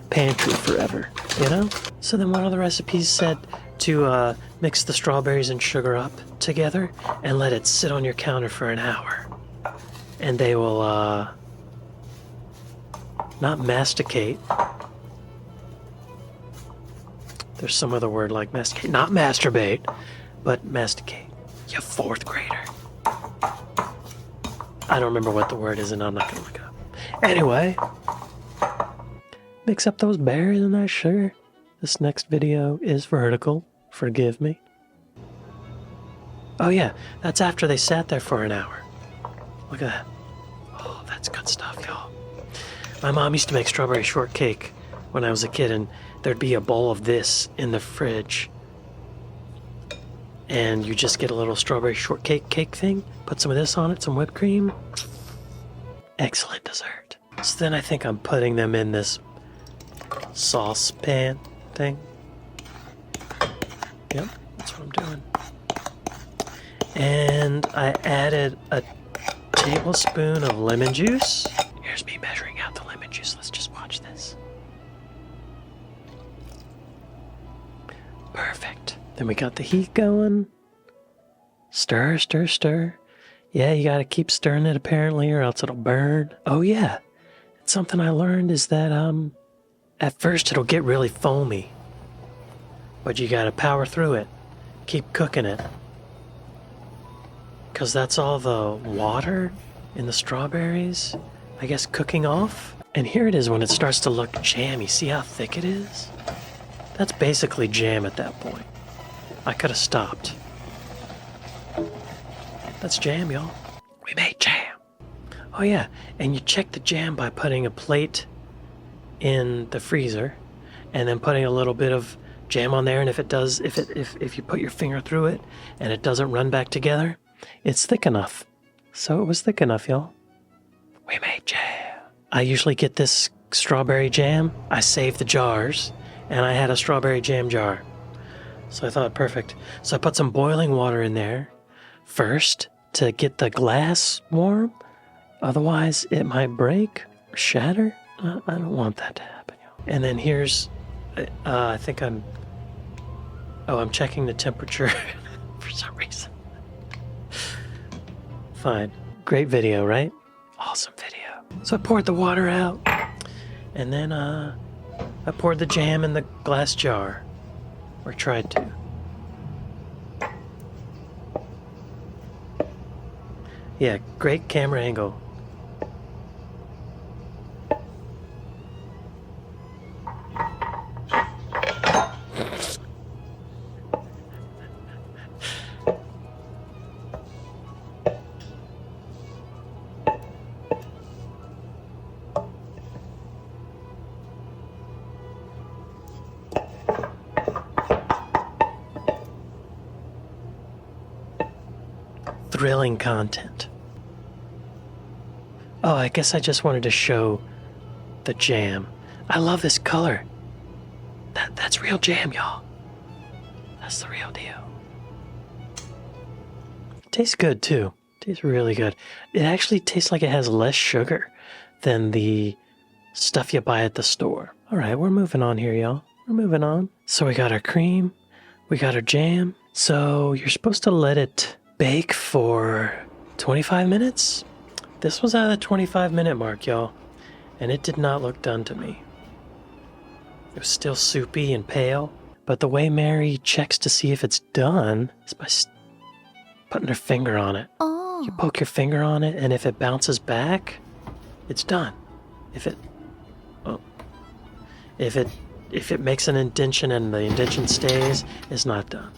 pantry forever, you know? So then one of the recipes said to mix the strawberries and sugar up together and let it sit on your counter for an hour. And they will not masticate. There's some other word like masticate. Not masturbate, but masticate. You 4th grader. I don't remember what the word is, and I'm not going to look it up. Anyway, mix up those berries and that sugar. This next video is vertical. Forgive me. Oh yeah, that's after they sat there for an hour. Look at that. Oh, that's good stuff, y'all. My mom used to make strawberry shortcake when I was a kid, and there'd be a bowl of this in the fridge. And you just get a little strawberry shortcake cake thing, put some of this on it, some whipped cream. Excellent dessert. So then I think I'm putting them in this saucepan thing. Yep, that's what I'm doing. And I added a tablespoon of lemon juice. Here's me measuring out the lemon juice. Let's just watch this. Perfect. Then we got the heat going. Stir, stir, stir. Yeah, you gotta keep stirring it apparently or else it'll burn. Oh yeah, something I learned is that at first it'll get really foamy. But you gotta power through it. Keep cooking it. Because that's all the water in the strawberries, I guess, cooking off. And here it is when it starts to look jammy. See how thick it is? That's basically jam at that point. I could have stopped. That's jam, y'all. We made jam. Oh yeah, and you check the jam by putting a plate in the freezer and then putting a little bit of jam on there, and if you put your finger through it and it doesn't run back together, it's thick enough. So it was thick enough, y'all. We made jam. I usually get this strawberry jam. I save the jars, and I had a strawberry jam jar. So I thought, perfect. So I put some boiling water in there first to get the glass warm. Otherwise, it might break or shatter. I don't want that to happen, y'all. And then here's, I think I'm checking the temperature for some reason. Fine. Great video, right? Awesome video. So I poured the water out, and then I poured the jam in the glass jar, or tried to. Yeah, great camera angle. Thrilling content. Oh, I guess I just wanted to show the jam. I love this color. That's real jam, y'all. That's the real deal. Tastes good too. Tastes really good. It actually tastes like it has less sugar than the stuff you buy at the store. All right, we're moving on here, y'all. we're moving on. So we got our cream, we got our jam. So you're supposed to let it bake for 25 minutes. This was at the 25-minute mark, y'all, and it did not look done to me. It was still soupy and pale, but the way Mary checks to see if it's done is by putting her finger on it. Oh. You poke your finger on it, and if it bounces back, it's done. If it makes an indentation and the indentation stays, it's not done.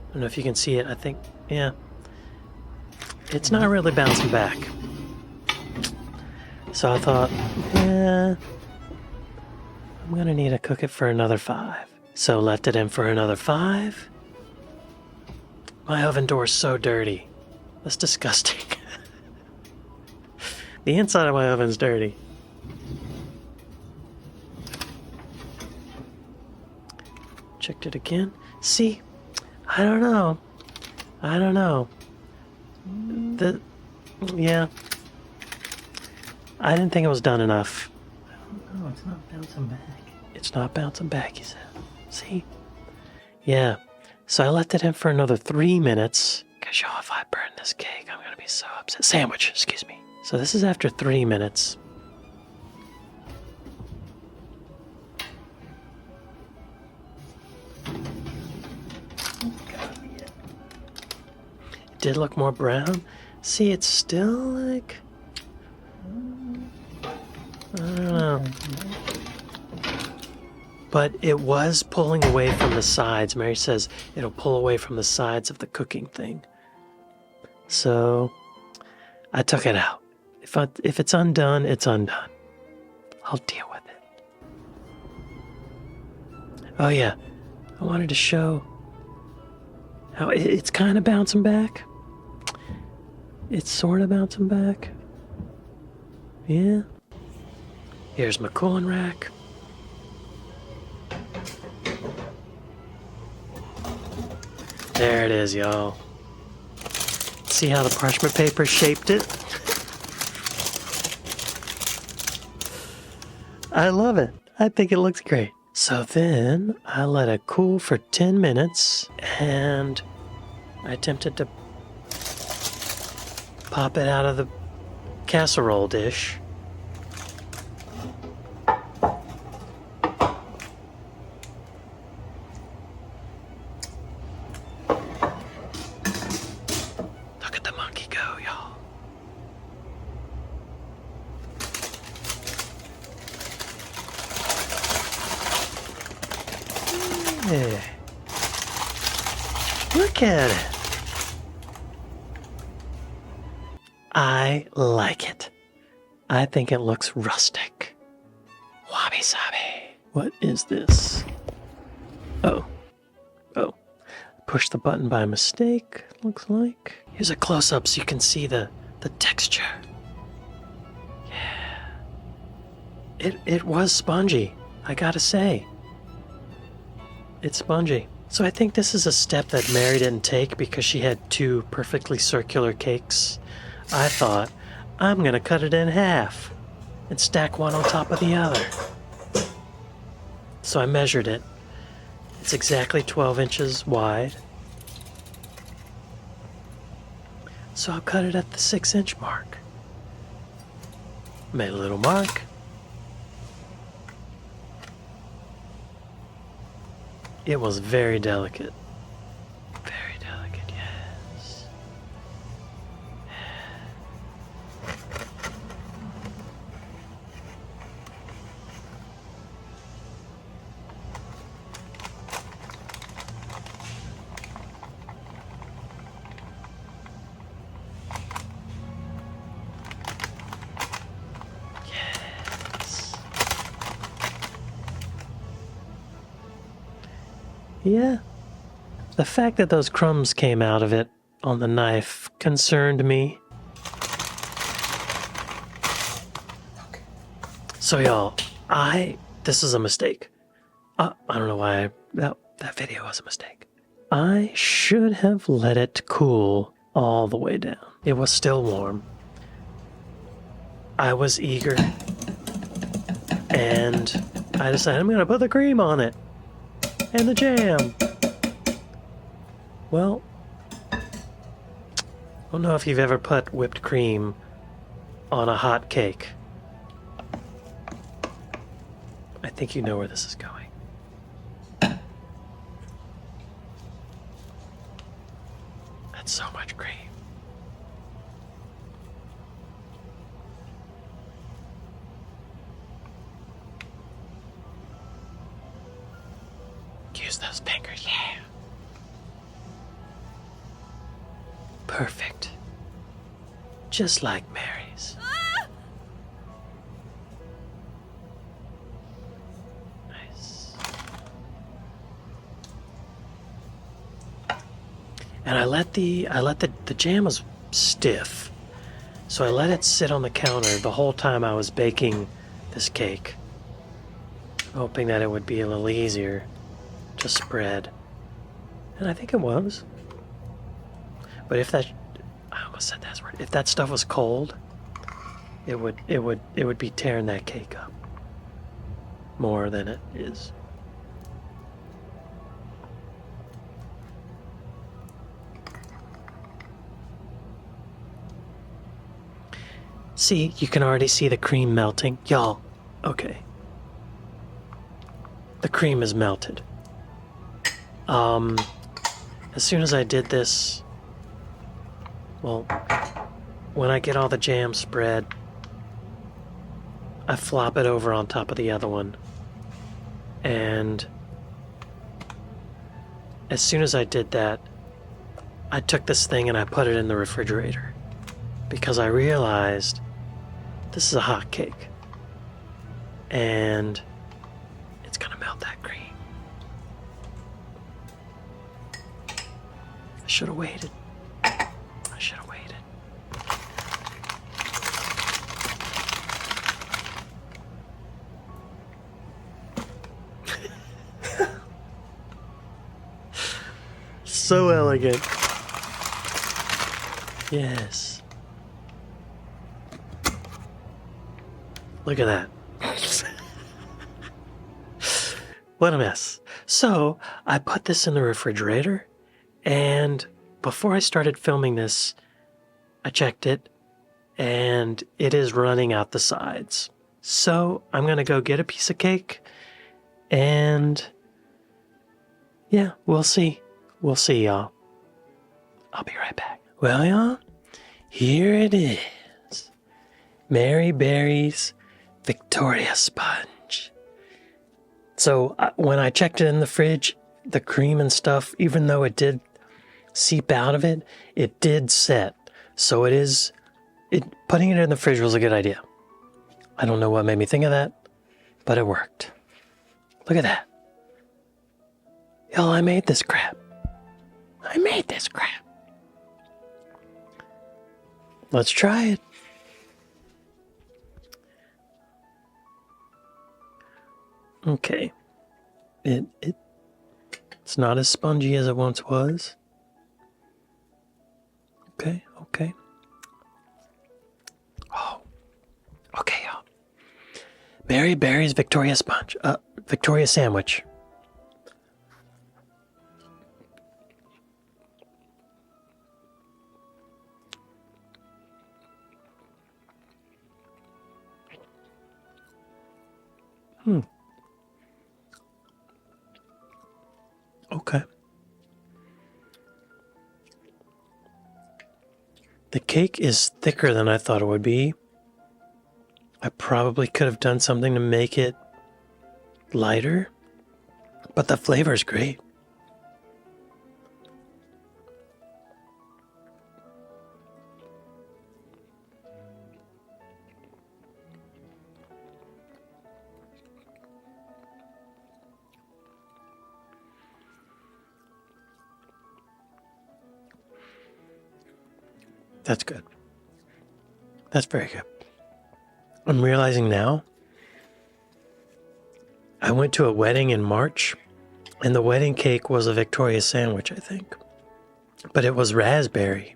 I don't know if you can see it. I think, yeah. It's not really bouncing back. So I thought, yeah, I'm gonna need to cook it for another 5. So left it in for another 5. My oven door is so dirty. That's disgusting. The inside of my oven's dirty. Checked it again. See, I don't know. Yeah. I didn't think it was done enough. No, it's not bouncing back. It's not bouncing back, he said. See? Yeah. So I left it in for another 3 minutes. Because, y'all, if I burn this cake, I'm going to be so upset. Sandwich, excuse me. So this is after 3 minutes. It did look more brown. See, it's still like... I don't know. But it was pulling away from the sides. Mary says it'll pull away from the sides of the cooking thing. So I took it out. If it's undone, it's undone. I'll deal with it. Oh yeah, I wanted to show how it's kind of bouncing back. It's sort of bouncing back. Yeah. Here's my cooling rack. There it is, y'all. See how the parchment paper shaped it? I love it. I think it looks great. So then I let it cool for 10 minutes and I attempted to pop it out of the casserole dish. Look at the monkey go, y'all. Yeah. Look at it. I like it. I think it looks rustic. Wabi sabi. What is this? Oh. Push the button by mistake, looks like. Here's a close-up so you can see the texture. Yeah. It was spongy, I gotta say. It's spongy. So I think this is a step that Mary didn't take because she had 2 perfectly circular cakes. I thought, I'm gonna cut it in half and stack one on top of the other. So I measured it. It's exactly 12 inches wide. So I'll cut it at the 6-inch mark. Made a little mark. It was very delicate. Very delicate, yes. Yes. Yeah. The fact that those crumbs came out of it on the knife concerned me. So y'all, this is a mistake. I don't know why that video was a mistake. I should have let it cool all the way down. It was still warm. I was eager And I decided I'm going to put the cream on it. And the jam. Well, I don't know if you've ever put whipped cream on a hot cake. I think you know where this is going. That's so much cream. Use those fingers, yeah. Perfect. Just like Mary's. Nice. And I let the jam was stiff. So I let it sit on the counter the whole time I was baking this cake, hoping that it would be a little easier to spread. And I think it was. But if that, I almost said that word. If that stuff was cold, it would be tearing that cake up more than it is. See, you can already see the cream melting. Y'all, okay. The cream is melted. As soon as I did this, well, when I get all the jam spread, I flop it over on top of the other one. And as soon as I did that, I took this thing and I put it in the refrigerator because I realized this is a hot cake and it's gonna melt that cream. I should have waited. I should have waited. So elegant. Yes. Look at that. What a mess. So, I put this in the refrigerator, and before I started filming this, I checked it, and it is running out the sides. So, I'm gonna go get a piece of cake, and yeah, we'll see. We'll see, y'all. I'll be right back. Well, y'all, here it is. Mary Berry's Victoria Sponge. So when I checked it in the fridge, the cream and stuff, even though it did seep out of it, it did set. So putting it in the fridge was a good idea. I don't know what made me think of that, but it worked. Look at that. Y'all, I made this crap. I made this crap. Let's try it. Okay. It's not as spongy as it once was. Okay. Oh. Okay, y'all. Mary Berry's Victoria Sponge. Victoria Sandwich. Okay. The cake is thicker than I thought it would be. I probably could have done something to make it lighter, but the flavor is great. That's good. That's very good. I'm realizing now, I went to a wedding in March, and the wedding cake was a Victoria sandwich, I think. But it was raspberry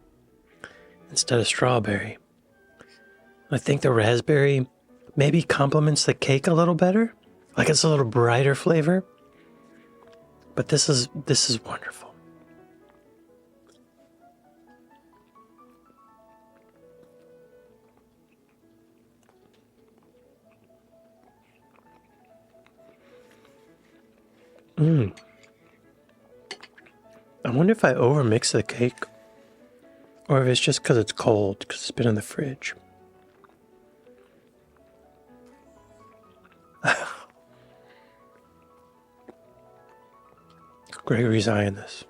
instead of strawberry. I think the raspberry maybe complements the cake a little better. Like it's a little brighter flavor. But this is wonderful. I wonder if I overmix the cake or if it's just because it's cold, because it's been in the fridge. Gregory's eyeing this.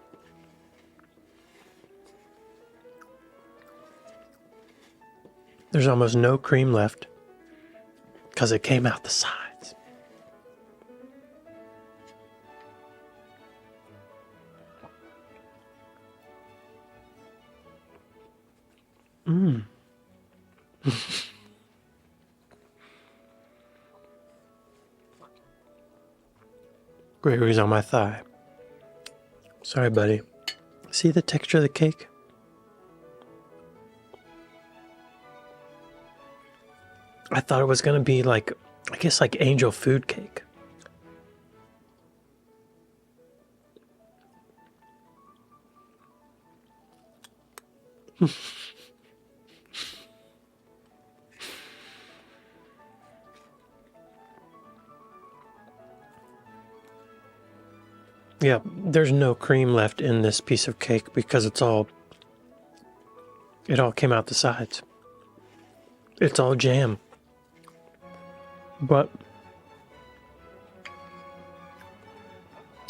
There's almost no cream left because it came out the sides. Gregory's on my thigh. Sorry, buddy. See the texture of the cake? I thought it was going to be like, I guess like angel food cake. Yeah, there's no cream left in this piece of cake because it all came out the sides. It's all jam. But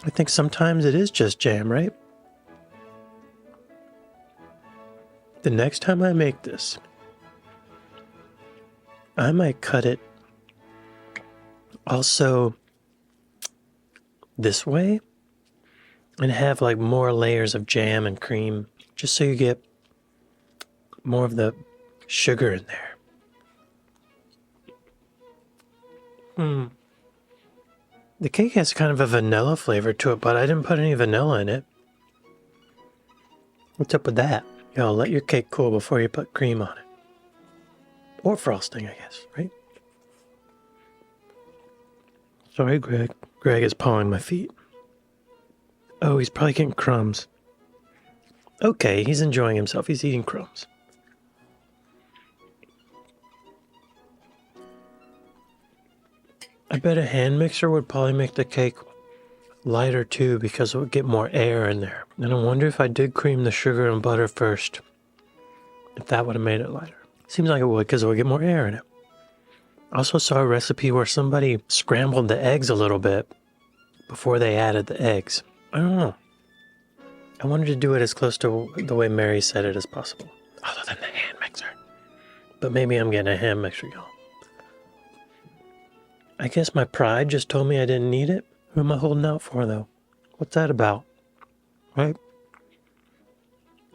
I think sometimes it is just jam, right? The next time I make this, I might cut it also this way and have like more layers of jam and cream just so you get more of the sugar in there. The cake has kind of a vanilla flavor to it, but I didn't put any vanilla in it. What's up with that? Yo, let your cake cool before you put cream on it. Or frosting, I guess, right? Sorry, Greg. Greg is pawing my feet. Oh, he's probably getting crumbs. Okay, he's enjoying himself. He's eating crumbs. I bet a hand mixer would probably make the cake lighter too because it would get more air in there. And I wonder if I did cream the sugar and butter first, if that would have made it lighter. Seems like it would because it would get more air in it. I also saw a recipe where somebody scrambled the eggs a little bit before they added the eggs. I don't know. I wanted to do it as close to the way Mary said it as possible, other than the hand mixer. But maybe I'm getting a hand mixer going. I guess my pride just told me I didn't need it. Who am I holding out for, though? What's that about? Right?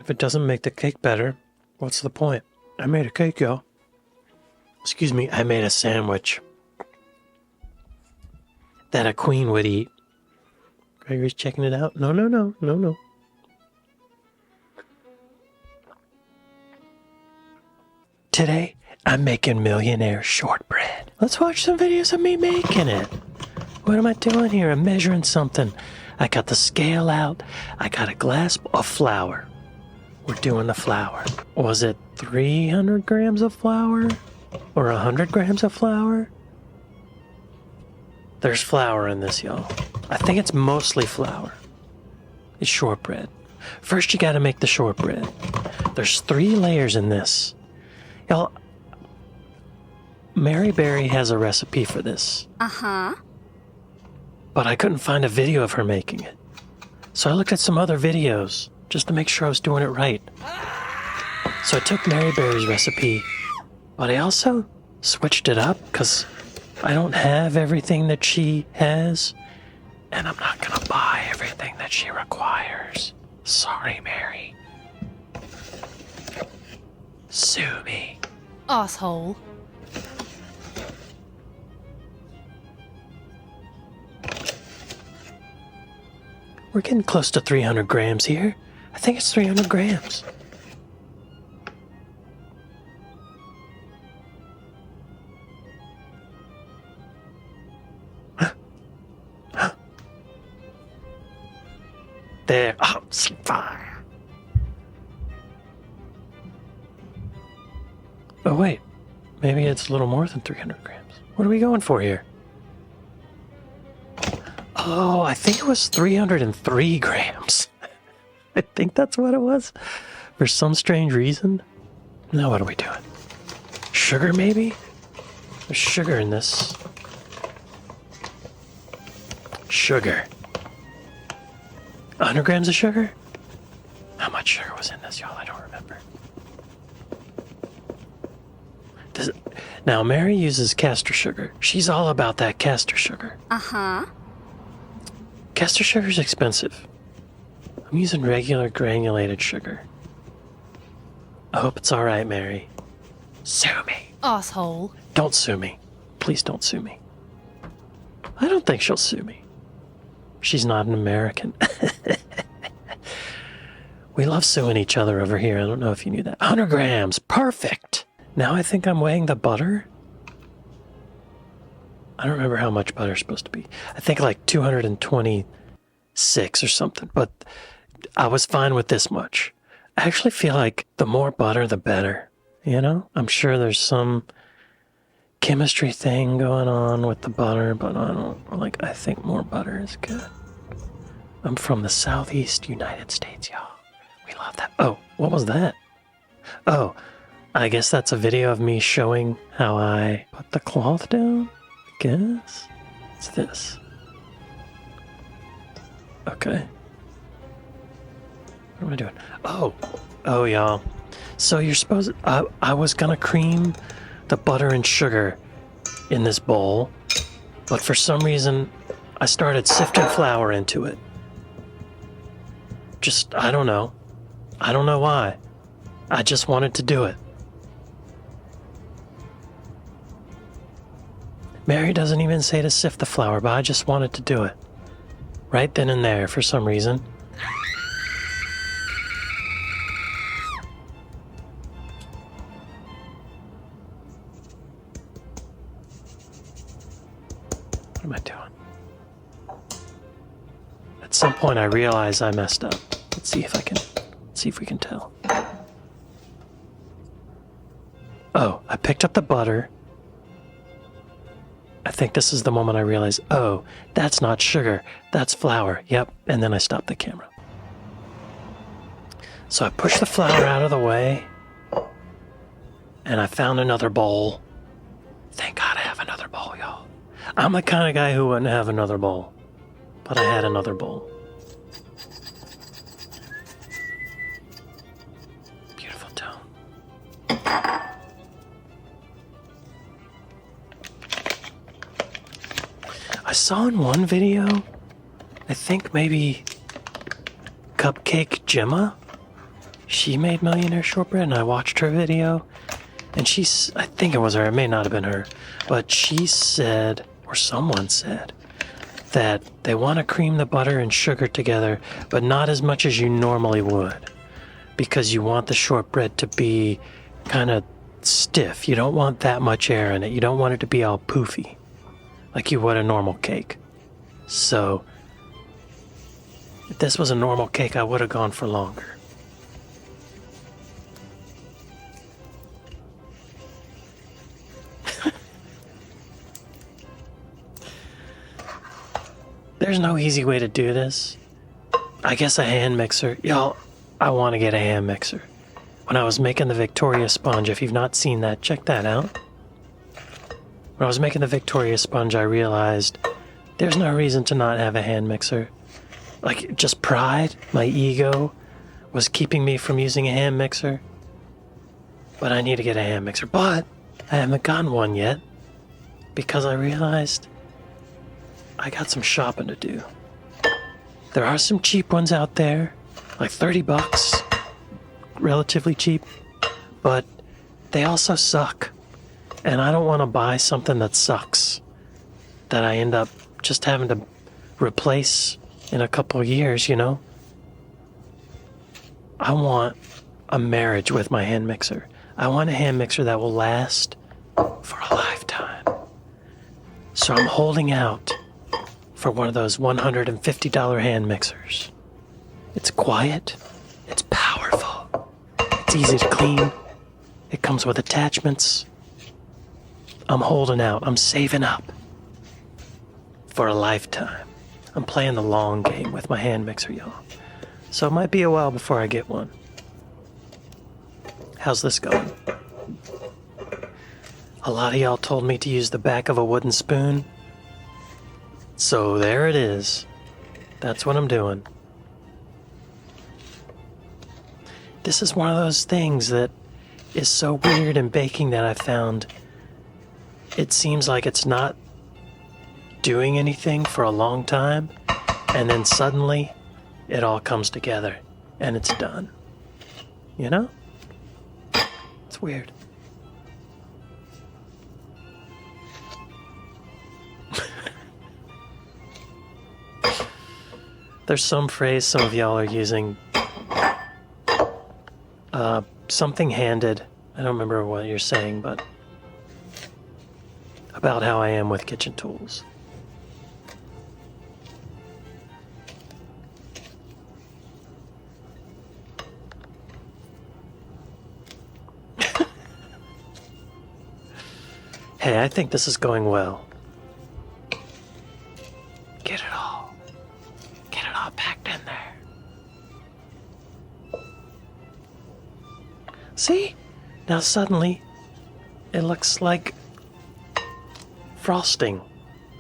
If it doesn't make the cake better, what's the point? I made a cake, y'all. Excuse me, I made a sandwich that a queen would eat. Gregory's checking it out. No. Today, I'm making Millionaire shortbread. Let's watch some videos of me making it. What am I doing here? I'm measuring something. I got the scale out. I got a glass of flour. We're doing the flour. Was it 300 grams of flour? Or 100 grams of flour? There's flour in this, y'all. I think it's mostly flour. It's shortbread. First, you gotta make the shortbread. There's 3 layers in this. Y'all, Mary Berry has a recipe for this. Uh-huh. But I couldn't find a video of her making it. So I looked at some other videos just to make sure I was doing it right. So I took Mary Berry's recipe, but I also switched it up because I don't have everything that she has, and I'm not gonna buy everything that she requires. Sorry, Mary. Sue me. Asshole. We're getting close to 300 grams here. I think it's 300 grams. there. Oh, fire. Oh, wait. Maybe it's a little more than 300 grams. What are we going for here? Oh, I think it was 303 grams. I think that's what it was. For some strange reason. Now what are we doing? Sugar, maybe? There's sugar in this. Sugar. 100 grams of sugar? How much sugar was in this, y'all? I don't remember. Now, Mary uses castor sugar. She's all about that castor sugar. Uh-huh. Castor sugar's expensive. I'm using regular granulated sugar. I hope it's all right, Mary. Sue me. Asshole. Don't sue me. Please don't sue me. I don't think she'll sue me. She's not an American. We love suing each other over here. I don't know if you knew that. 100 grams. Perfect. Now I think I'm weighing the butter. I don't remember how much butter's supposed to be. I think like 226 or something, but I was fine with this much. I actually feel like the more butter, the better. You know? I'm sure there's some chemistry thing going on with the butter, but I think more butter is good. I'm from the southeast United States, y'all. We love that. Oh, what was that? Oh, I guess that's a video of me showing how I put the cloth down, I guess. It's this. Okay. What am I doing? Oh, y'all. So you're supposed I was gonna cream the butter and sugar in this bowl, but for some reason I started sifting flour into it. I don't know. I don't know why. I just wanted to do it. Mary doesn't even say to sift the flour, but I just wanted to do it. Right then and there for some reason. What am I doing? At some point I realize I messed up. Let's see if we can tell. Oh, I picked up the butter. I think this is the moment I realize, oh, that's not sugar, that's flour. Yep, and then I stopped the camera. So I pushed the flour out of the way, and I found another bowl. Thank God I have another bowl, y'all. I'm the kind of guy who wouldn't have another bowl, but I had another bowl. Beautiful tone. I saw in one video, I think maybe Cupcake Gemma, she made Millionaire Shortbread, and I watched her video, and I think it was her, it may not have been her, but she said, or someone said, that they want to cream the butter and sugar together, but not as much as you normally would, because you want the shortbread to be kind of stiff. You don't want that much air in it. You don't want it to be all poofy, like you would a normal cake. So, if this was a normal cake, I would have gone for longer. There's no easy way to do this. I guess a hand mixer. Y'all, I want to get a hand mixer. When I was making the Victoria sponge, if you've not seen that, check that out. When I was making the Victoria sponge, I realized there's no reason to not have a hand mixer. Like, just pride, my ego, was keeping me from using a hand mixer. But I need to get a hand mixer. But I haven't gotten one yet, because I realized I got some shopping to do. There are some cheap ones out there, like $30, relatively cheap, but they also suck. And I don't want to buy something that sucks, that I end up just having to replace in a couple of years, you know? I want a marriage with my hand mixer. I want a hand mixer that will last for a lifetime. So I'm holding out for one of those $150 hand mixers. quiet. It's powerful. It's easy to clean. It comes with attachments. I'm holding out. I'm saving up for a lifetime. I'm playing the long game with my hand mixer, y'all. So it might be a while before I get one. How's this going? A lot of y'all told me to use the back of a wooden spoon. So there it is. That's what I'm doing. This is one of those things that is so weird in baking that I found it seems like it's not doing anything for a long time, and then suddenly it all comes together and it's done. You know? It's weird. There's some phrase some of y'all are using. Something handed. I don't remember what you're saying, but about how I am with kitchen tools. Hey, I think this is going well. Get it all packed in there. See? Now suddenly, it looks like frosting,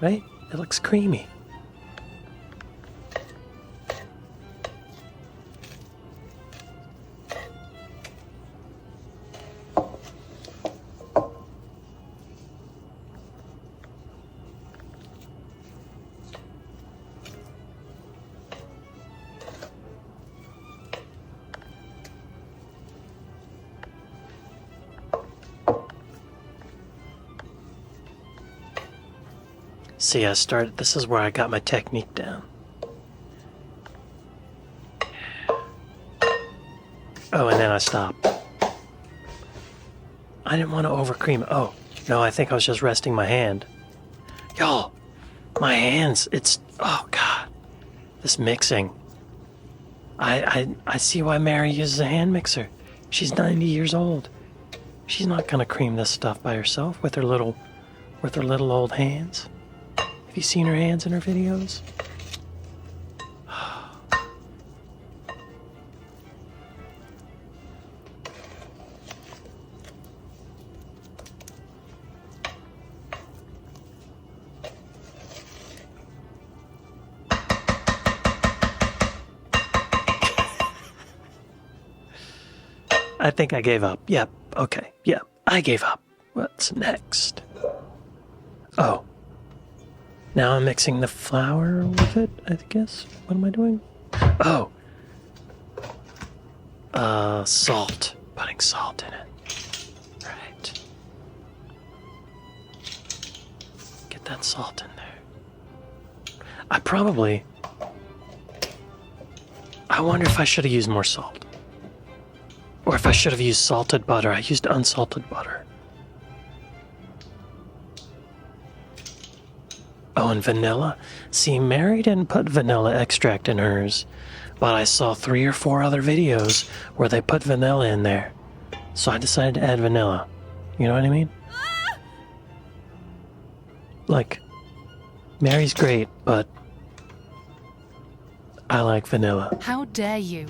right? It looks creamy. See, this is where I got my technique down. Oh, and then I stopped. I didn't want to overcream. Oh, no, I think I was just resting my hand. Y'all, my hands, oh God, this mixing. I see why Mary uses a hand mixer. She's 90 years old. She's not gonna cream this stuff by herself with her little old hands. Have you seen her hands in her videos? I think I gave up. Yep. Okay. Yep. I gave up. What's next? Oh. Now I'm mixing the flour with it, I guess. What am I doing? Oh. Salt. Putting salt in it. Right. Get that salt in there. I wonder if I should have used more salt. Or if I should have used salted butter. I used unsalted butter. Oh, and vanilla. See, Mary didn't put vanilla extract in hers, but I saw 3 or 4 other videos where they put vanilla in there. So I decided to add vanilla. You know what I mean? Like, Mary's great, but I like vanilla. How dare you?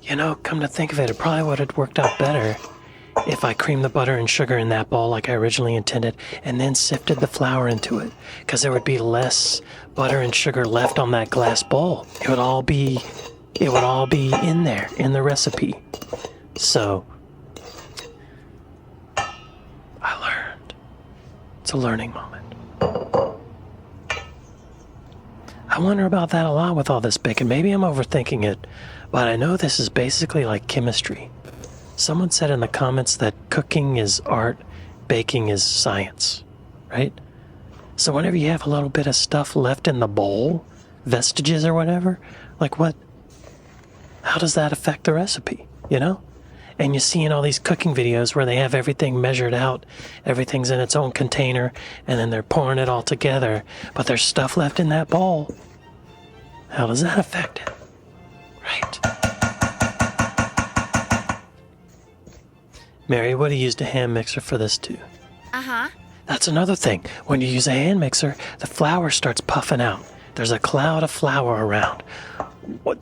You know, come to think of it, it probably would have worked out better if I creamed the butter and sugar in that bowl like I originally intended and then sifted the flour into it, because there would be less butter and sugar left on that glass bowl. It would all be in there, in the recipe. So, I learned. It's a learning moment. I wonder about that a lot with all this bacon. Maybe I'm overthinking it. But I know this is basically like chemistry. Someone said in the comments that cooking is art, baking is science, right? So whenever you have a little bit of stuff left in the bowl, vestiges or whatever, like how does that affect the recipe? you know? And you see in all these cooking videos where they have everything measured out, everything's in its own container, and then they're pouring it all together, but there's stuff left in that bowl. How does that affect it? Right. Mary would have used a hand mixer for this too. Uh-huh. That's another thing. When you use a hand mixer, the flour starts puffing out. There's a cloud of flour around.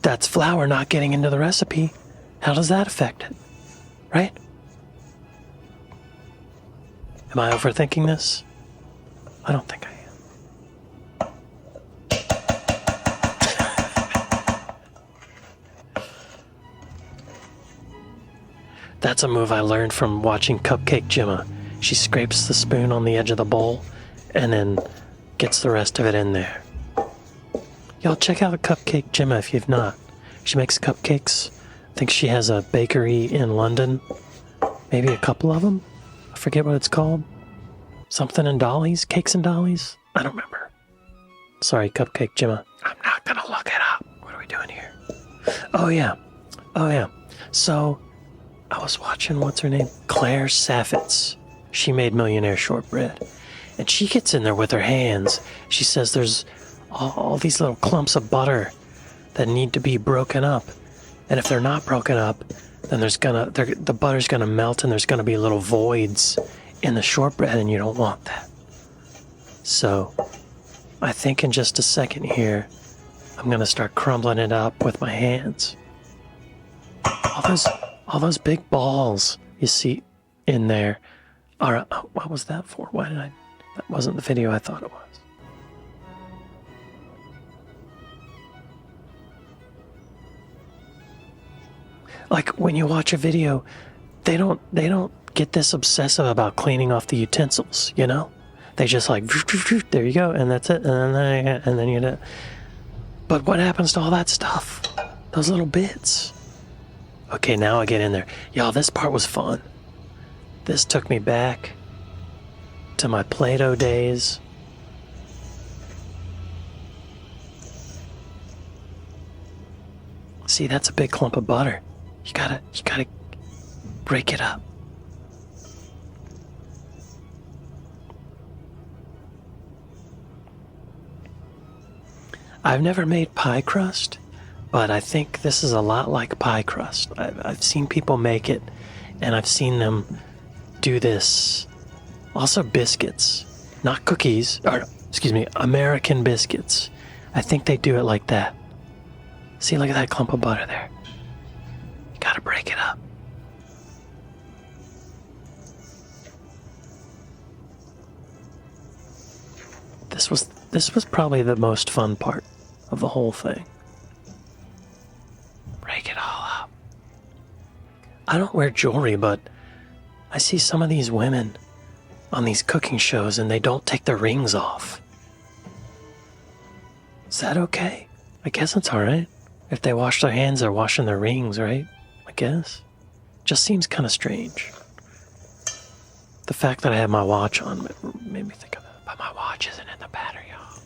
That's flour not getting into the recipe. How does that affect it? Right? Am I overthinking this? I don't think I am. That's a move I learned from watching Cupcake Gemma. She scrapes the spoon on the edge of the bowl and then gets the rest of it in there. Y'all check out Cupcake Gemma if you've not. She makes cupcakes. I think she has a bakery in London. Maybe a couple of them. I forget what it's called. Something in Dolly's? Cakes and Dolly's? I don't remember. Sorry, Cupcake Gemma. I'm not gonna look it up. What are we doing here? Oh yeah. So, I was watching, what's her name? Claire Saffitz. She made Millionaire Shortbread. And she gets in there with her hands. She says there's all these little clumps of butter that need to be broken up. And if they're not broken up, then the butter's gonna melt and there's gonna be little voids in the shortbread, and you don't want that. So, I think in just a second here, I'm gonna start crumbling it up with my hands. All those big balls you see in there are, what was that for? That wasn't the video I thought it was. Like when you watch a video, they don't get this obsessive about cleaning off the utensils, you know? They just like, there you go, and that's it, and then you know. But what happens to all that stuff? Those little bits. Okay, now I get in there. Y'all, this part was fun. This took me back to my Play-Doh days. See, that's a big clump of butter. You gotta break it up. I've never made pie crust, but I think this is a lot like pie crust. I've seen people make it, and I've seen them do this. Also biscuits, not cookies, or excuse me, American biscuits. I think they do it like that. See, look at that clump of butter there. You gotta break it up. This was probably the most fun part of the whole thing. Break it all up. I don't wear jewelry, but I see some of these women on these cooking shows and they don't take their rings off. Is that okay? I guess it's alright. If they wash their hands, they're washing their rings, right? I guess. Just seems kind of strange. The fact that I have my watch on made me think of that. But my watch isn't in the battery, y'all.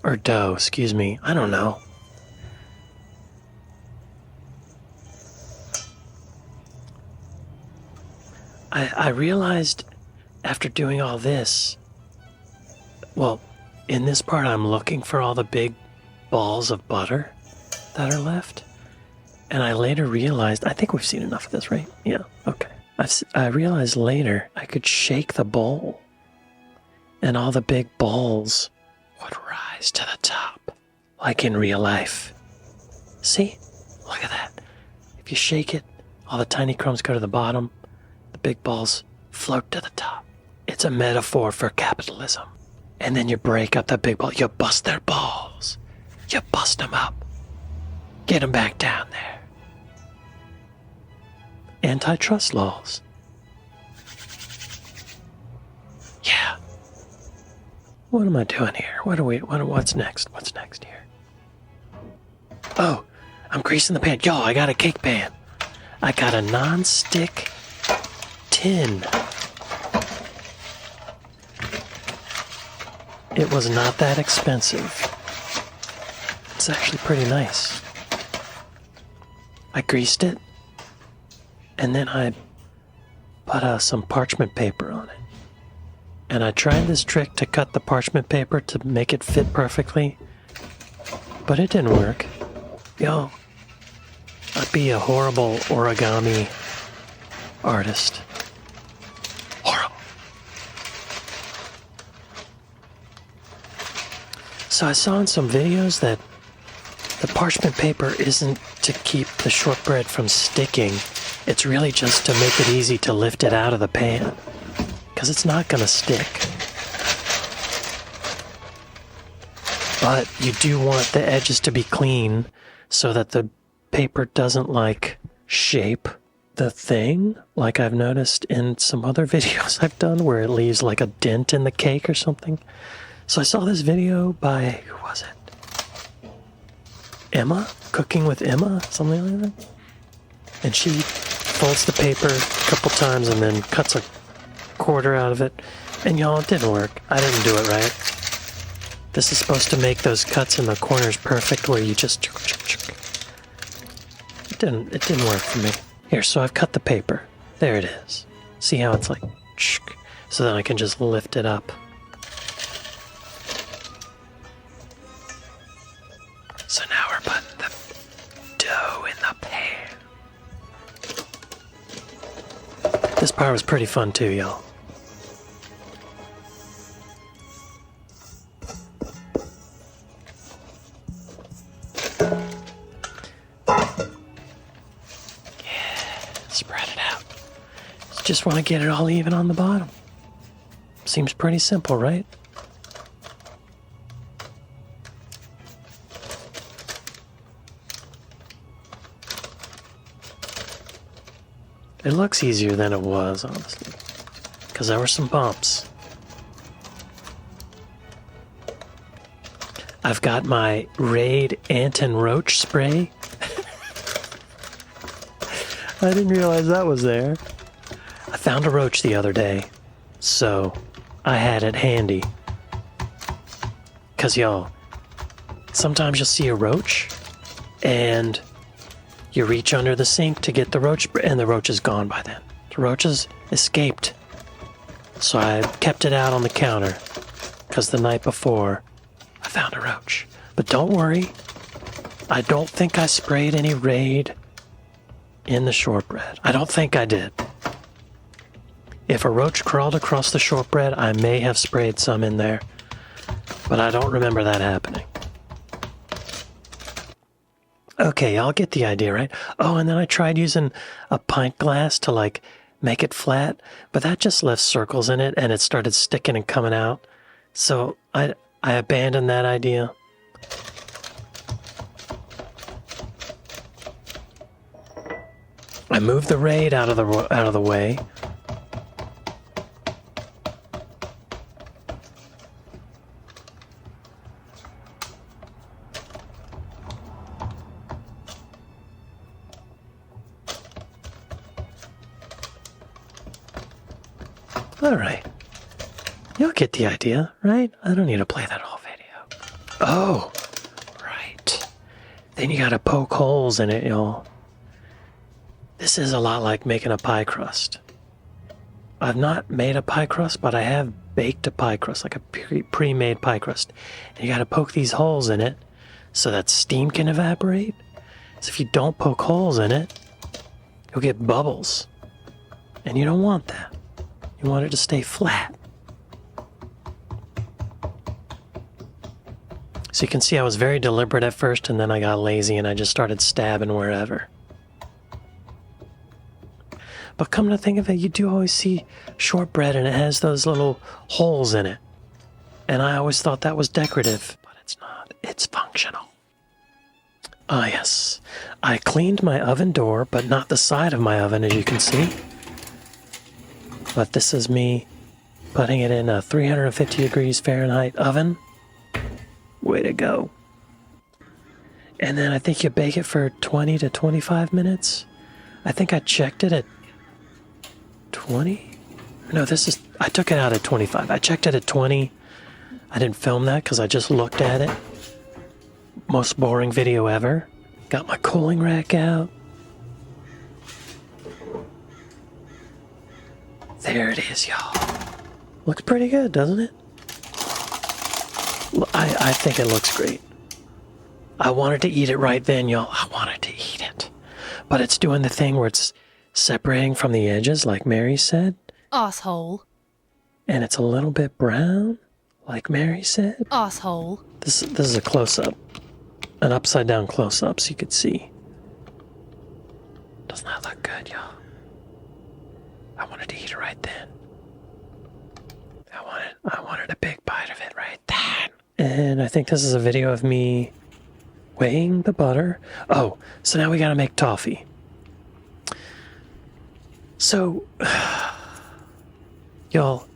Or dough, excuse me. I don't know. I realized after doing all this, well, in this part I'm looking for all the big balls of butter that are left. And I later realized, I think we've seen enough of this, right? Yeah, okay. I realized later I could shake the bowl and all the big balls would rise to the top, like in real life. See? Look at that. If you shake it, all the tiny crumbs go to the bottom, the big balls float to the top. It's a metaphor for capitalism. And then you break up the big ball. You bust their balls. You bust them up. Get them back down there. Antitrust laws. Yeah. What am I doing here? What's next? What's next here? Oh, I'm greasing the pan. Y'all, I got a cake pan. I got a non-stick tin. It was not that expensive. It's actually pretty nice. I greased it, and then I put some parchment paper on it. And I tried this trick to cut the parchment paper to make it fit perfectly, but it didn't work. Yo, I'd be a horrible origami artist. Horrible. So I saw in some videos that the parchment paper isn't to keep the shortbread from sticking. It's really just to make it easy to lift it out of the pan, because it's not going to stick. But you do want the edges to be clean so that the paper doesn't like shape the thing, like I've noticed in some other videos I've done where it leaves like a dent in the cake or something. So I saw this video by, who was it? Emma? Cooking with Emma? Something like that. And she folds the paper a couple times and then cuts a quarter out of it. And y'all, it didn't work. I didn't do it right. This is supposed to make those cuts in the corners perfect where you just... It didn't work for me. Here, so I've cut the paper. There it is. See how it's like... So then I can just lift it up. So now we're putting the dough in the pan. This part was pretty fun too, y'all. Spread it out. Just want to get it all even on the bottom. Seems pretty simple, right? It looks easier than it was, honestly, because there were some bumps. I've got my Raid Ant and Roach spray. I didn't realize that was there. I found a roach the other day, so I had it handy. Because, y'all, sometimes you'll see a roach, and you reach under the sink to get the roach spray, and the roach is gone by then. The roach has escaped. So I kept it out on the counter, because the night before, I found a roach. But don't worry, I don't think I sprayed any Raid in the shortbread. I don't think I did. If a roach crawled across the shortbread, I may have sprayed some in there, but I don't remember that happening. Okay, I'll get the idea, right? Oh, and then I tried using a pint glass to like make it flat, but that just left circles in it and it started sticking and coming out. So I abandoned that idea. I moved the Raid out of the way. All right. You'll get the idea, right? I don't need to play that whole video. Oh, right. Then you gotta poke holes in it, y'all. This is a lot like making a pie crust. I've not made a pie crust, but I have baked a pie crust, like a pre-made pie crust. And you gotta poke these holes in it so that steam can evaporate. So if you don't poke holes in it, you'll get bubbles. And you don't want that. You want it to stay flat. So you can see I was very deliberate at first, and then I got lazy and I just started stabbing wherever. But come to think of it, you do always see shortbread and it has those little holes in it. And I always thought that was decorative, but it's not. It's functional. Ah, yes. I cleaned my oven door, but not the side of my oven, as you can see. But this is me putting it in a 350 degrees Fahrenheit oven. Way to go. And then I think you bake it for 20 to 25 minutes. I think I checked it at 20? No, I took it out at 25. I checked it at 20. I didn't film that because I just looked at it. Most boring video ever. Got my cooling rack out. There it is, y'all. Looks pretty good, doesn't it? I think it looks great. I wanted to eat it right then, y'all. I wanted to eat it. But it's doing the thing where it's separating from the edges, like Mary said. Asshole. And it's a little bit brown, like Mary said. Asshole. This is a close-up. An upside-down close-up so you could see. Doesn't that look good, y'all? I wanted to eat it right then. I wanted a big bite of it right then. And I think this is a video of me weighing the butter. Oh, so now we gotta make toffee. So, y'all,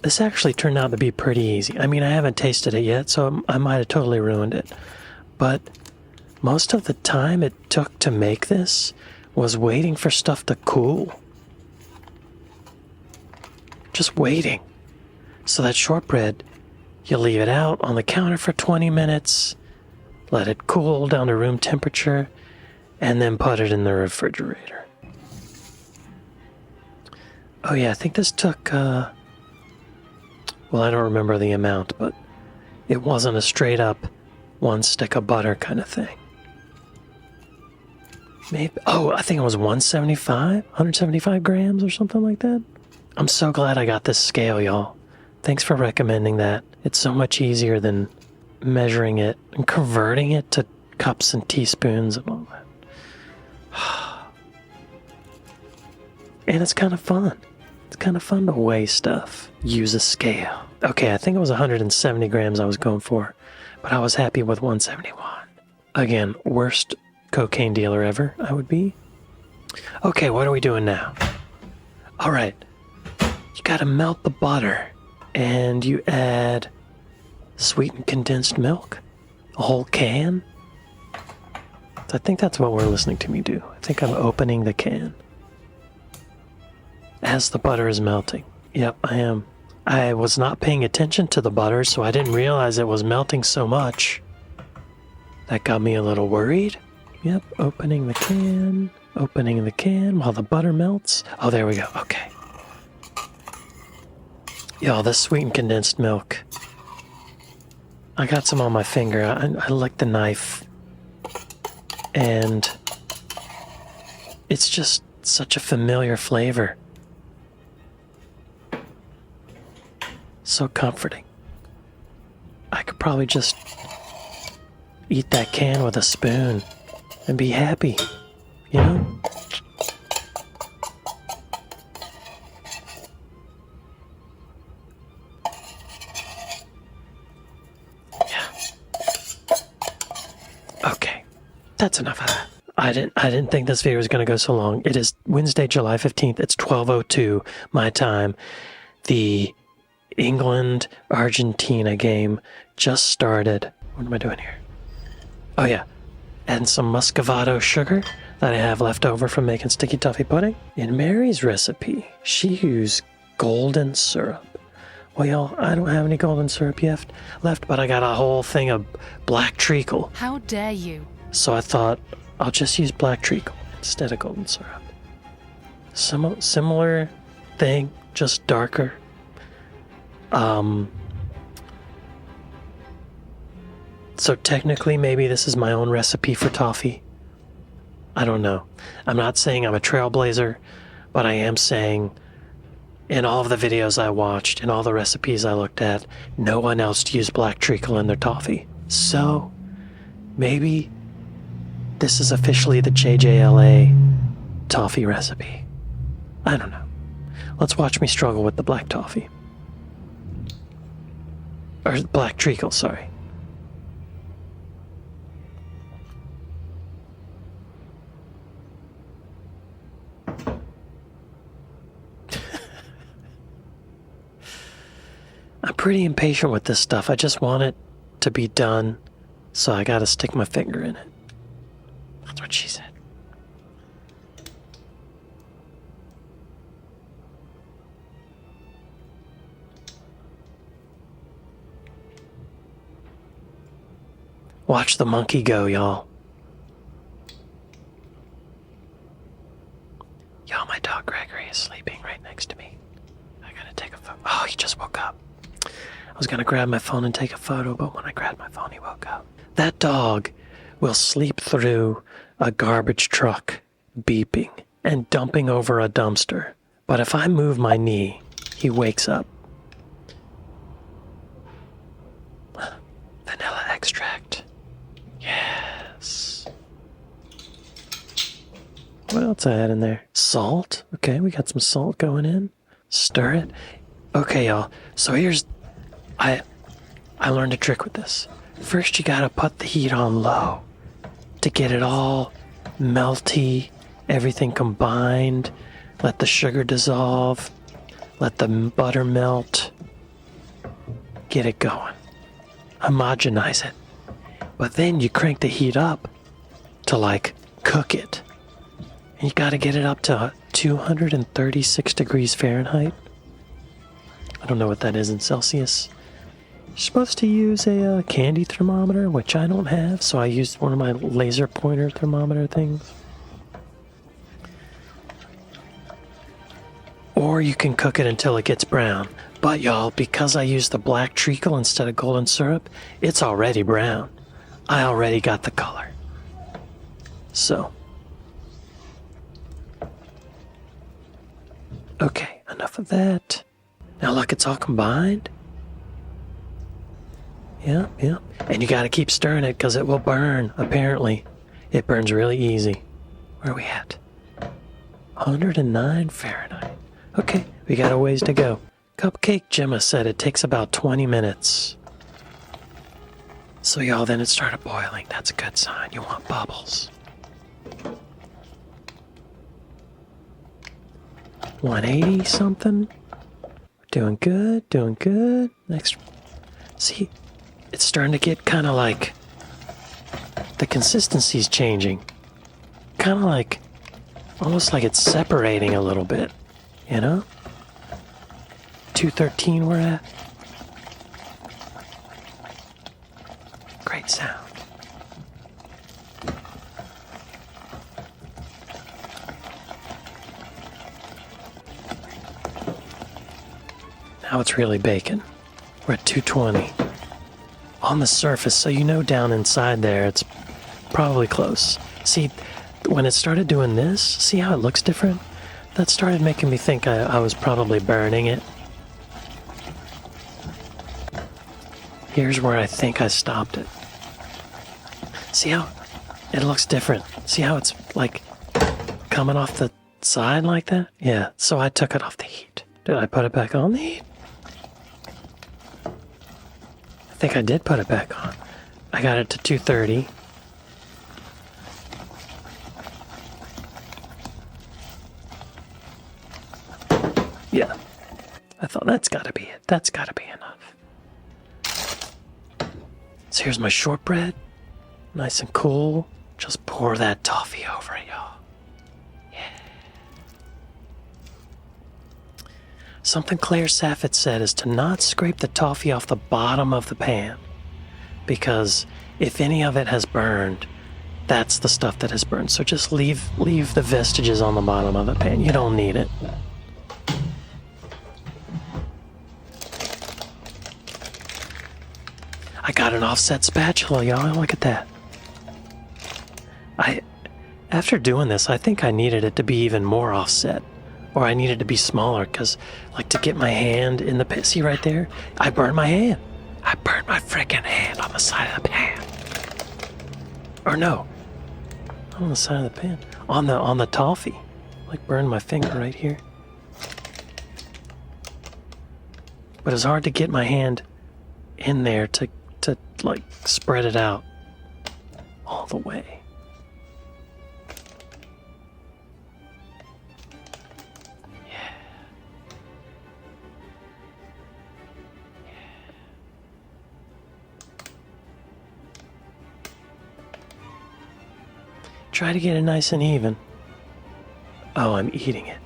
this actually turned out to be pretty easy. I mean, I haven't tasted it yet, so I might have totally ruined it. But most of the time it took to make this was waiting for stuff to cool. Just waiting. So that shortbread, you leave it out on the counter for 20 minutes, let it cool down to room temperature, and then put it in the refrigerator. Oh yeah, I think this took, well, I don't remember the amount, but it wasn't a straight up one stick of butter kind of thing. Maybe, oh, I think it was 175 grams or something like that. I'm so glad I got this scale, y'all. Thanks for recommending that. It's so much easier than measuring it and converting it to cups and teaspoons and all that. And it's kind of fun. It's kind of fun to weigh stuff. Use a scale. Okay, I think it was 170 grams I was going for, but I was happy with 171. Again, worst cocaine dealer ever, I would be. Okay, what are we doing now? All right, you gotta melt the butter, and you add sweetened condensed milk, a whole can. So I think that's what we're listening to me do. I think I'm opening the can as the butter is melting. Yep, I am. I was not paying attention to the butter, so I didn't realize it was melting so much. That got me a little worried. Yep, opening the can while the butter melts. Oh, there we go. Okay. Y'all, this sweetened condensed milk. I got some on my finger. I licked the knife. And it's just such a familiar flavor. So comforting. I could probably just eat that can with a spoon and be happy, you know? Okay, that's enough of that. I didn't think this video was going to go so long. It is Wednesday, July 15th. It's 12:02 my time. The England-Argentina game just started. What am I doing here? Oh yeah, and some muscovado sugar that I have left over from making sticky toffee pudding. In Mary's recipe, she used golden syrup. Well, y'all, I don't have any golden syrup left, but I got a whole thing of black treacle. How dare you? So I thought I'll just use black treacle instead of golden syrup. Similar thing, just darker. So technically, maybe this is my own recipe for toffee. I don't know. I'm not saying I'm a trailblazer, but I am saying in all of the videos I watched, in all the recipes I looked at, no one else used black treacle in their toffee. So maybe this is officially the JJLA toffee recipe. I don't know. Let's watch me struggle with the black toffee. Or black treacle, sorry. I'm pretty impatient with this stuff. I just want it to be done, so I gotta stick my finger in it. That's what she said. Watch the monkey go, y'all. Y'all, my dog Gregory is sleeping right I was going to grab my phone and take a photo, but when I grabbed my phone, he woke up. That dog will sleep through a garbage truck beeping and dumping over a dumpster. But if I move my knee, he wakes up. Vanilla extract. Yes. What else I had in there? Salt. Okay, we got some salt going in. Stir it. Okay, y'all. So here's... I learned a trick with this. First, you gotta put the heat on low to get it all melty, everything combined. Let the sugar dissolve. Let the butter melt. Get it going. Homogenize it. But then you crank the heat up to like cook it. And you gotta get it up to 236 degrees Fahrenheit. I don't know what that is in Celsius. You're supposed to use a candy thermometer, which I don't have, so I used one of my laser pointer thermometer things. Or you can cook it until it gets brown. But y'all, because I used the black treacle instead of golden syrup, it's already brown. I already got the color. So. Okay, enough of that. Now look, it's all combined. Yeah. And you gotta keep stirring it because it will burn, apparently. It burns really easy. Where are we at? 109 Fahrenheit. Okay, we got a ways to go. Cupcake Gemma said it takes about 20 minutes. So y'all, then it started boiling. That's a good sign. You want bubbles. 180 something. Doing good. Next. See, it's starting to get kind of like... The consistency's changing. Kind of like... Almost like it's separating a little bit. You know? 213 we're at. Great sound. Now it's really baking. We're at 220. On the surface, so you know down inside there, it's probably close. See, when it started doing this, see how it looks different? That started making me think I was probably burning it. Here's where I think I stopped it. See how it looks different? See how it's like coming off the side like that? Yeah, so I took it off the heat. Did I put it back on the heat? I think I did put it back on. I got it to 230. Yeah. I thought that's gotta be it. That's gotta be enough. So here's my shortbread. Nice and cool. Just pour that toffee over it, y'all. Yeah. Something Claire Saffett said is to not scrape the toffee off the bottom of the pan. Because if any of it has burned, that's the stuff that has burned. So just leave the vestiges on the bottom of the pan. You don't need it. I got an offset spatula, y'all. Look at that. After doing this, I think I needed it to be even more offset. Or I needed to be smaller, because, like, to get my hand in the pan. See right there? I burned my hand. I burned my frickin' hand on the side of the pan. Or no. Not on the side of the pan. On the toffee. Like, burned my finger right here. But it's hard to get my hand in there to like, spread it out all the way. Yeah. Try to get it nice and even. Oh, I'm eating it.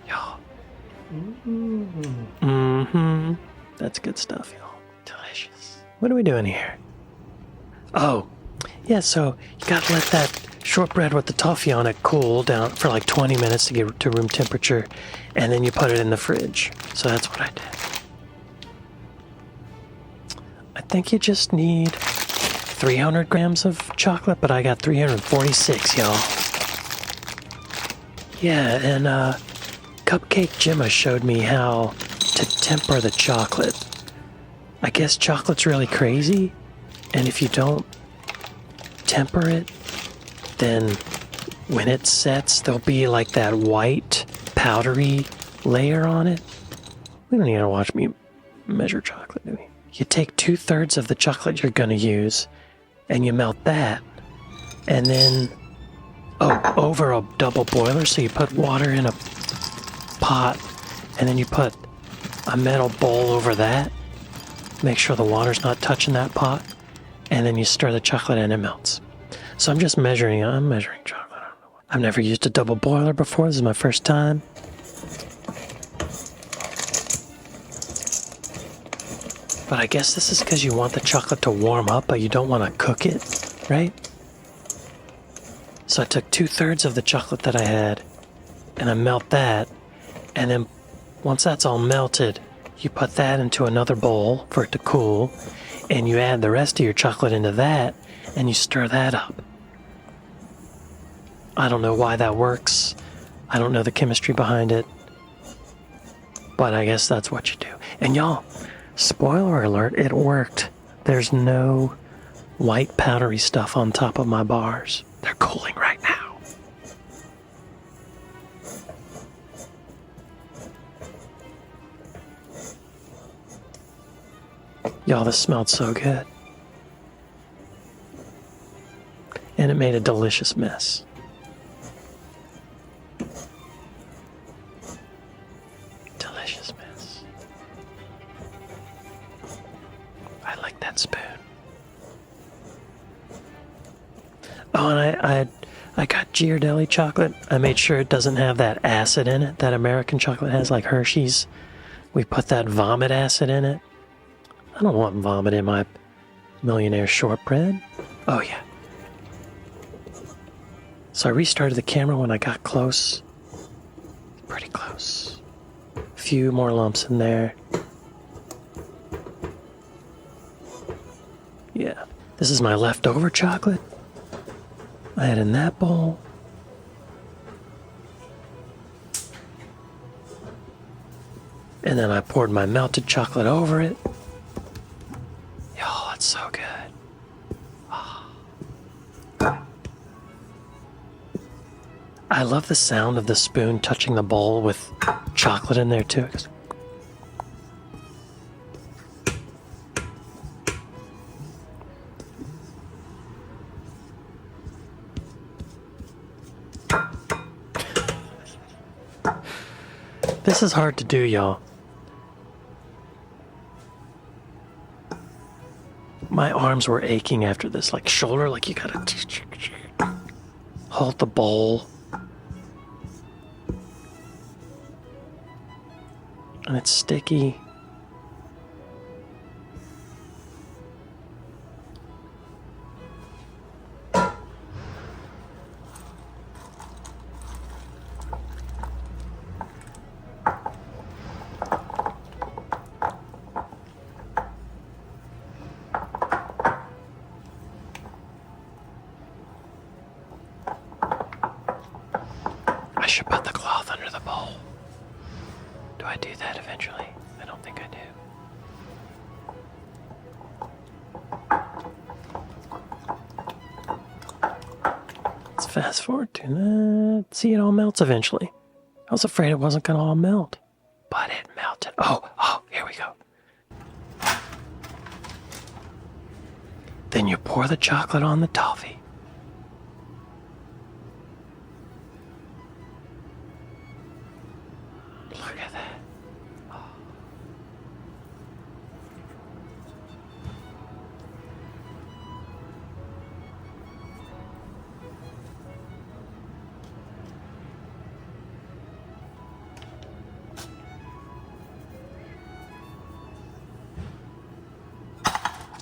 Y'all. Mm-hmm. That's good stuff, y'all. Delicious. What are we doing here? Oh, yeah, so you gotta let that shortbread with the toffee on it cool down for like 20 minutes to get to room temperature, and then you put it in the fridge. So that's what I did. I think you just need 300 grams of chocolate, but I got 346, y'all. Yeah, and Cupcake Gemma showed me how to temper the chocolate. I guess chocolate's really crazy, and if you don't temper it, then when it sets, there'll be like that white, powdery layer on it. We don't need to watch me measure chocolate, do we? You take 2/3 of the chocolate you're going to use, and you melt that, and then, over a double boiler, so you put water in a pot, and then you put a metal bowl over that. Make sure the water's not touching that pot, and then you stir the chocolate and it melts. So I'm just measuring, I'm measuring chocolate. I don't know. I've never used a double boiler before. This is my first time. But I guess this is because you want the chocolate to warm up, but you don't want to cook it, right? So I took 2/3 of the chocolate that I had, and I melt that, and then once that's all melted, you put that into another bowl for it to cool, and you add the rest of your chocolate into that, and you stir that up. I don't know why that works. I don't know the chemistry behind it, but I guess that's what you do. And y'all, spoiler alert, it worked. There's no white powdery stuff on top of my bars. They're cooling right now. Y'all, this smelled so good. And it made a delicious mess. Delicious mess. I like that spoon. Oh, and I got JJLA chocolate. I made sure it doesn't have that acid in it that American chocolate has, like Hershey's. We put that vomit acid in it. I don't want vomit in my Millionaire shortbread. Oh, yeah. So I restarted the camera when I got close. Pretty close. A few more lumps in there. Yeah. This is my leftover chocolate. I had in that bowl. And then I poured my melted chocolate over it. Oh, that's so good. Oh. I love the sound of the spoon touching the bowl with chocolate in there too. This is hard to do, y'all. My arms were aching after this, like shoulder, like you gotta hold the bowl. And it's sticky. I should put the cloth under the bowl. Do I do that eventually? I don't think I do. Let's fast forward to that. See, it all melts eventually. I was afraid it wasn't going to all melt. But it melted. Oh, here we go. Then you pour the chocolate on the toffee. Look at that. Oh.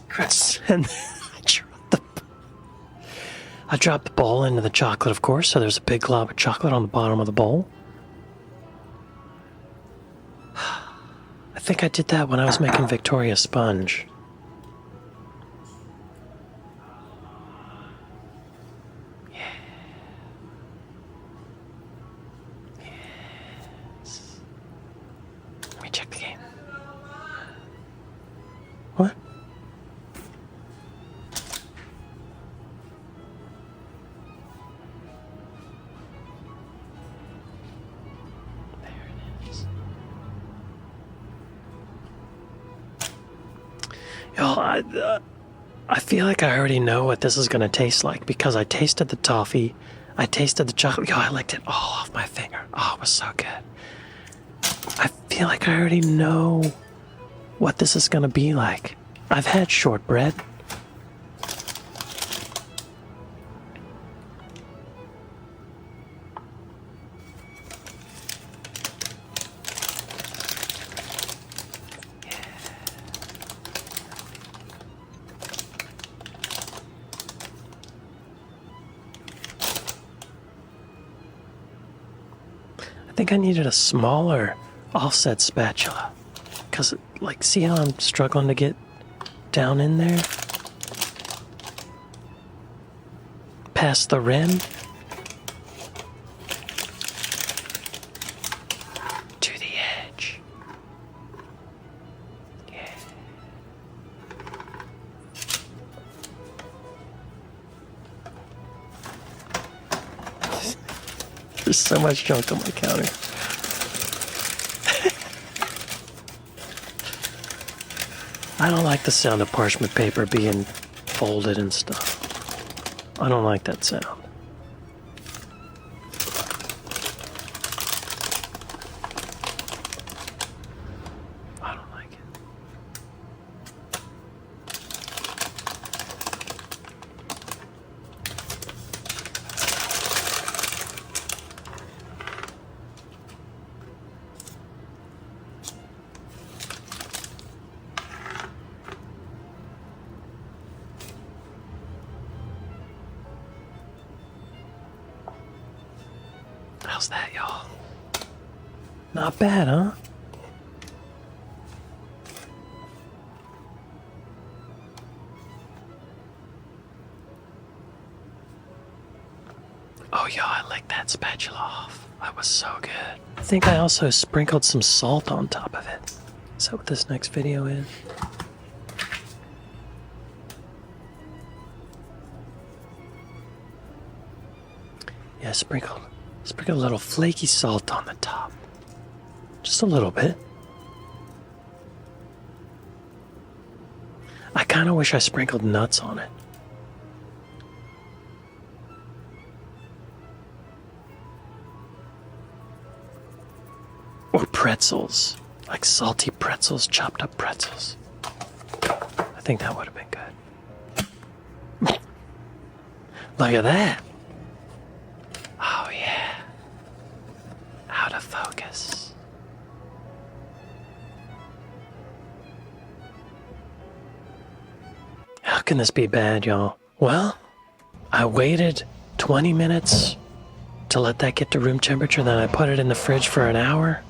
Chris, and I dropped the bowl into the chocolate, of course, so there's a big glob of chocolate on the bottom of the bowl. I think I did that when I was making Victoria sponge. Yes. Let me check the game. What? Y'all, I feel like I already know what this is going to taste like because I tasted the toffee, I tasted the chocolate. Yo, I licked it all off my finger. Oh, it was so good. I feel like I already know what this is going to be like. I've had shortbread. I think I needed a smaller offset spatula because, like, see how I'm struggling to get down in there? Past the rim? To the edge. Yeah. There's so much junk on my counter. I don't like the sound of parchment paper being folded and stuff. I don't like that sound. I don't like it. How's that, y'all? Not bad, huh? Oh, y'all, I licked that spatula off. That was so good. I think I also sprinkled some salt on top of it. Is that what this next video is? Yeah, sprinkle a little flaky salt on the top. Just a little bit. I kind of wish I sprinkled nuts on it. Or pretzels. Like salty pretzels, chopped up pretzels. I think that would have been good. Look at that. Oh yeah. Out of focus. How can this be bad, y'all? Well, I waited 20 minutes to let that get to room temperature, then I put it in the fridge for an hour.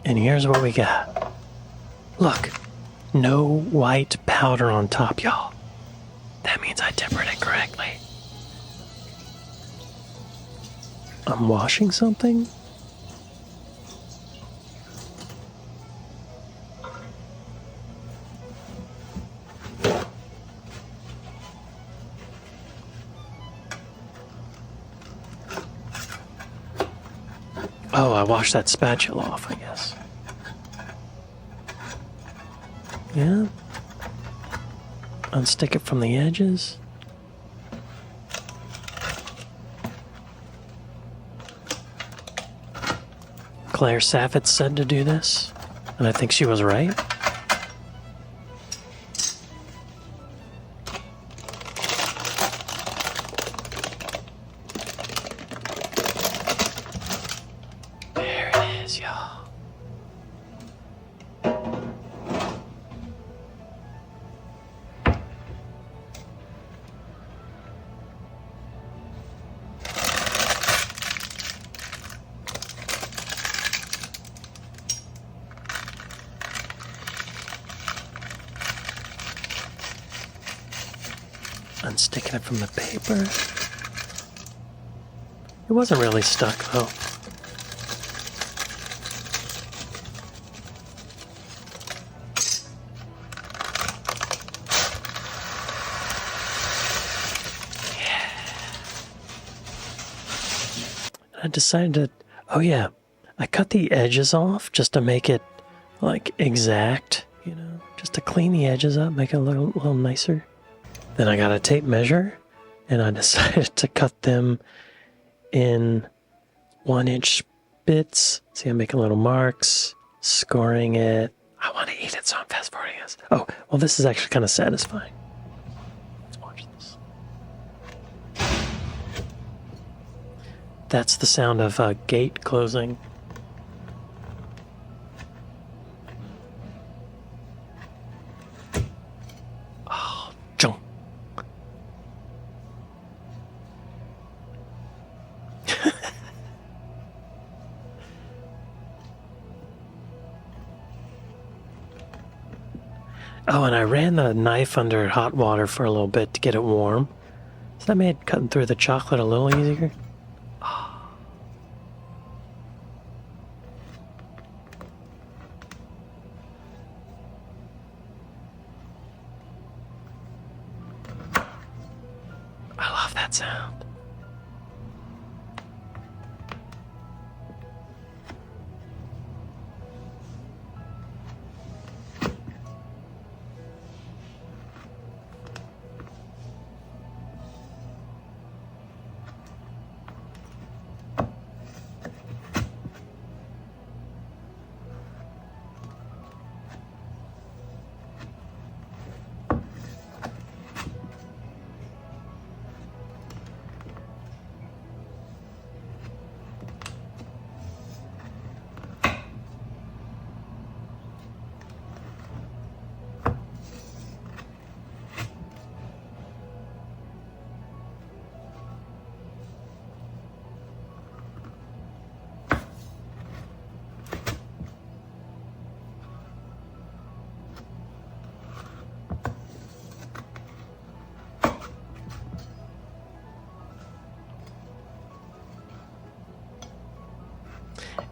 And here's what we got. Look, no white powder on top, y'all. That means I tempered it correctly. I'm washing something? Oh, I washed that spatula off, I guess. Yeah. Unstick it from the edges. Claire Saffett said to do this, and I think she was right. There it is, y'all. unsticking it from the paper. It wasn't really stuck though. I decided to, oh yeah, I cut the edges off just to make it like exact, you know, just to clean the edges up, make it look a little nicer. Then I got a tape measure and I decided to cut them in 1-inch bits. See, I'm making little marks, scoring it. I want to eat it, so I'm fast forwarding this. Oh, well, this is actually kind of satisfying. Let's watch this. That's the sound of a gate closing. Oh, jump. Oh, and I ran the knife under hot water for a little bit to get it warm. So that made cutting through the chocolate a little easier. I love that sound.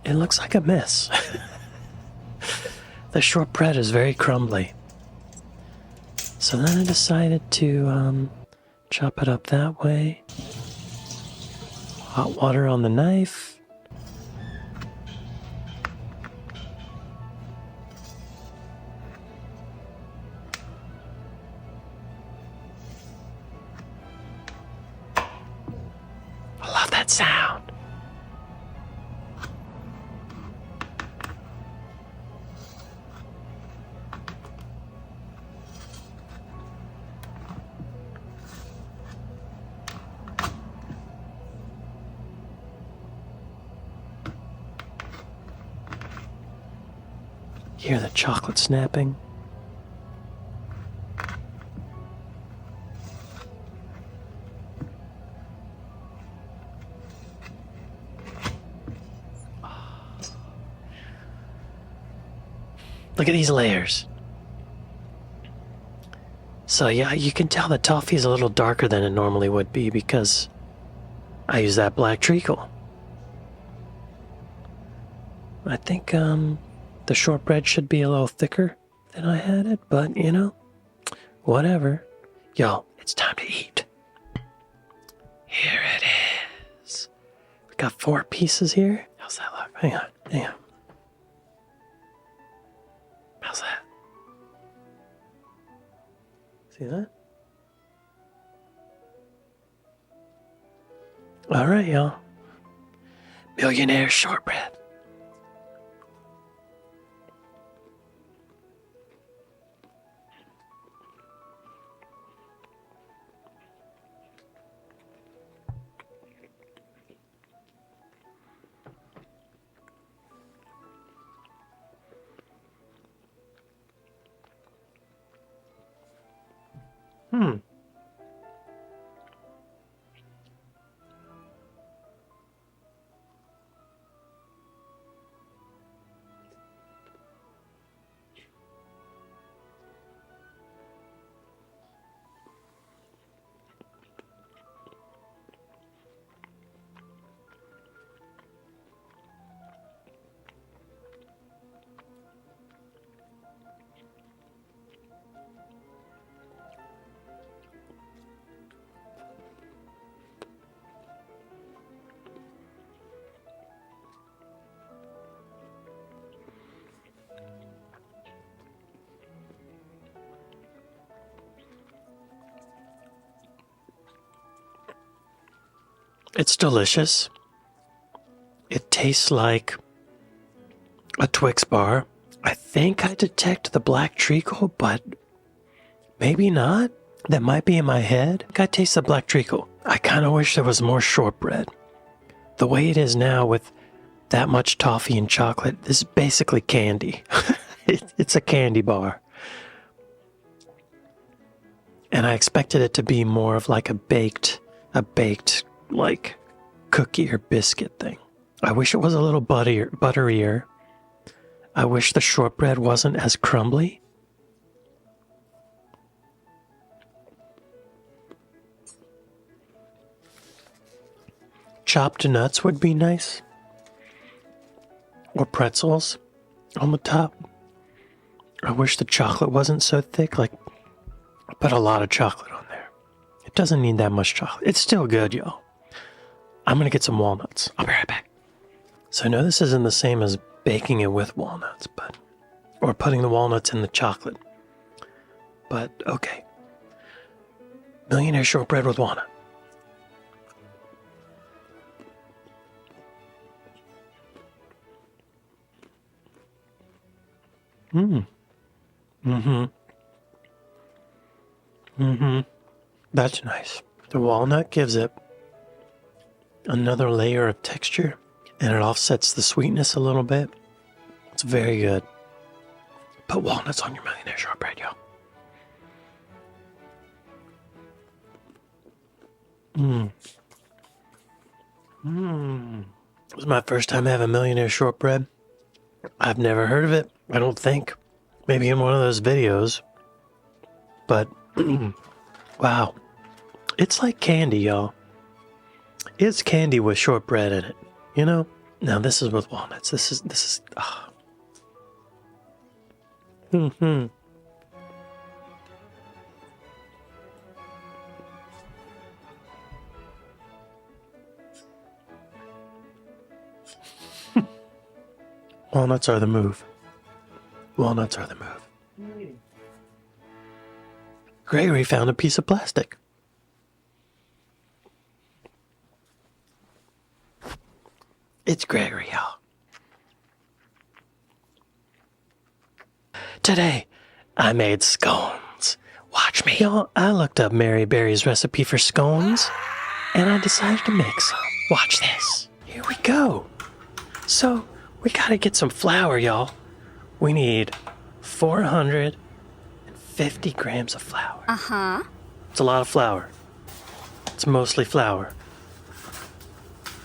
It looks like a mess. The shortbread is very crumbly. So then I decided to chop it up that way. Hot water on the knife. I love that sound. Hear the chocolate snapping. Look at these layers. So yeah, you can tell the toffee is a little darker than it normally would be because I use that black treacle. I think the shortbread should be a little thicker than I had it, but you know, whatever. Y'all, it's time to eat. Here it is. We got 4 pieces here. How's that look? Hang on, hang on. How's that? See that? All right, y'all. Millionaire shortbread. It's delicious. It tastes like a Twix bar. I think I detect the black treacle, but maybe not. That might be in my head. I taste the black treacle. I kind of wish there was more shortbread. The way it is now with that much toffee and chocolate, this is basically candy. It's a candy bar. And I expected it to be more of like a baked like cookie or biscuit thing. I wish it was a little butterier. I wish the shortbread wasn't as crumbly. Chopped nuts would be nice. Or pretzels on the top. I wish the chocolate wasn't so thick. Like, I put a lot of chocolate on there. It doesn't need that much chocolate. It's still good, y'all. I'm going to get some walnuts. I'll be right back. So I know this isn't the same as baking it with walnuts, or putting the walnuts in the chocolate. But, okay. Millionaire shortbread with walnut. That's nice. The walnut gives it another layer of texture, and it offsets the sweetness a little bit. It's very good. Put walnuts on your millionaire shortbread, y'all. This is my first time having millionaire shortbread. I've never heard of it, I don't think. Maybe in one of those videos. But, wow. It's like candy, y'all. It's candy with shortbread in it, you know? Now this is with walnuts. This is, Walnuts are the move. Walnuts are the move. Gregory found a piece of plastic. It's Gregory, y'all. Today, I made scones. Watch me. Y'all, I looked up Mary Berry's recipe for scones, and I decided to make some. Watch this. Here we go. So, we gotta get some flour, y'all. We need 450 grams of flour. Uh-huh. It's a lot of flour. It's mostly flour.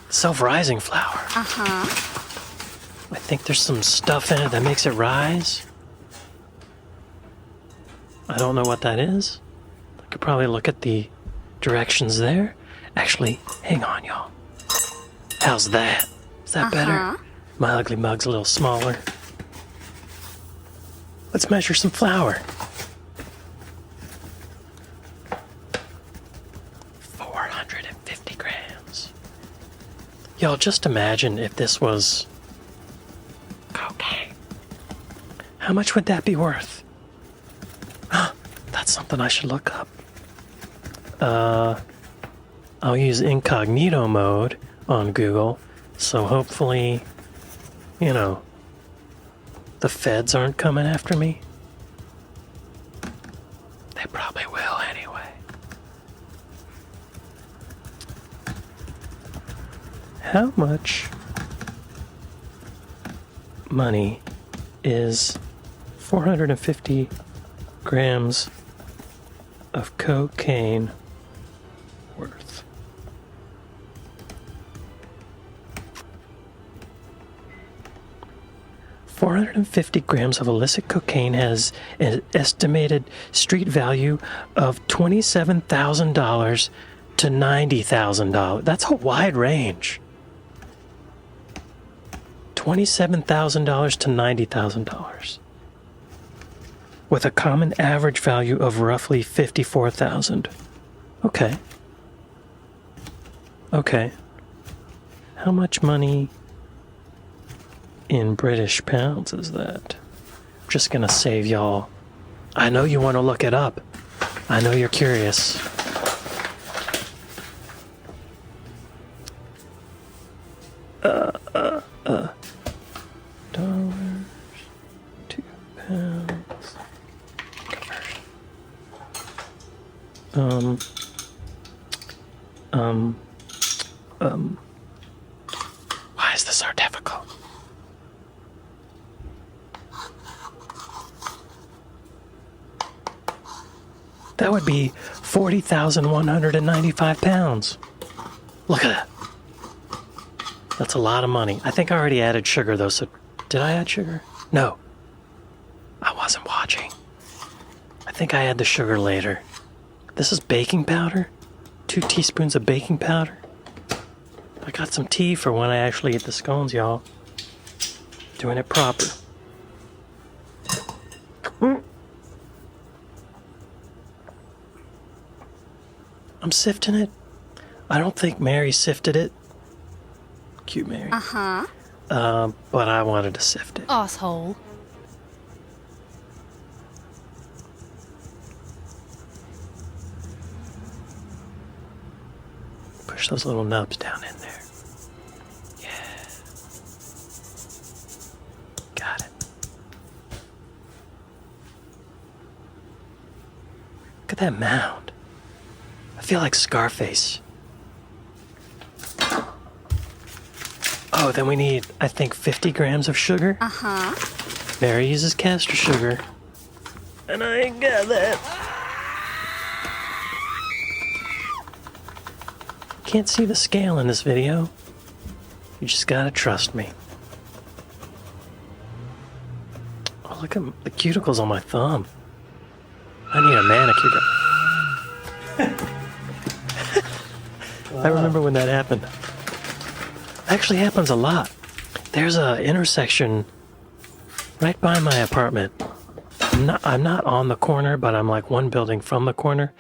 Self-rising flour. Uh-huh. I think there's some stuff in it that makes it rise. I don't know what that is. I could probably look at the directions there. Actually, hang on, y'all. How's that? Is that better? My ugly mug's a little smaller. Let's measure some flour. 450 grams. Y'all, just imagine if this was cocaine. How much would that be worth? That's something I should look up. I'll use incognito mode on Google, so hopefully, you know, the feds aren't coming after me. They probably will anyway. How much money is 450 grams of cocaine worth? $450 grams of illicit cocaine has an estimated street value of $27,000 to $90,000. That's a wide range. $27,000 to $90,000. With a common average value of roughly $54,000. Okay. Okay. How much money in British pounds is that? I'm just gonna save y'all. I know you want to look it up. I know you're curious. Dollars, £2. Conversion. Why is this so difficult? That would be 40,195 pounds. Look at that. That's a lot of money. I think I already added sugar though, so did I add sugar? No. I wasn't watching. I think I add the sugar later. This is baking powder. 2 teaspoons of baking powder. I got some tea for when I actually eat the scones, y'all. Doing it proper. I'm sifting it. I don't think Mary sifted it. Cute Mary. Uh-huh. But I wanted to sift it. Asshole. Push those little nubs down in there. Yeah. Got it. Look at that mound. I feel like Scarface. Oh, then we need, I think, 50 grams of sugar. Uh-huh. Mary uses caster sugar. And I ain't got that. Can't see the scale in this video. You just gotta trust me. Oh, look at the cuticles on my thumb. I need a manicure gun. I remember when that happened. Actually happens a lot. There's a intersection right by my apartment. I'm not on the corner, but I'm like one building from the corner,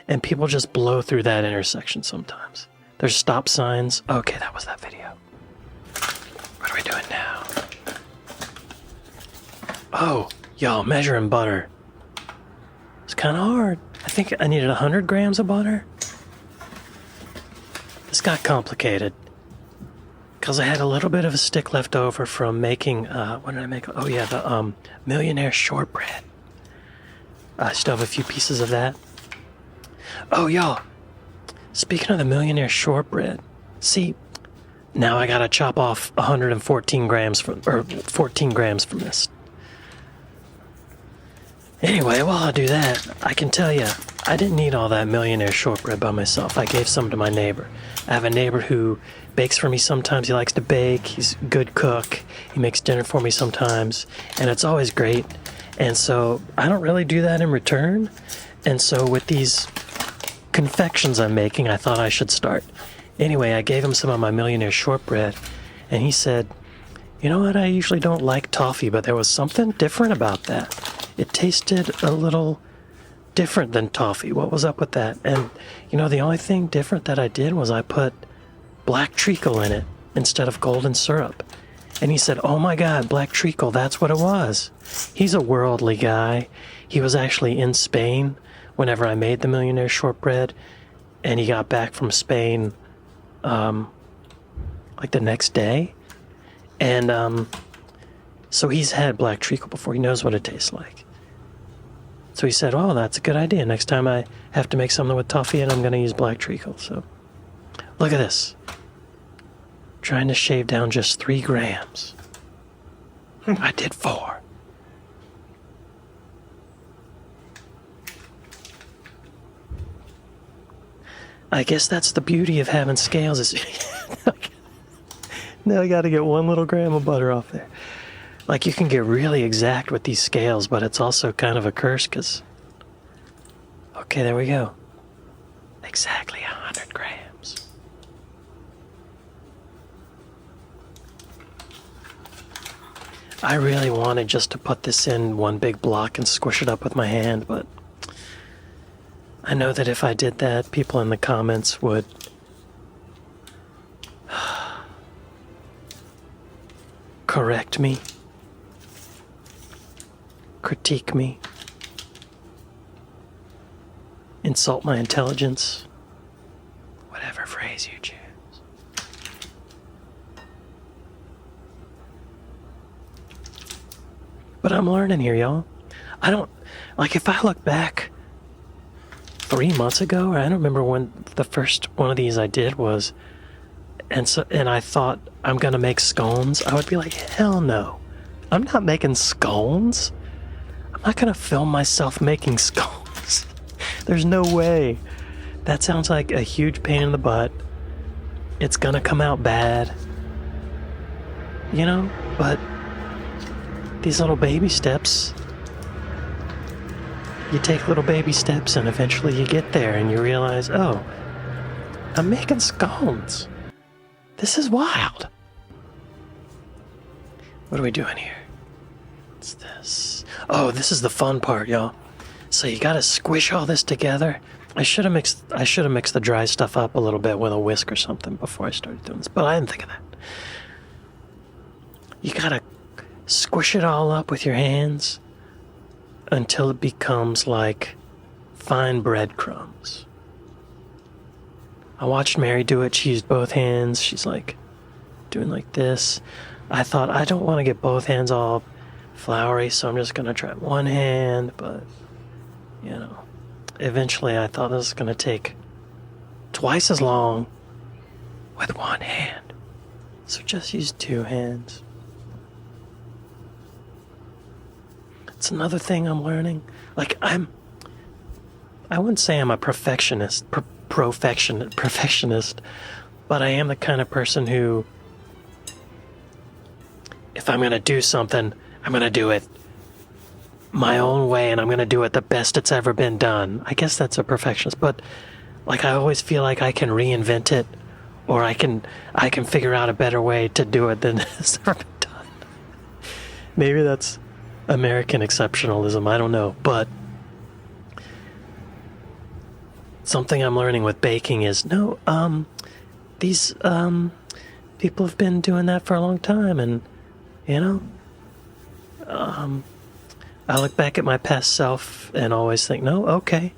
and people just blow through that intersection sometimes. There's stop signs. Okay, that was that video. What are we doing now? Oh, y'all, measuring butter. It's kind of hard. I think I needed 100 grams of butter. This got complicated. Because I had a little bit of a stick left over from making, what did I make? Oh yeah, the Millionaire Shortbread. I still have a few pieces of that. Oh, y'all. Speaking of the Millionaire Shortbread, see, now I gotta chop off 114 grams from, or 14 grams from this. Anyway, while I do that, I can tell you, I didn't eat all that Millionaire Shortbread by myself. I gave some to my neighbor. I have a neighbor who bakes for me sometimes. He likes to bake. He's a good cook. He makes dinner for me sometimes, and it's always great. And so I don't really do that in return. And so with these confections I'm making, I thought I should start. Anyway, I gave him some of my Millionaire Shortbread, and he said, you know what, I usually don't like toffee, but there was something different about that. It tasted a little different than toffee. What was up with that? And, you know, the only thing different that I did was I put black treacle in it instead of golden syrup. And he said, oh my God, black treacle, that's what it was. He's a worldly guy. He was actually in Spain whenever I made the Millionaire Shortbread, and he got back from Spain like the next day. And so he's had black treacle before. He knows what it tastes like. So he said, oh, that's a good idea. Next time I have to make something with toffee, and I'm going to use black treacle. So look at this. Trying to shave down just 3 grams. I did 4. I guess that's the beauty of having scales. Is now I got to get 1 little gram of butter off there. Like, you can get really exact with these scales, but it's also kind of a curse because... Okay, there we go. Exactly 100 grams. I really wanted just to put this in one big block and squish it up with my hand, but I know that if I did that, people in the comments would correct me, critique me, insult my intelligence, whatever phrase you choose. But I'm learning here, y'all. I don't, like, if I look back 3 months ago, I don't remember when the first one of these I did was, and I thought I'm gonna make scones, I would be like, hell no. I'm not making scones. I'm not gonna film myself making scones. There's no way. That sounds like a huge pain in the butt. It's gonna come out bad. You know, but these little baby steps, you take little baby steps and eventually you get there and you realize, oh, I'm making scones. This is wild. What are we doing here? What's this? Oh, this is the fun part, y'all. So you gotta squish all this together. I should have mixed the dry stuff up a little bit with a whisk or something before I started doing this, but I didn't think of that. You gotta squish it all up with your hands until it becomes like fine breadcrumbs. I watched Mary do it. She used both hands. She's like doing like this. I thought, I don't want to get both hands all floury, so I'm just gonna try one hand, but you know, eventually I thought this was gonna take twice as long with one hand. So just use two hands. It's another thing I'm learning. Like, I wouldn't say I'm a perfectionist, but I am the kind of person who, if I'm going to do something, I'm going to do it my own way, and I'm going to do it the best it's ever been done. I guess that's a perfectionist, but like, I always feel like I can reinvent it, or I can figure out a better way to do it than has ever been done. Maybe that's American exceptionalism, I don't know, but something I'm learning with baking is these people have been doing that for a long time, and you know, I look back at my past self and always think, no, okay,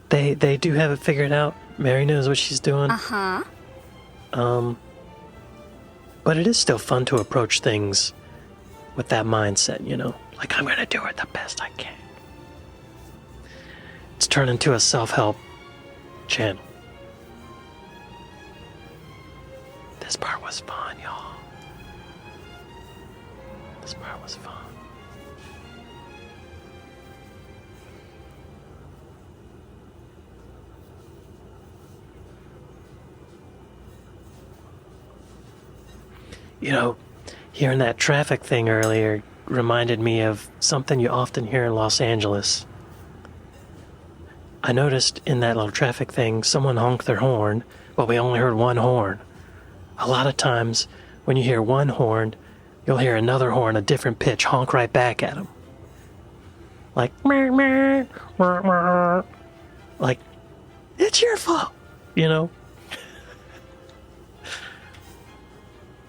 they do have it figured out. Mary knows what she's doing. But it is still fun to approach things with that mindset, you know? Like, I'm gonna do it the best I can. It's turned into a self-help channel. This part was fun, y'all. This part was fun. You know, hearing that traffic thing earlier reminded me of something you often hear in Los Angeles. I noticed in that little traffic thing, someone honked their horn, but we only heard one horn. A lot of times, when you hear one horn, you'll hear another horn, a different pitch, honk right back at them. Like, meh, meh, meh, meh. Like, it's your fault, you know?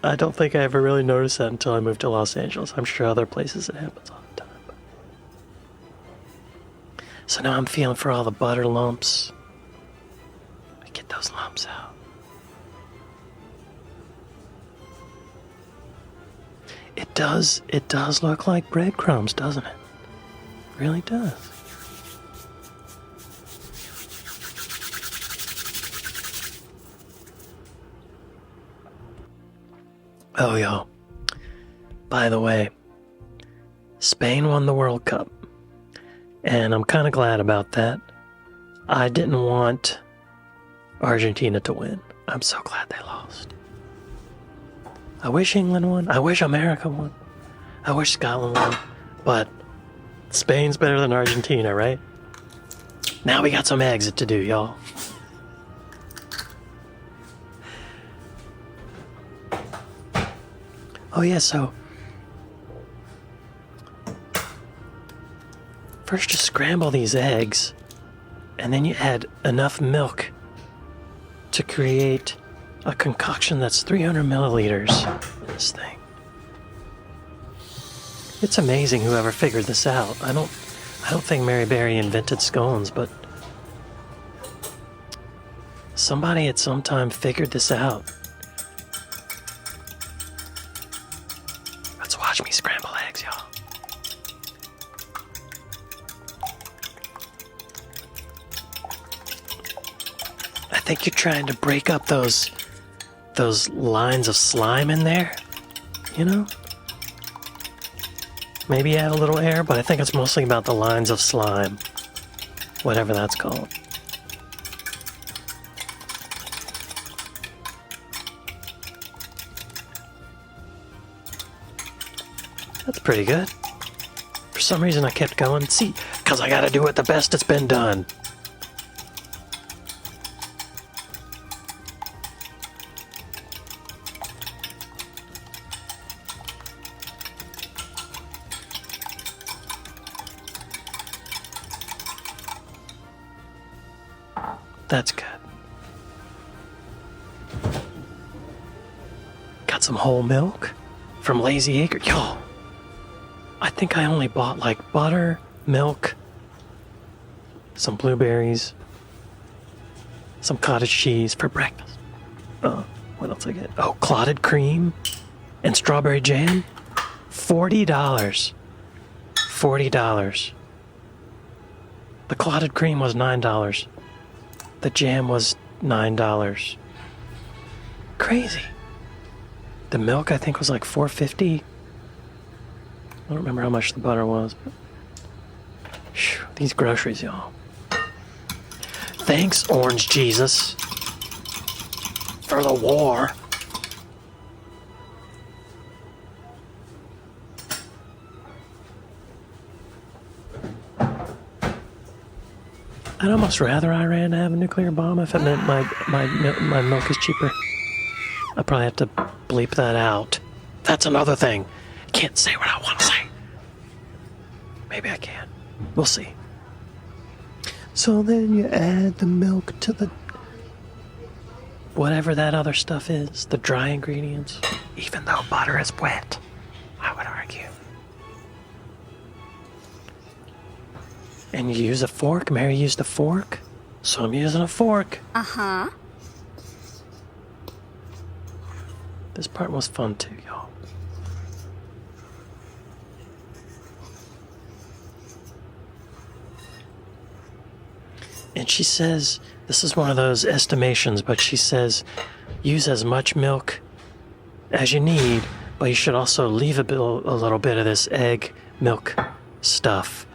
I don't think I ever really noticed that until I moved to Los Angeles. I'm sure other places it happens all the time. So now I'm feeling for all the butter lumps. Get those lumps out. It does look like breadcrumbs, doesn't it? It really does. Oh, y'all. By the way, Spain won the World Cup. And I'm kind of glad about that. I didn't want Argentina to win. I'm so glad they lost. I wish England won. I wish America won. I wish Scotland won. But Spain's better than Argentina, right? Now we got some exit to do, y'all. Oh yeah, so first you scramble these eggs, and then you add enough milk to create a concoction that's 300 milliliters in this thing. It's amazing whoever figured this out. I don't think Mary Berry invented scones, but somebody at some time figured this out. Let's watch me scramble eggs, y'all. think you're trying to break up those lines of slime in there, you know? Maybe add a little air, but I think it's mostly about the lines of slime. Whatever that's called. That's pretty good. For some reason I kept going. See, because I gotta do it the best it's been done. That's good. Got some whole milk from Lazy Acre. Yo, I think I only bought like butter, milk, some blueberries, some cottage cheese for breakfast. What else I get? Oh, clotted cream and strawberry jam. $40. $40. The clotted cream was $9. The jam was $9. Crazy. The milk I think was like $4.50. I don't remember how much the butter was. But... Whew, these groceries, y'all. Thanks, Orange Jesus, for the war. I'd almost rather Iran have a nuclear bomb if it meant my milk is cheaper. I probably have to bleep that out. That's another thing. Can't say what I want to say. Maybe I can. We'll see. So then you add the milk to the... whatever that other stuff is. The dry ingredients. Even though butter is wet, I would argue. And you use a fork. Mary used a fork. So I'm using a fork. Uh-huh. This part was fun too, y'all. And she says, this is one of those estimations, but she says, use as much milk as you need, but you should also leave a little bit of this egg milk stuff,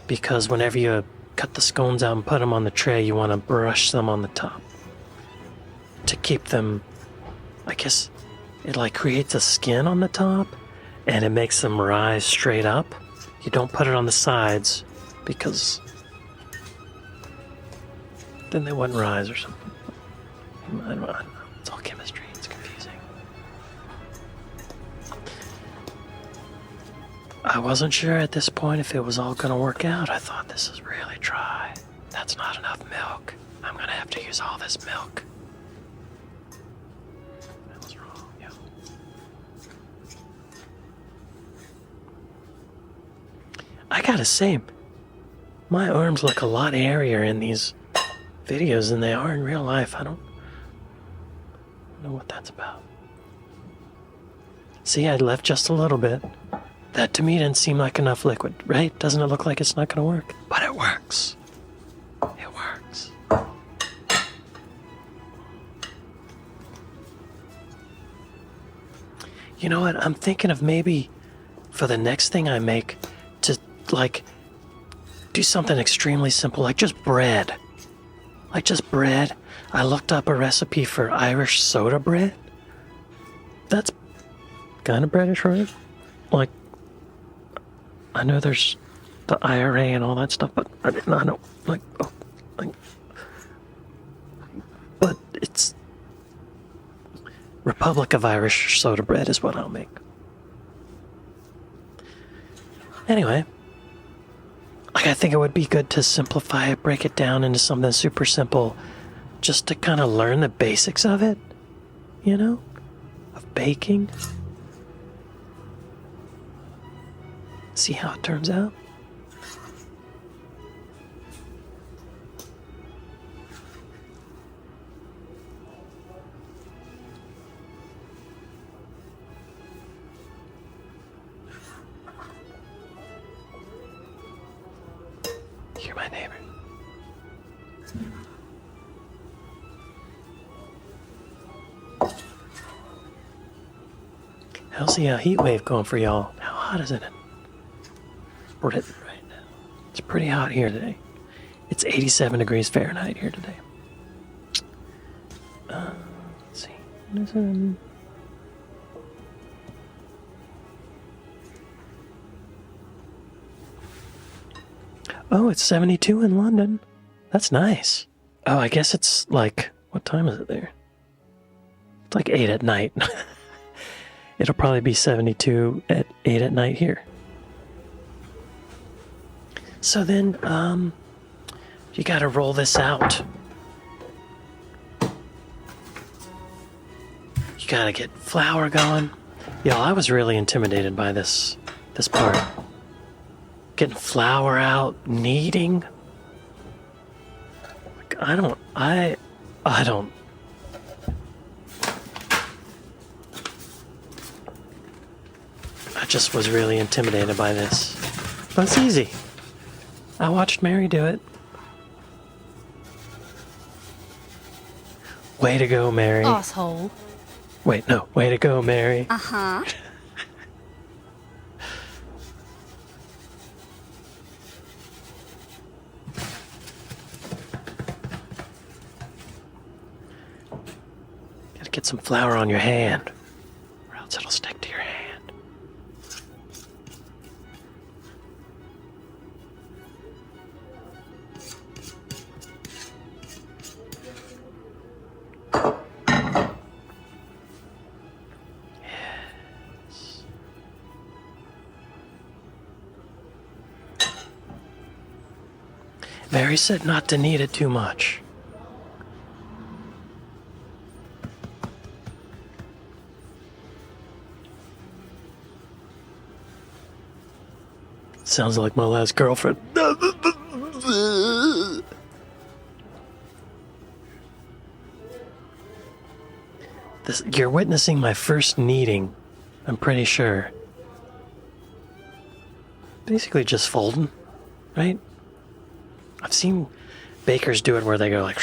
because whenever you cut the scones out and put them on the tray, you want to brush them on the top to keep them, I guess it like creates a skin on the top and it makes them rise straight up. You don't put it on the sides because then they wouldn't rise or something. I don't know. It's all chemistry. It's confusing. I wasn't sure at this point if it was all going to work out. I thought, this is really dry. That's not enough milk. I'm going to have to use all this milk. That was wrong, yeah. I gotta say, my arms look a lot airier in these videos than they are in real life. I don't know what that's about. See, I left just a little bit. That to me didn't seem like enough liquid, right? Doesn't it look like it's not gonna work? But it works. It works. You know what? I'm thinking of maybe for the next thing I make to like do something extremely simple, like just bread. Like just bread. I looked up a recipe for Irish soda bread. That's kind of breadish, right? Like, I know there's the IRA and all that stuff, but I don't like. Oh, like, but it's Republic of Irish soda bread is what I'll make. Anyway, like I think it would be good to simplify it, break it down into something super simple, just to kind of learn the basics of it, you know, of baking. See how it turns out. You're my neighbor. How's the heat wave going for y'all? How hot is it in Britain right now? It's pretty hot here today. It's 87 degrees Fahrenheit here today. Let's see. What is it? Oh, it's 72 in London. That's nice. Oh, I guess it's like, what time is it there? It's like 8 at night. It'll probably be 72 at 8 at night here. So then, you gotta roll this out. You gotta get flour going. Y'all, I was really intimidated by this part. Getting flour out, kneading. Like, I don't. I just was really intimidated by this. But it's easy. I watched Mary do it. Way to go, Mary. Asshole. Wait, no. Way to go, Mary. Uh-huh. Gotta get some flour on your hand, or else it'll stick to your hand. Yes. Mary said not to knead it too much. Sounds like my last girlfriend. You're witnessing my first kneading, I'm pretty sure. Basically just folding, right? I've seen bakers do it where they go like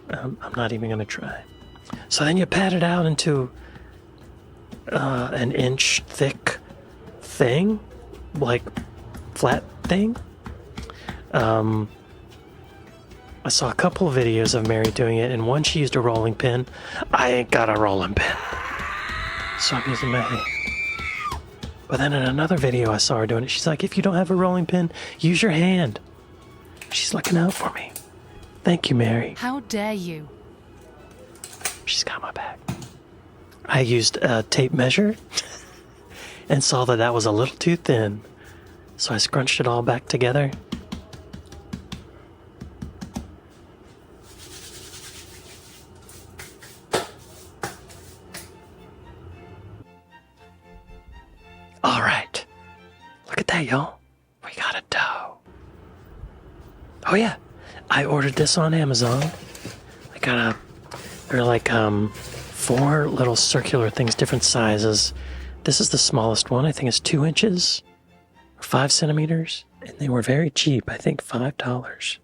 I'm not even gonna try. So then you pat it out into an inch thick thing, like flat thing. I saw a couple of videos of Mary doing it, and one she used a rolling pin. I ain't got a rolling pin, so I'm using my hand. But then in another video I saw her doing it, she's like, if you don't have a rolling pin, use your hand. She's looking out for me. Thank you, Mary. How dare you? She's got my back. I used a tape measure and saw that that was a little too thin. So I scrunched it all back together. All right. Look at that, y'all. We got a dough. Oh yeah, I ordered this on Amazon. They're like 4 little circular things, different sizes. This is the smallest one. I think it's 2 inches or 5 centimeters. And they were very cheap. I think $5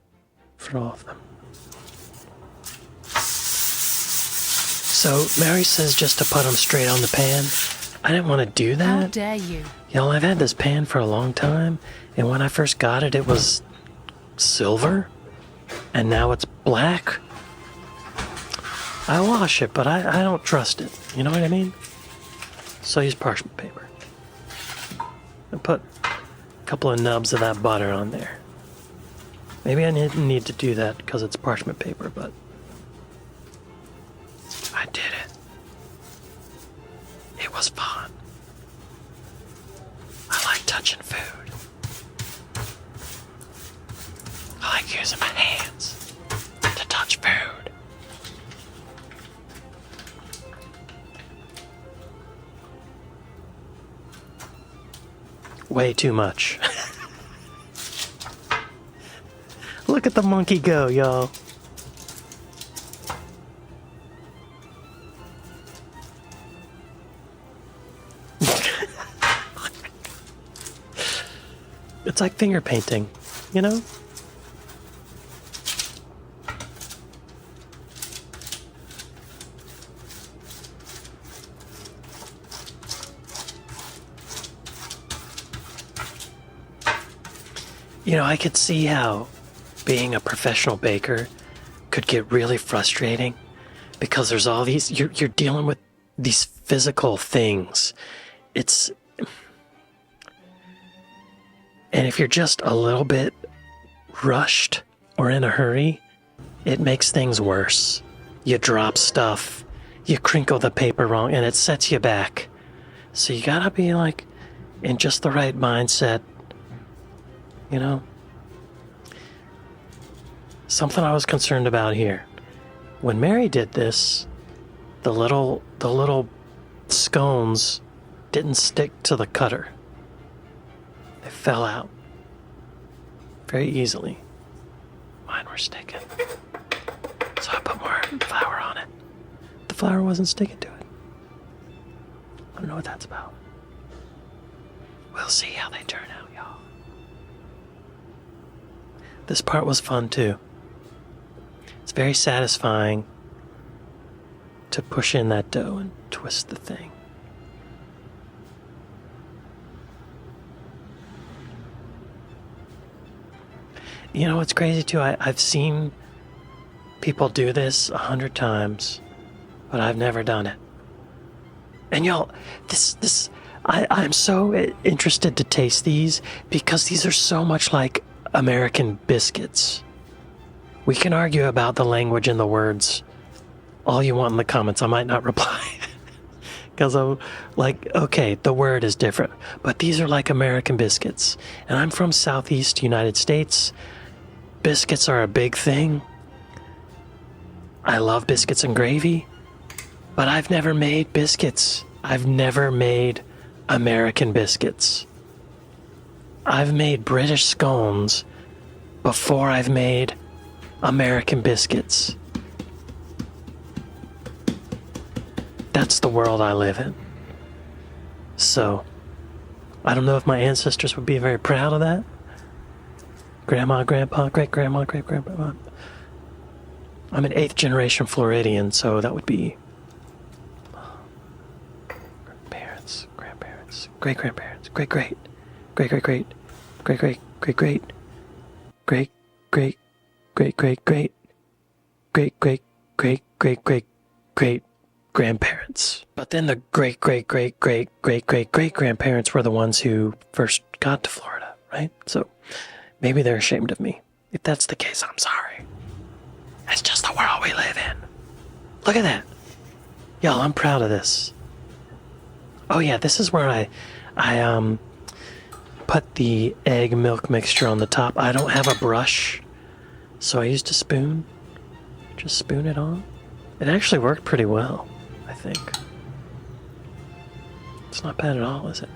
for all of them. So Mary says just to put them straight on the pan. I didn't want to do that. How dare you? Y'all, I've had this pan for a long time. And when I first got it, it was silver. And now it's black. I wash it, but I don't trust it. You know what I mean? So I use parchment paper. I put a couple of nubs of that butter on there. Maybe I didn't need to do that because it's parchment paper, but I did it. It was fun. I like touching food. I like using my hands to touch food. Way too much. Look at the monkey go, y'all. It's like finger painting, you know? You know, I could see how being a professional baker could get really frustrating because there's all these, you're dealing with these physical things. And if you're just a little bit rushed or in a hurry, it makes things worse. You drop stuff, you crinkle the paper wrong, and it sets you back. So you gotta be like in just the right mindset, you know? Something I was concerned about here. When Mary did this, the little scones didn't stick to the cutter. They fell out very easily. Mine were sticking. So I put more flour on it. The flour wasn't sticking to it. I don't know what that's about. We'll see how they turn out, y'all. This part was fun too. It's very satisfying to push in that dough and twist the thing. You know what's crazy too? I've seen people do this 100 times, but I've never done it. And y'all, I'm so interested to taste these because these are so much like American biscuits. We can argue about the language and the words all you want in the comments. I might not reply because I'm like, okay, the word is different, but these are like American biscuits. And I'm from Southeast United States. Biscuits are a big thing. I love biscuits and gravy, but I've never made biscuits. I've never made American biscuits. I've made British scones before I've made American biscuits. That's the world I live in. So, I don't know if my ancestors would be very proud of that. Grandma, grandpa, great-grandma, great-grandpa. I'm an 8th generation Floridian, so that would be parents, grandparents, great-grandparents, great-great, great-great-great, great-great, great-great, great-great, great-great-great, great-great-great-great-great-great grandparents. But then the great-great-great-great-great-great-great-grandparents were the ones who first got to Florida, right? So maybe they're ashamed of me. If that's the case, I'm sorry. It's just the world we live in. Look at that. Y'all, I'm proud of this. Oh yeah, this is where I put the egg milk mixture on the top. I don't have a brush, so I used a spoon. Just spoon it on. It actually worked pretty well, I think. It's not bad at all, is it?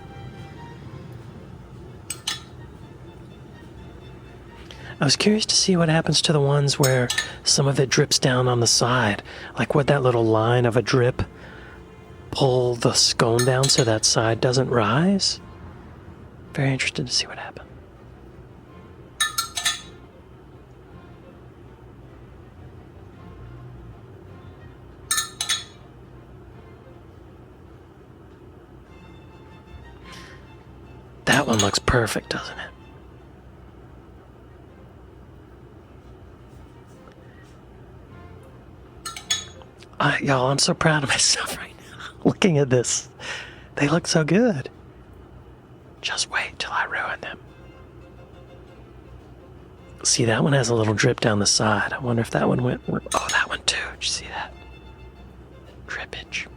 I was curious to see what happens to the ones where some of it drips down on the side. Like, would that little line of a drip pull the scone down so that side doesn't rise? Very interested to see what happened. That one looks perfect, doesn't it? Y'all, I'm so proud of myself right now. Looking at this. They look so good. Just wait till I ruin them. See, that one has a little drip down the side. I wonder if that one went... Oh, that one too. Did you see that? Drippage.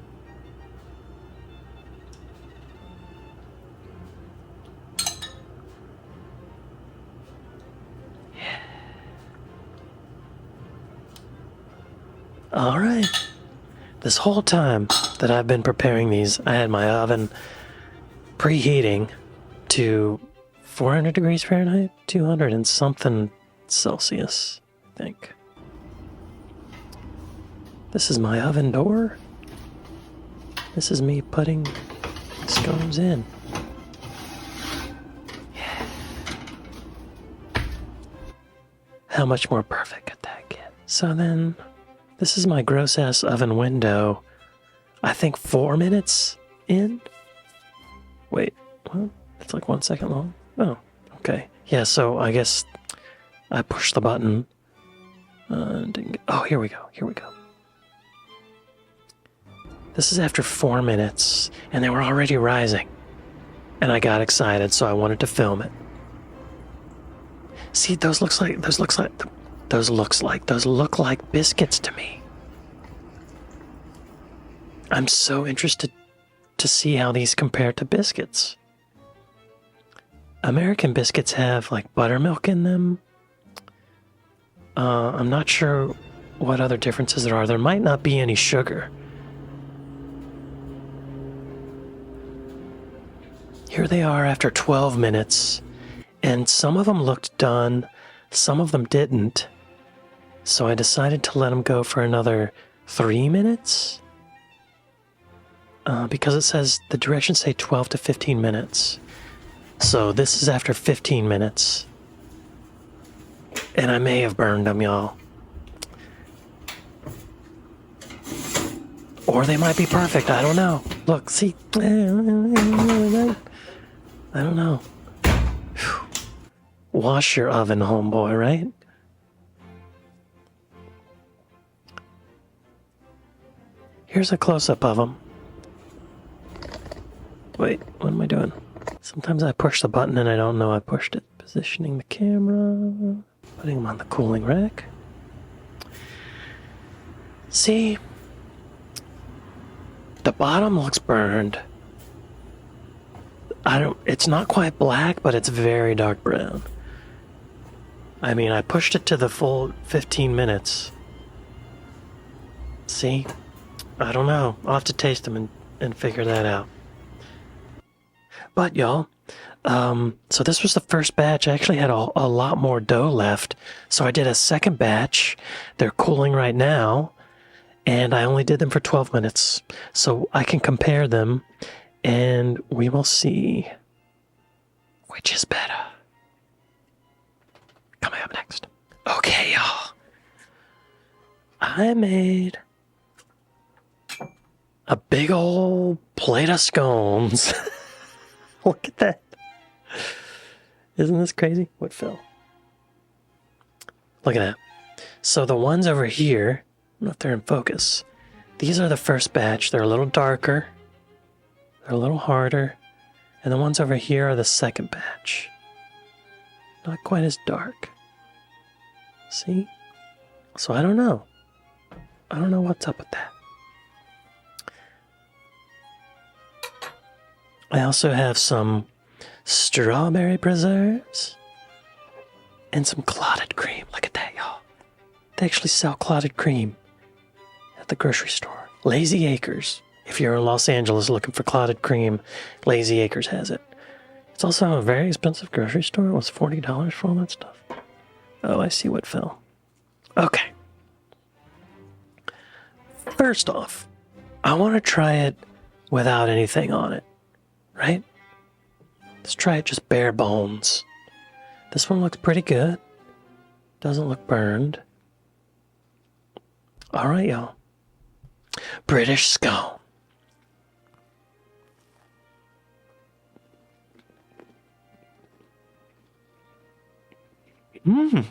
Yeah. All right. This whole time that I've been preparing these, I had my oven preheating to 400 degrees Fahrenheit, 200 and something Celsius, I think. This is my oven door. This is me putting scones in. Yeah. How much more perfect could that get? So then... This is my gross-ass oven window. I think 4 minutes in? Wait, what? It's like 1 second long? Oh, okay. Yeah, so I guess I pushed the button. Oh, here we go. Here we go. This is after 4 minutes, and they were already rising. And I got excited, so I wanted to film it. See, those look like biscuits to me. I'm so interested to see how these compare to biscuits. American biscuits have like buttermilk in them. I'm not sure what other differences there are. There might not be any sugar. Here they are after 12 minutes, and some of them looked done, some of them didn't. So I decided to let them go for another 3 minutes. Because it says, the directions say 12 to 15 minutes. So this is after 15 minutes. And I may have burned them, y'all. Or they might be perfect, I don't know. Look, see? I don't know. Whew. Wash your oven, homeboy, right? Here's a close-up of them. Wait, what am I doing? Sometimes I push the button and I don't know I pushed it. Positioning the camera. Putting them on the cooling rack. See? The bottom looks burned. It's not quite black, but it's very dark brown. I mean, I pushed it to the full 15 minutes. See? I don't know. I'll have to taste them and figure that out. But y'all, so this was the first batch. I actually had a lot more dough left. So I did a second batch. They're cooling right now. And I only did them for 12 minutes. So I can compare them. And we will see which is better. Coming up next. Okay, y'all. I made a big old plate of scones. Look at that. Isn't this crazy? What fell? Look at that. So the ones over here, I don't know if they're in focus. These are the first batch. They're a little darker. They're a little harder. And the ones over here are the second batch. Not quite as dark. See? So I don't know. I don't know what's up with that. I also have some strawberry preserves and some clotted cream. Look at that, y'all. They actually sell clotted cream at the grocery store. Lazy Acres. If you're in Los Angeles looking for clotted cream, Lazy Acres has it. It's also a very expensive grocery store. It was $40 for all that stuff. Oh, I see what fell. Okay. First off, I want to try it without anything on it. Right? Let's try it just bare bones. This one looks pretty good. Doesn't look burned. All right, y'all. British scone. Mmm.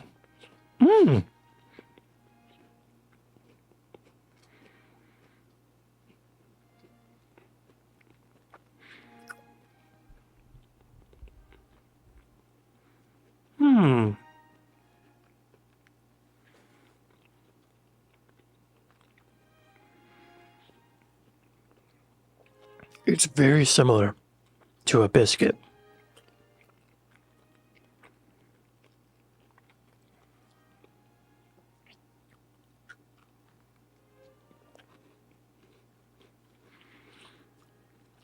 Mmm. It's very similar to a biscuit.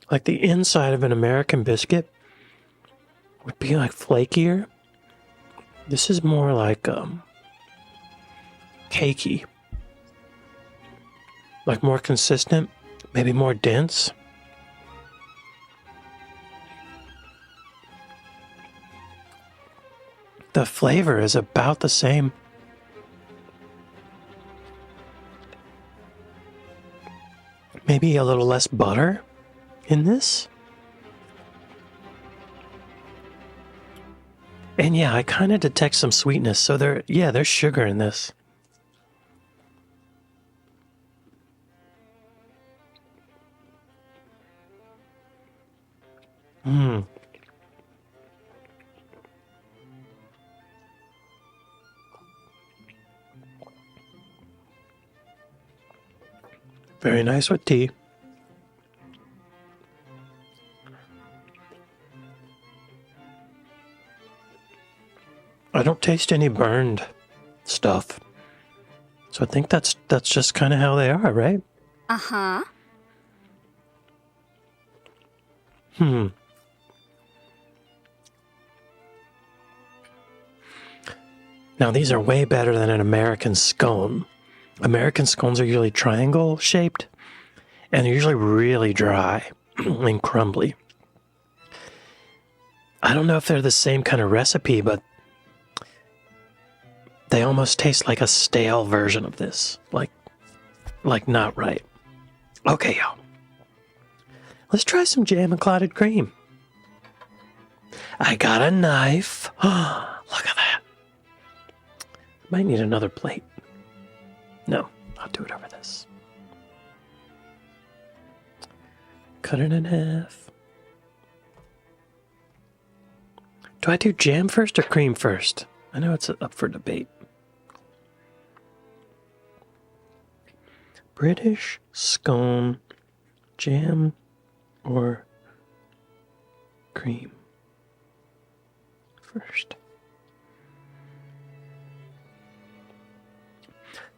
Like the inside of an American biscuit would be like flakier. This is more like cakey. Like more consistent, maybe more dense. The flavor is about the same. Maybe a little less butter in this. And yeah, I kind of detect some sweetness. So there's sugar in this. Mmm. Very nice with tea. I don't taste any burned stuff. So I think that's just kind of how they are, right? Uh-huh. Now these are way better than an American scone. American scones are usually triangle shaped, and they're usually really dry and crumbly. I don't know if they're the same kind of recipe, but they almost taste like a stale version of this. Like not right. Okay, y'all. Let's try some jam and clotted cream. I got a knife. Look at that. Might need another plate. No, I'll do it over this. Cut it in half. Do I do jam first or cream first? I know it's up for debate. British scone, jam or cream first?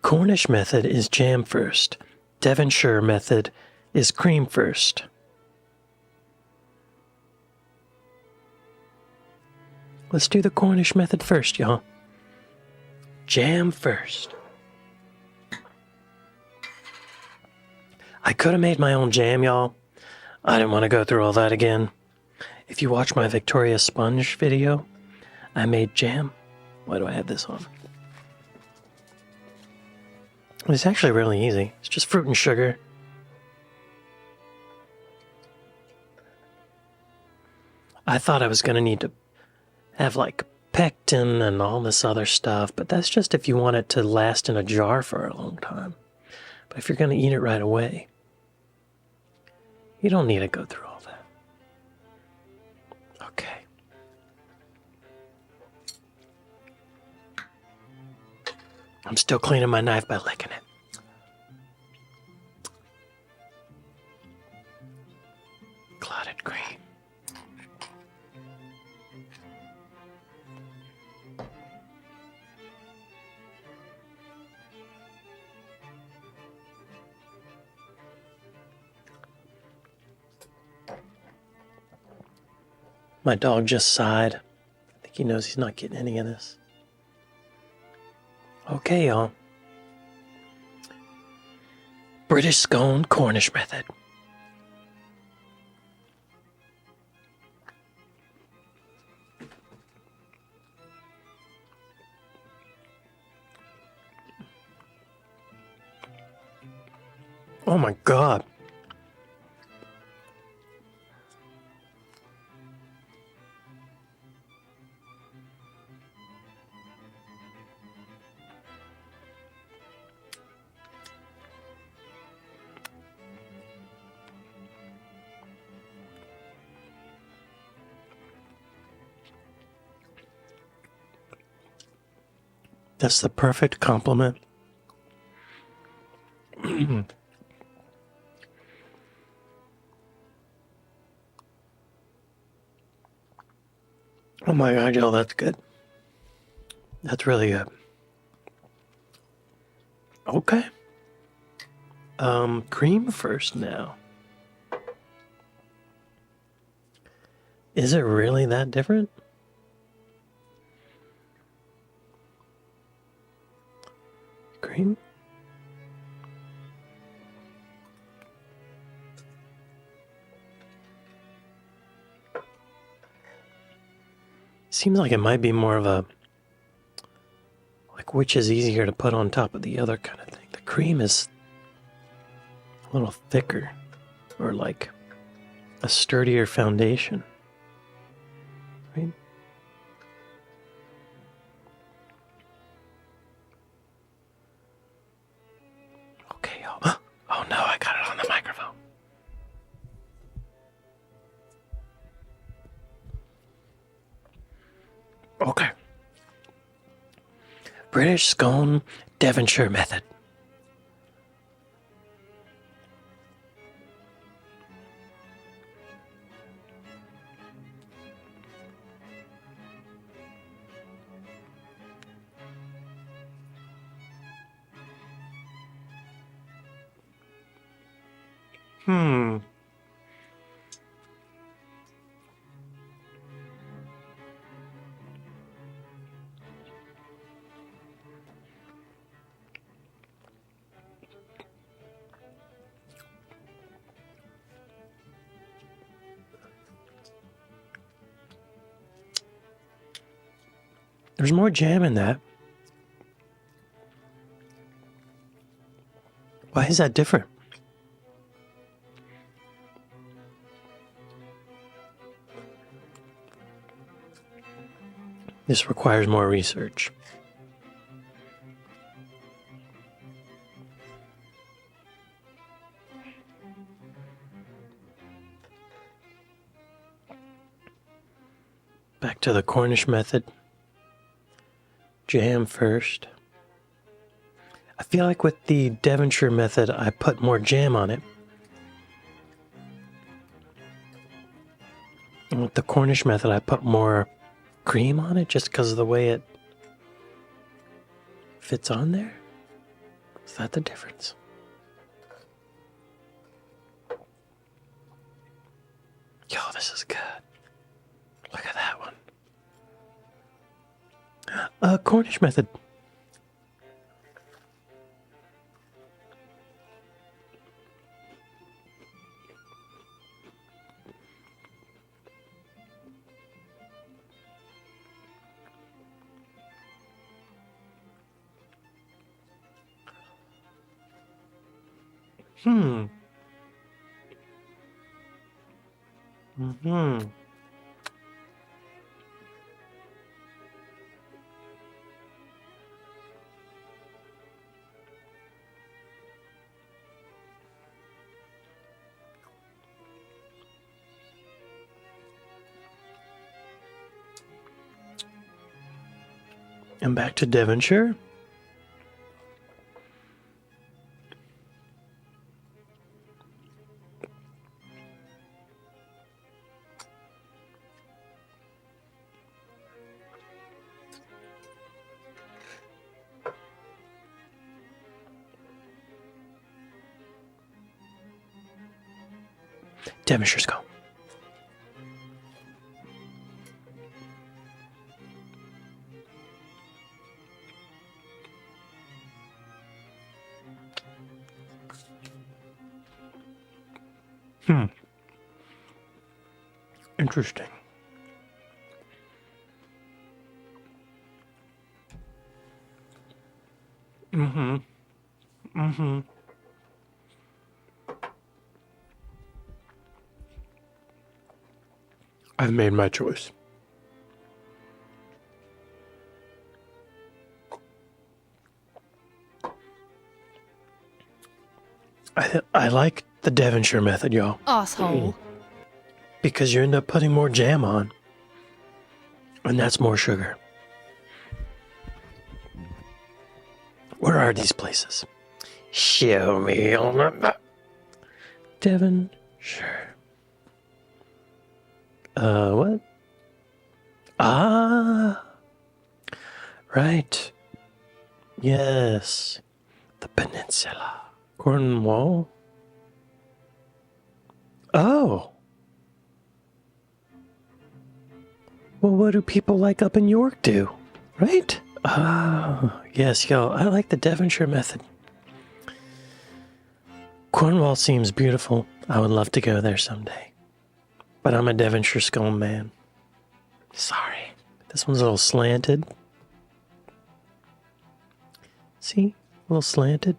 Cornish method is jam first. Devonshire method is cream first. Let's do the Cornish method first, y'all. Jam first. I could have made my own jam, y'all. I didn't want to go through all that again. If you watch my Victoria Sponge video, I made jam. Why do I have this on? It's actually really easy. It's just fruit and sugar. I thought I was going to need to have like pectin and all this other stuff, but that's just if you want it to last in a jar for a long time. But if you're going to eat it right away, you don't need to go through all that. Okay. I'm still cleaning my knife by licking it. Clotted cream. My dog just sighed. I think he knows he's not getting any of this. Okay, y'all. British scone, Cornish method. Oh my God. That's the perfect compliment. Oh my God, y'all, that's good. That's really good. Okay. Cream first now. Is it really that different? Cream? Seems like it might be more of a, like, which is easier to put on top of the other kind of thing. The cream is a little thicker, or like a sturdier foundation, right? British scone Devonshire method. There's more jam in that. Why is that different? This requires more research. Back to the Cornish method. Jam first. I feel like with the Devonshire method, I put more jam on it. And with the Cornish method, I put more cream on it just because of the way it fits on there. Is that the difference? Yo, this is good. Look at that one. Cornish method. And back to Devonshire. Devonshire's go. Interesting. I've made my choice. I like the Devonshire method, y'all. Asshole. Because you end up putting more jam on. And that's more sugar. Where are these places? Show me on the map. Devonshire. What? Ah. Right. Yes. The peninsula. Cornwall. Oh. Well, what do people like up in York do? Right? Oh, yes, yo, I like the Devonshire method. Cornwall seems beautiful. I would love to go there someday. But I'm a Devonshire scone man. Sorry. This one's a little slanted. See? A little slanted.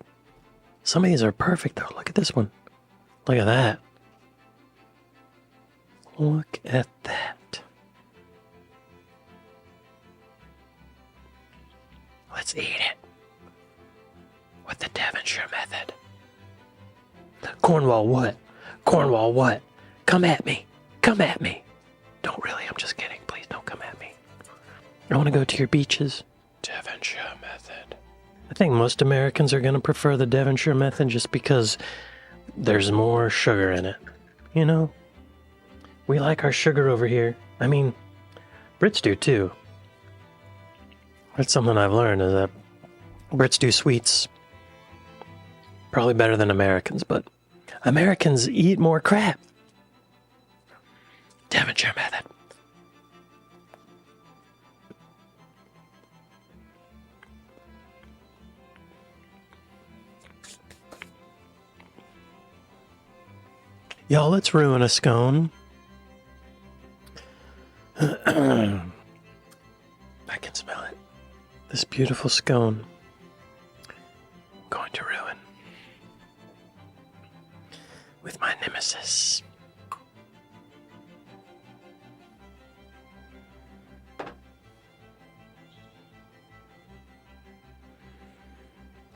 Some of these are perfect, though. Look at this one. Look at that. Look at that. Let's eat it. With the Devonshire method. Cornwall what? Cornwall what? Come at me. Come at me. Don't really, I'm just kidding. Please don't come at me. I want to go to your beaches. Devonshire method. I think most Americans are going to prefer the Devonshire method just because there's more sugar in it. You know? We like our sugar over here. I mean, Brits do too. That's something I've learned, is that Brits do sweets probably better than Americans, but Americans eat more crap. Devonshire method. Y'all, let's ruin a scone. I can smell it. This beautiful scone. I'm going to ruin. With my nemesis.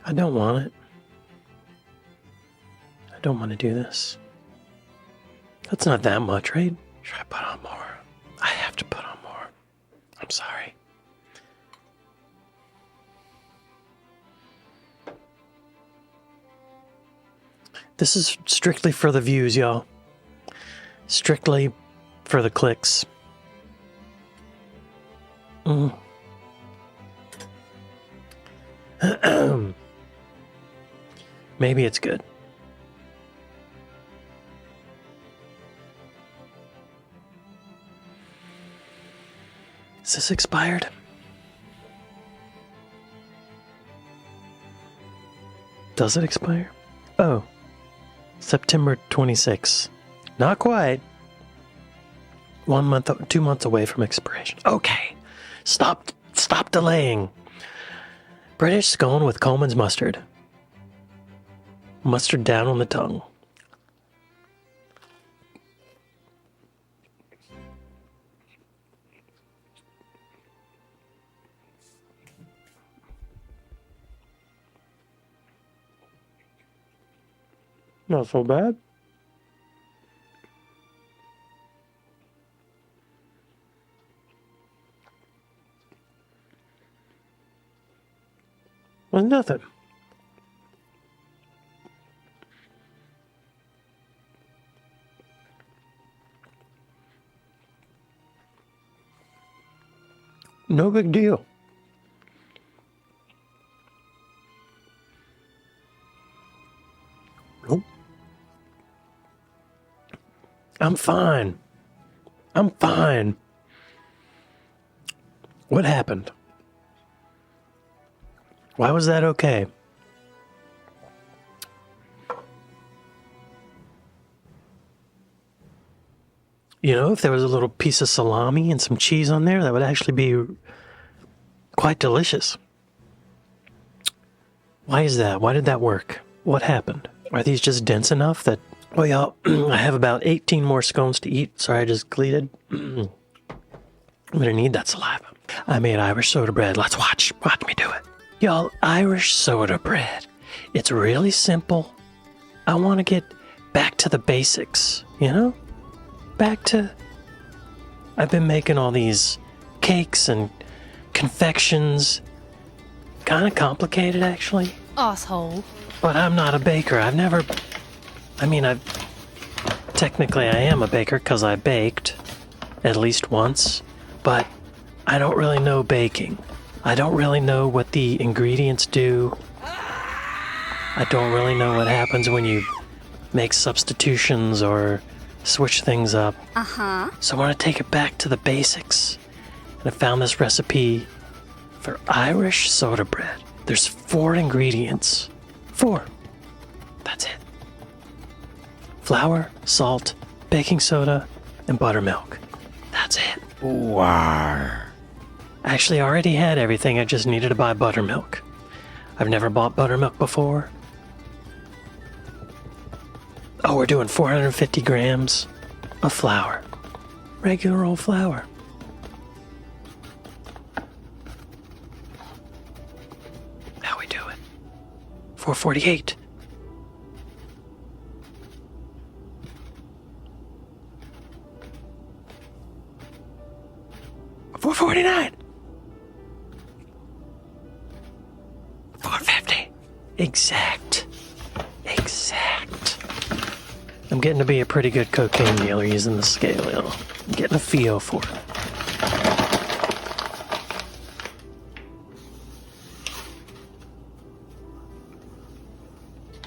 I don't want it. I don't want to do this. That's not that much, right? Should I put on more? I have to put on more. I'm sorry. This is strictly for the views, y'all. Strictly for the clicks. Maybe it's good. Is this expired? Does it expire? Oh, September 26th. Not quite. 1 month, 2 months away from expiration. Okay, stop delaying. British scone with Coleman's mustard. Mustard down on the tongue. Not so bad. Was nothing. No big deal. Nope. I'm fine. I'm fine. What happened? Why was that okay? You know, if there was a little piece of salami and some cheese on there, that would actually be quite delicious. Why is that? Why did that work? What happened? Are these just dense enough that... Well, y'all, I have about 18 more scones to eat. Sorry, I just gleated. I'm gonna need that saliva. I made Irish soda bread. Let's watch me do it. Y'all, Irish soda bread. It's really simple. I want to get back to the basics, you know? Back to... I've been making all these cakes and confections. Kind of complicated, actually. Asshole. But I'm not a baker. Technically I am a baker because I baked at least once, but I don't really know baking. I don't really know what the ingredients do. I don't really know what happens when you make substitutions or switch things up. So I want to take it back to the basics. And I found this recipe for Irish soda bread. There's 4 ingredients. 4. That's it. Flour, salt, baking soda, and buttermilk. That's it. Wow. Actually, I already had everything. I just needed to buy buttermilk. I've never bought buttermilk before. Oh, we're doing 450 grams of flour. Regular old flour. How we do it? 448. 449. 450. Exact. I'm getting to be a pretty good cocaine dealer using the scale, y'all. I'm getting a feel for it.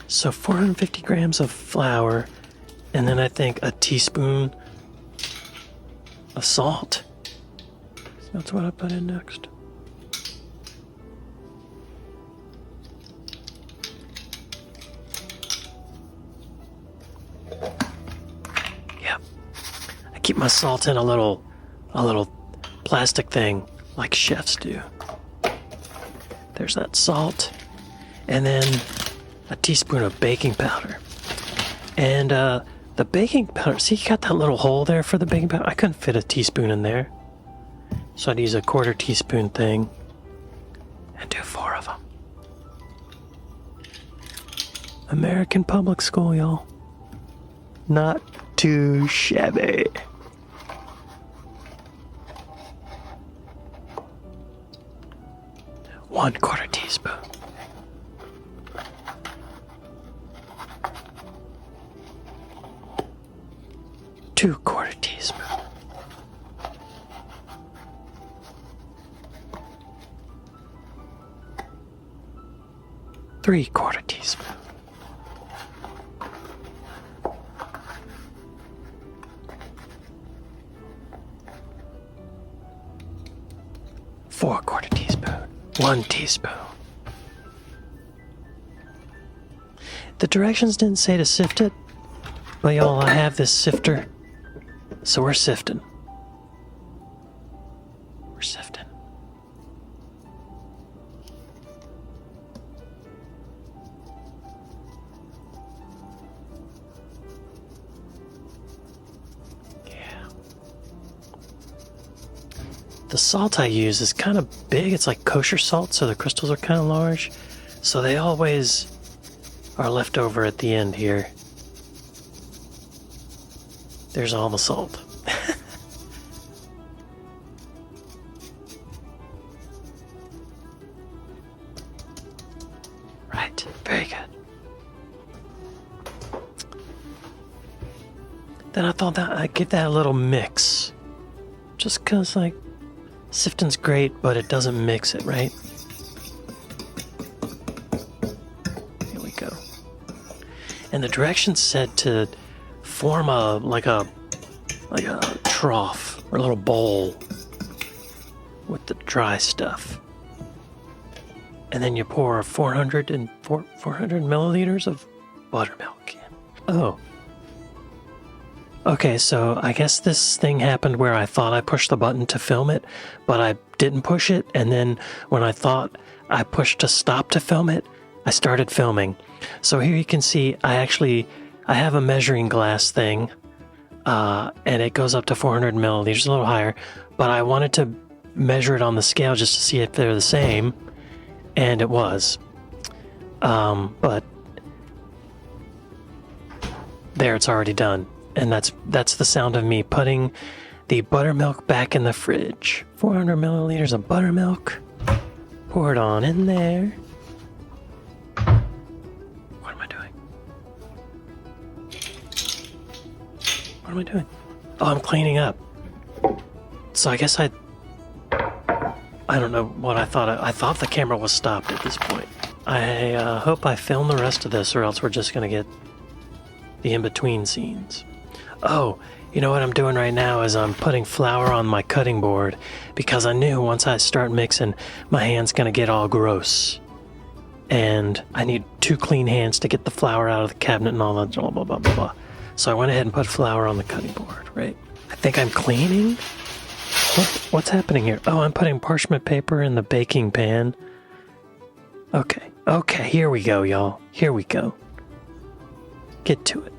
So 450 grams of flour, and then I think a teaspoon of salt. That's what I put in next. Yep. I keep my salt in a little plastic thing like chefs do. There's that salt. And then a teaspoon of baking powder. And the baking powder, see, you got that little hole there for the baking powder? I couldn't fit a teaspoon in there. So I'd use a 1/4 teaspoon thing and do 4 of them. American public school, y'all. Not too shabby. One 1/4 teaspoon. Two 1/4 teaspoon. Three 1/4 teaspoon. Four 1/4 teaspoon. 1 teaspoon. The directions didn't say to sift it, but y'all, I have this sifter, so we're sifting. We're sifting. The salt I use is kind of big. It's like kosher salt, so the crystals are kind of large. So they always are left over at the end here. There's all the salt. Right, very good. Then I thought that I'd give that a little mix. Just 'cause, like, sifting's great, but it doesn't mix it, right? Here we go. And the directions said to form a trough or a little bowl with the dry stuff. And then you pour 400 milliliters of buttermilk in. Oh. Okay, so I guess this thing happened where I thought I pushed the button to film it, but I didn't push it, and then when I thought I pushed to stop to film it, I started filming. So here you can see I have a measuring glass thing, and it goes up to 400 milliliters, a little higher, but I wanted to measure it on the scale just to see if they're the same, and it was. But there, it's already done. And that's the sound of me putting the buttermilk back in the fridge. 400 milliliters of buttermilk. Pour it on in there. What am I doing? What am I doing? Oh, I'm cleaning up. So I guess I don't know what I thought. I thought the camera was stopped at this point. I hope I film the rest of this, or else we're just going to get the in-between scenes. Oh, you know what I'm doing right now is I'm putting flour on my cutting board because I knew once I start mixing, my hand's going to get all gross. And I need 2 clean hands to get the flour out of the cabinet and all that blah, blah, blah, blah, blah. So I went ahead and put flour on the cutting board, right? I think I'm cleaning? What's happening here? Oh, I'm putting parchment paper in the baking pan. Okay, here we go, y'all. Here we go. Get to it.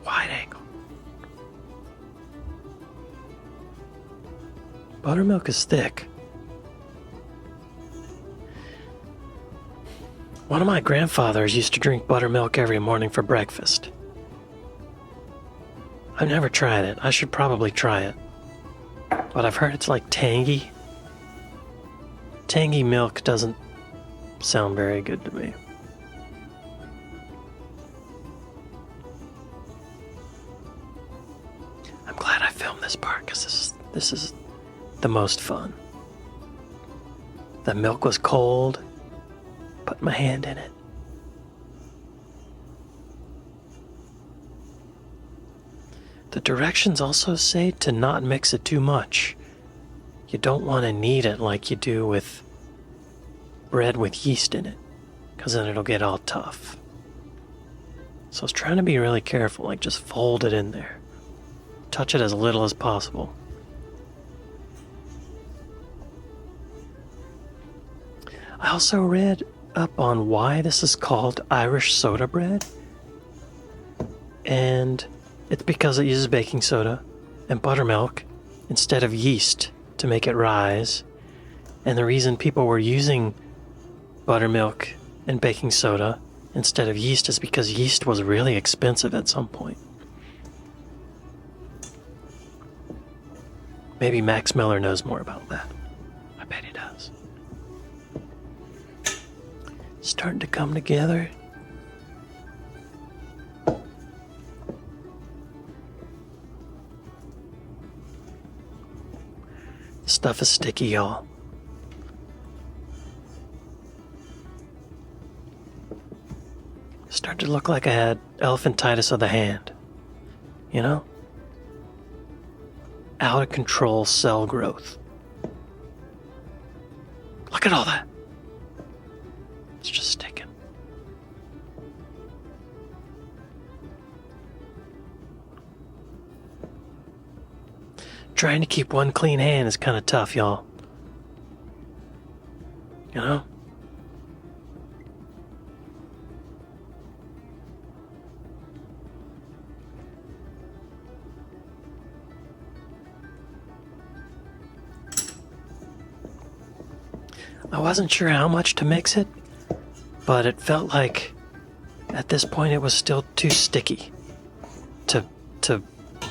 Wide angle. Buttermilk is thick. One of my grandfathers used to drink buttermilk every morning for breakfast. I've never tried it. I should probably try it. But I've heard it's like tangy. Tangy milk doesn't sound very good to me. I'm glad I filmed this part because this is the most fun. The milk was cold. Put my hand in it. The directions also say to not mix it too much. You don't want to knead it like you do with bread with yeast in it, because then it'll get all tough. So I was trying to be really careful, like just fold it in there. Touch it as little as possible. I also read up on why this is called Irish soda bread. And it's because it uses baking soda and buttermilk instead of yeast to make it rise. And the reason people were using buttermilk and baking soda instead of yeast is because yeast was really expensive at some point. Maybe Max Miller knows more about that. I bet he does. Starting to come together. Stuff is sticky, y'all. Started to look like I had elephantitis of the hand. You know? Out of control cell growth. Look at all that. It's just sticking. Trying to keep one clean hand is kind of tough, y'all. You know? I wasn't sure how much to mix it, but it felt like at this point it was still too sticky to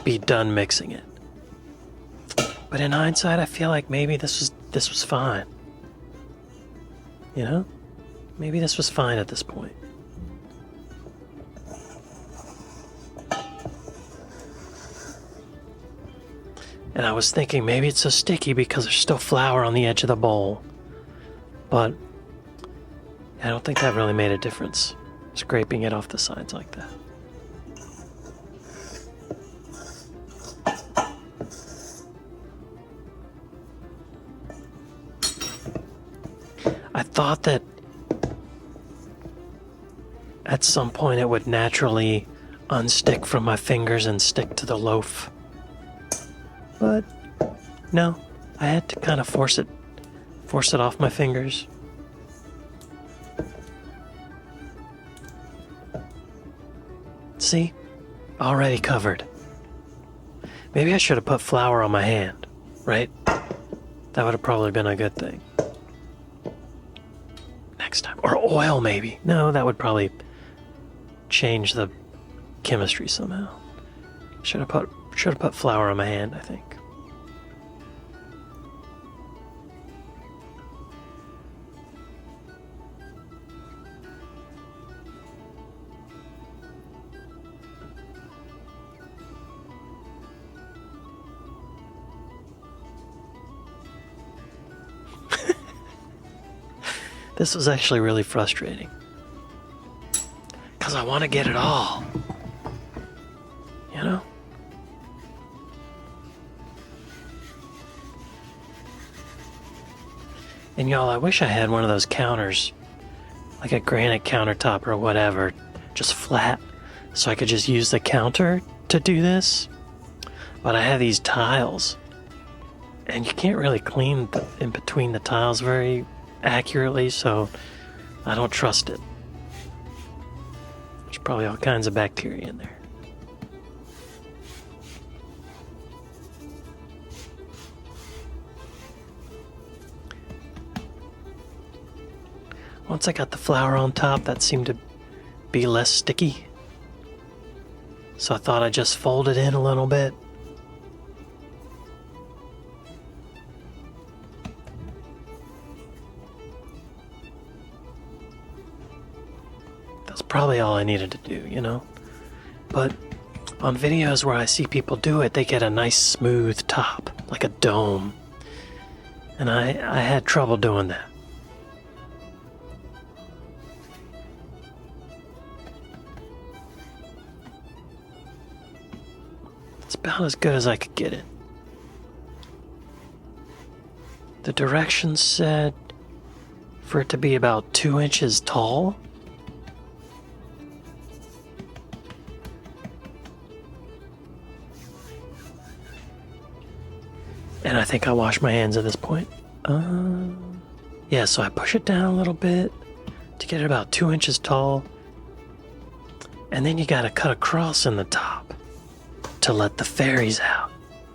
be done mixing it. But in hindsight, I feel like maybe this was fine. You know? Maybe this was fine at this point. And I was thinking maybe it's so sticky because there's still flour on the edge of the bowl. But I don't think that really made a difference, scraping it off the sides like that. I thought that at some point it would naturally unstick from my fingers and stick to the loaf. But no, I had to kind of force it off my fingers. See? Already covered. Maybe I should have put flour on my hand, right? That would have probably been a good thing. Next time. Or oil, maybe. No, that would probably change the chemistry somehow. Should have put flour on my hand, I think. This was actually really frustrating. Because I want to get it all. You know? And y'all, I wish I had one of those counters, like a granite countertop or whatever, just flat, so I could just use the counter to do this. But I have these tiles, and you can't really clean in between the tiles very accurately, so I don't trust it. There's probably all kinds of bacteria in there. Once I got the flour on top, that seemed to be less sticky. So I thought I'd just fold it in a little bit. probably all I needed to do, you know? But on videos where I see people do it, they get a nice smooth top, like a dome. And I had trouble doing that. It's about as good as I could get it. The directions said for it to be about 2 inches tall. And I think I wash my hands at this point. Yeah, so I push it down a little bit to get it about 2 inches tall. And then you gotta cut a cross in the top to let the fairies out.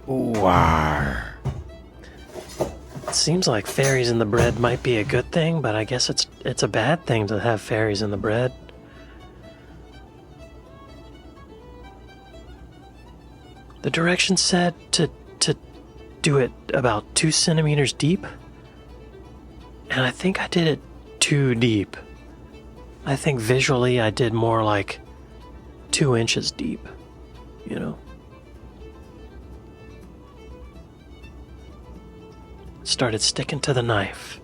Wow. It seems like fairies in the bread might be a good thing, but I guess it's a bad thing to have fairies in the bread. The directions said to do it about 2 centimeters deep, and I think I did it too deep. I think visually I did more like 2 inches deep, you know? Started sticking to the knife.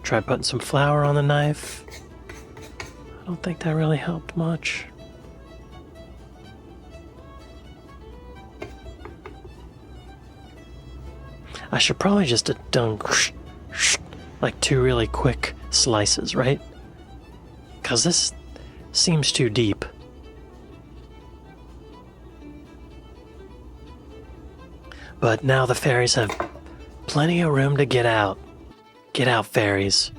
Tried putting some flour on the knife. I don't think that really helped much. I should probably just have done like 2 really quick slices, right? Because this seems too deep. But now the fairies have plenty of room to get out. Get out, fairies.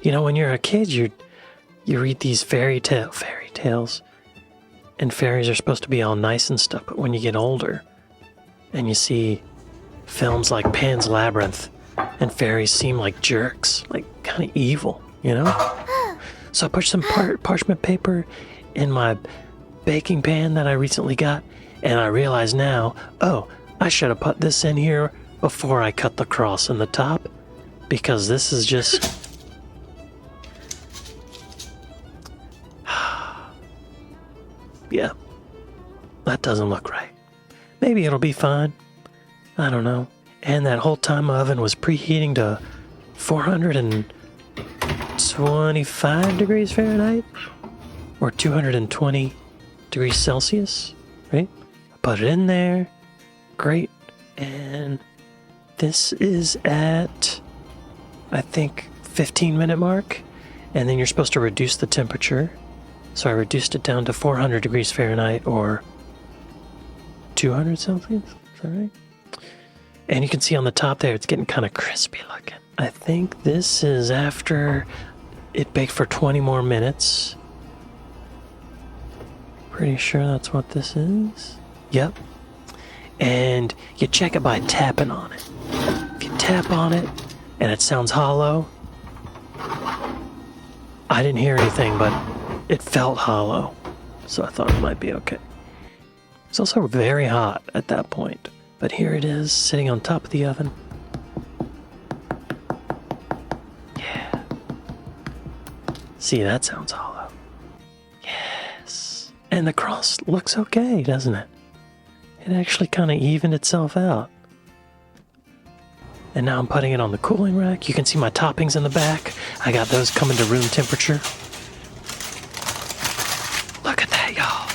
You know, when you're a kid, you read these fairy tales, and fairies are supposed to be all nice and stuff, but when you get older, and you see films like Pan's Labyrinth, and fairies seem like jerks, like kind of evil, you know? So I put some parchment paper in my baking pan that I recently got, and I realize now, oh, I should have put this in here before I cut the cross in the top, because this is just... yeah, that doesn't look right. Maybe it'll be fine. I don't know. And that whole time my oven was preheating to 425 degrees Fahrenheit, or 220 degrees Celsius, right? I put it in there. Great. And this is at, I think, 15-minute mark. And then you're supposed to reduce the temperature. So I reduced it down to 400 degrees Fahrenheit, or 200 Celsius. Is that right? And you can see on the top there, it's getting kind of crispy looking. I think this is after it baked for 20 more minutes. Pretty sure that's what this is. Yep. And you check it by tapping on it. If you tap on it and it sounds hollow, I didn't hear anything, but it felt hollow, so I thought it might be okay. It's also very hot at that point, but here it is sitting on top of the oven. Yeah. See, that sounds hollow. Yes. And the cross looks okay, doesn't it? It actually kind of evened itself out. And now I'm putting it on the cooling rack. You can see my toppings in the back. I got those coming to room temperature. Look at that, y'all.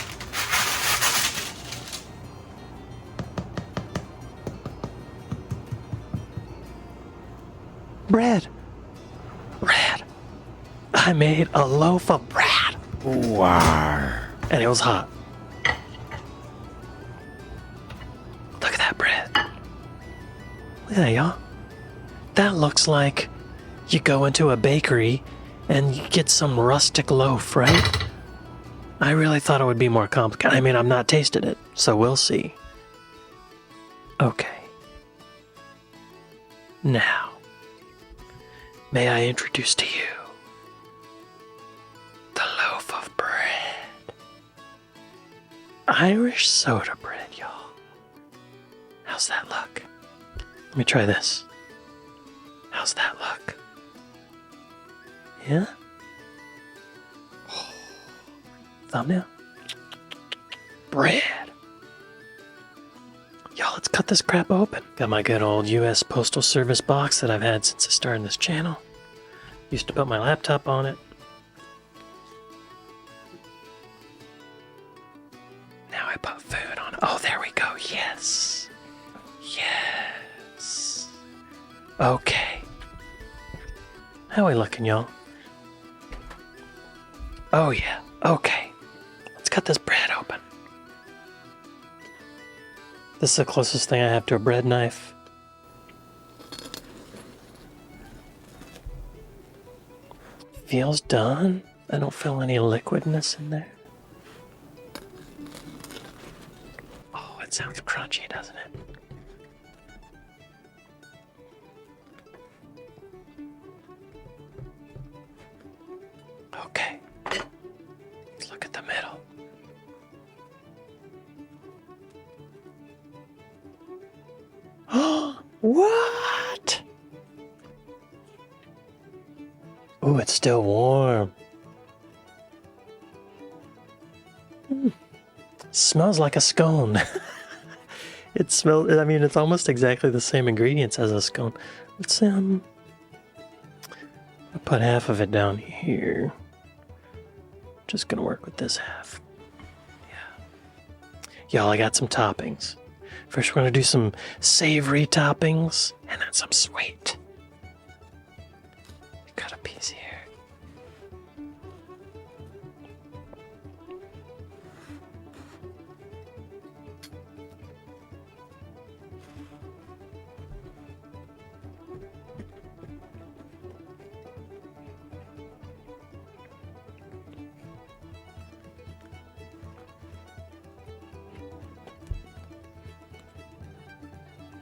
Bread. I made a loaf of bread. Wow. And it was hot. Look at that bread. Look at that, y'all. That looks like you go into a bakery and you get some rustic loaf, right? I really thought it would be more complicated. I mean, I've not tasted it, so we'll see. Okay. Now, may I introduce to you the loaf of bread. Irish soda bread, y'all. How's that look? Let me try this. How's that look? Yeah? Thumbnail? Bread! Y'all, let's cut this crap open. Got my good old US Postal Service box that I've had since I started this channel. Used to put my laptop on it. Now I put food on it. Oh, there we go. Yes. Yes. Okay. How we looking, y'all? Oh, yeah. Okay. Let's cut this bread open. This is the closest thing I have to a bread knife. Feels done. I don't feel any liquidness in there. Oh, it sounds crunchy, doesn't it? Okay. Let's look at the middle. Oh, what? Ooh, it's still warm. Smells like a scone. It smells, I mean, it's almost exactly the same ingredients as a scone. Let's, I'll put half of it down here. Just gonna work with this half. Yeah. Y'all, I got some toppings. First, we're gonna do some savory toppings, and then some sweet. Cut a piece here.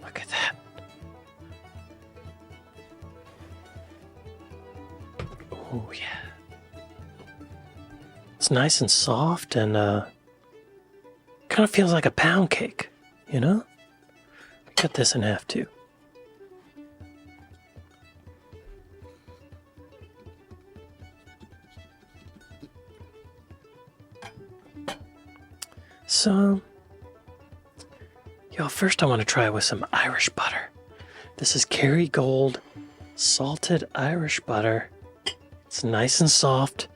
Look at that. Oh, yeah. It's nice and soft and kind of feels like a pound cake, you know? Cut this in half too. So, y'all, first I want to try it with some Irish butter. This is Kerrygold salted Irish butter. It's nice and soft.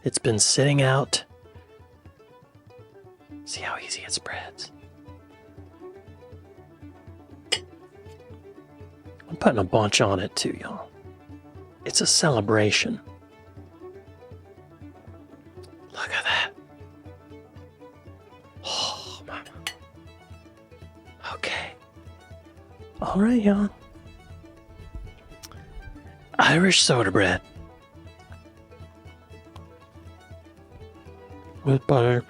It's been sitting out. See how easy it spreads. I'm putting a bunch on it too, y'all. It's a celebration. Look at that. Oh, mama. Okay. All right, y'all. Irish soda bread. With butter.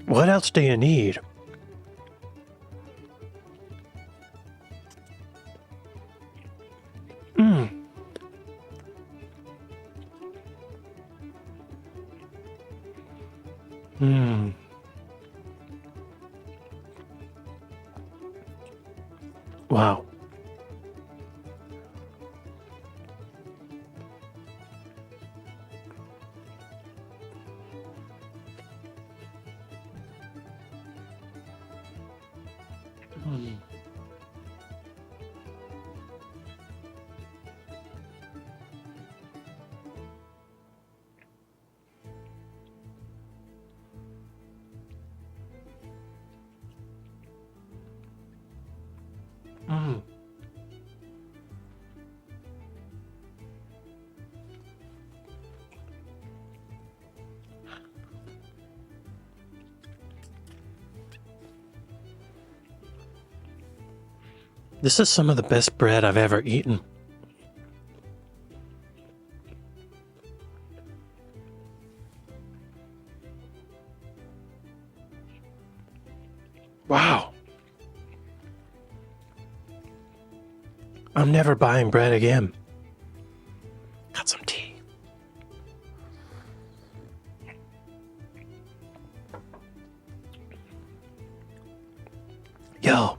What else do you need? Wow. This is some of the best bread I've ever eaten. Wow. I'm never buying bread again. Got some tea. Yo,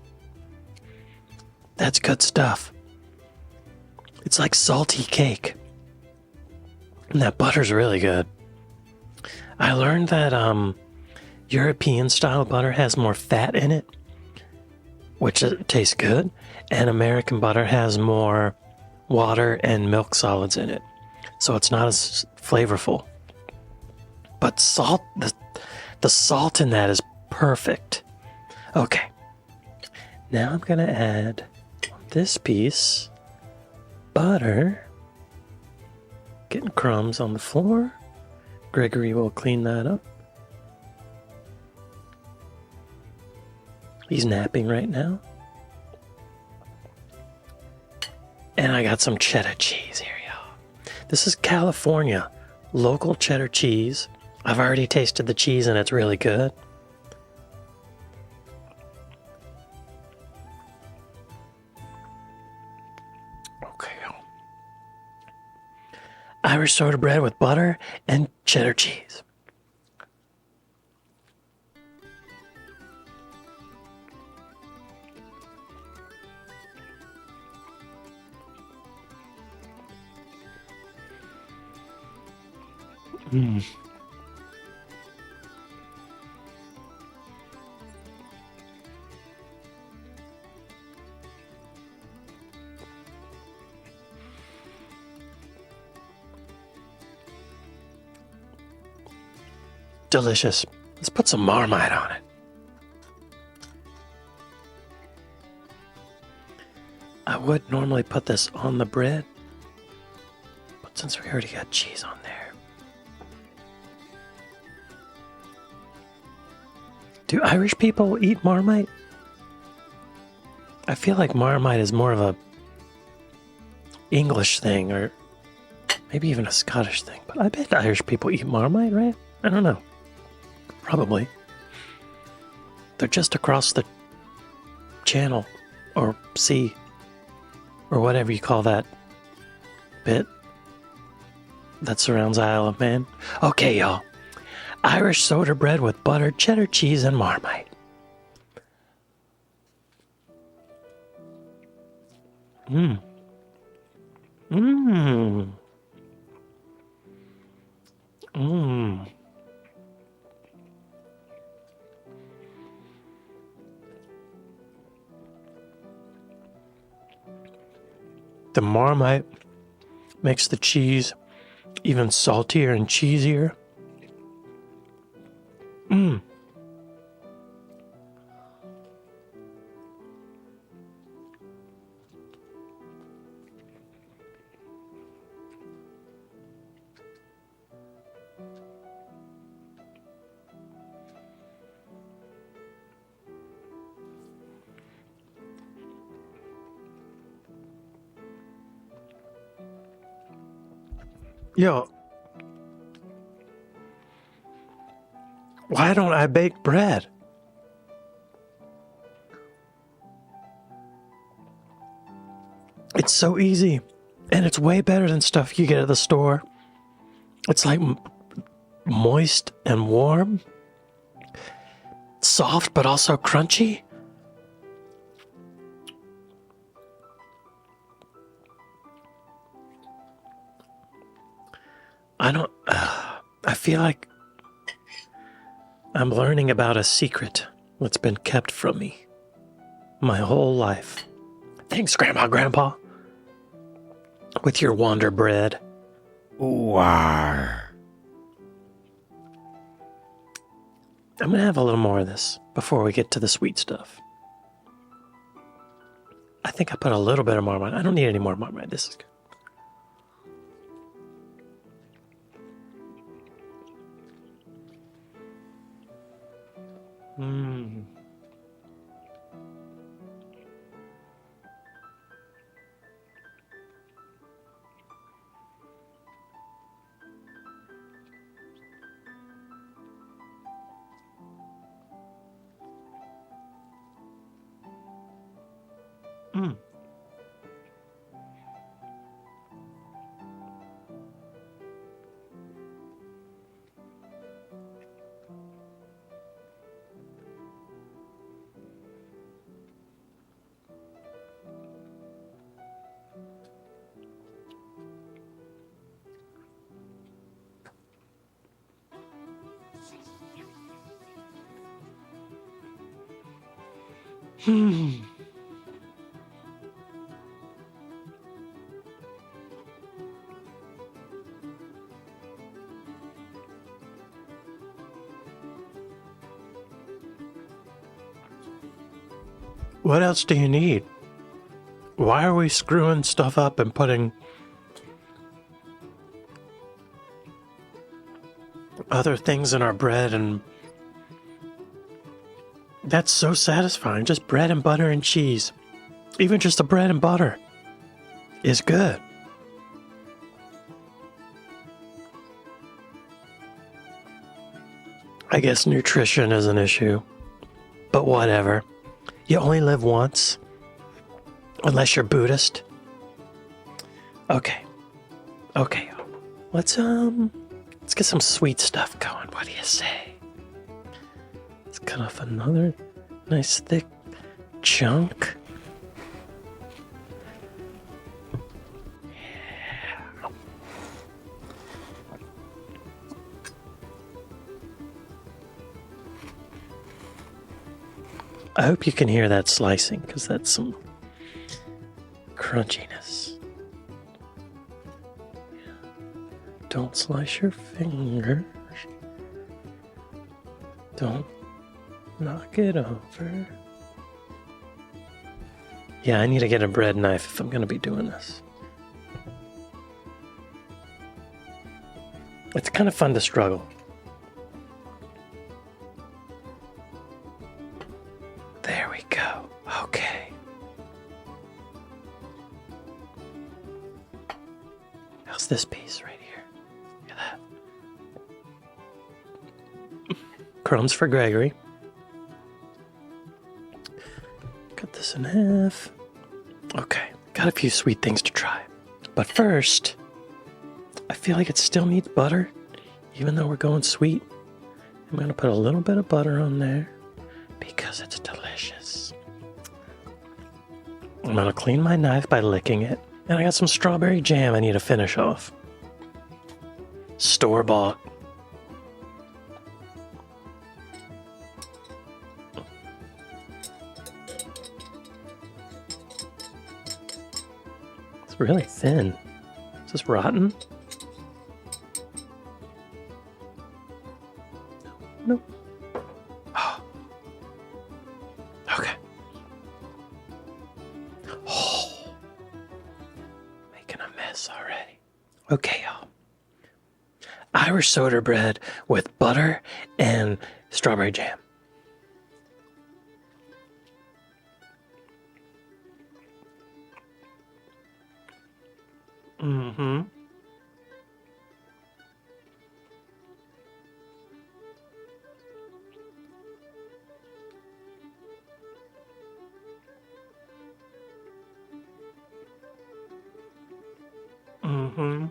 that's good stuff. It's like salty cake. And that butter's really good. I learned that European style butter has more fat in it, which tastes good, and American butter has more water and milk solids in it, so it's not as flavorful. But the salt in that is perfect. Okay, now I'm gonna add this piece butter. Getting crumbs on the floor. Gregory will clean that up. He's napping right now. And I got some cheddar cheese here, y'all. This is California, local cheddar cheese. I've already tasted the cheese and it's really good. Okay. Irish soda bread with butter and cheddar cheese. Delicious. Let's put some Marmite on it. I would normally put this on the bread, but since we already got cheese on there. Do Irish people eat Marmite? I feel like Marmite is more of a English thing, or maybe even a Scottish thing, but I bet Irish people eat Marmite, right? I don't know. Probably. They're just across the channel, or sea, or whatever you call that bit that surrounds Isle of Man. Okay, y'all. Irish soda bread with butter, cheddar cheese, and Marmite. Mmm. Mmm. Mmm. The Marmite makes the cheese even saltier and cheesier. Mmm. Yo, why don't I bake bread? It's so easy, and it's way better than stuff you get at the store. It's like moist and warm, soft but also crunchy. I feel like I'm learning about a secret that's been kept from me my whole life. Thanks, Grandma, Grandpa. With your Wonder Bread. War. I'm gonna have a little more of this before we get to the sweet stuff. I think I put a little bit of Marmite. I don't need any more Marmite. This is good. Mmm. Mmm. What else do you need? Why are we screwing stuff up and putting other things in our bread? And that's so satisfying. Just bread and butter and cheese. Even just the bread and butter is good. I guess nutrition is an issue, but whatever. You only live once, unless you're Buddhist. Okay, let's get some sweet stuff going. What do you say? Let's cut off another nice thick chunk. I hope you can hear that slicing, because that's some crunchiness. Don't slice your fingers. Don't knock it over. Yeah, I need to get a bread knife if I'm going to be doing this. It's kind of fun to struggle. There we go. Okay. How's this piece right here? Look at that. Crumbs for Gregory. Cut this in half. Okay, got a few sweet things to try. But first, I feel like it still needs butter, even though we're going sweet. I'm gonna put a little bit of butter on there because it's delicious. I'm gonna clean my knife by licking it. And I got some strawberry jam I need to finish off. Store-bought. It's really thin. Is this rotten? Nope. Oh. Okay. Oh. Making a mess already. Okay, y'all. Irish soda bread with butter and strawberry jam. Mm-hmm. Mm-hmm.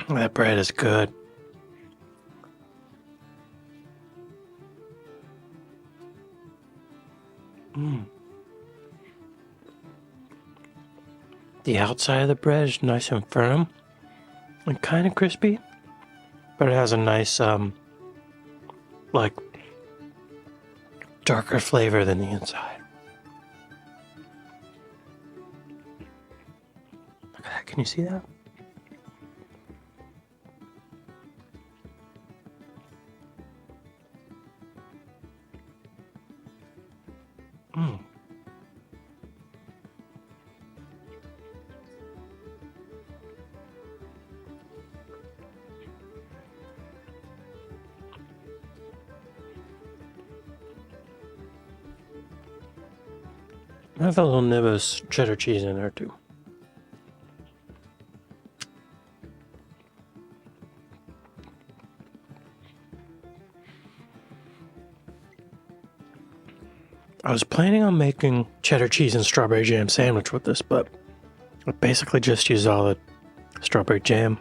That bread is good. The outside of the bread is nice and firm and kind of crispy, but it has a nice, like, darker flavor than the inside. Look at that. Can you see that? I have a little nib of cheddar cheese in there too. I was planning on making cheddar cheese and strawberry jam sandwich with this, but I basically just used all the strawberry jam.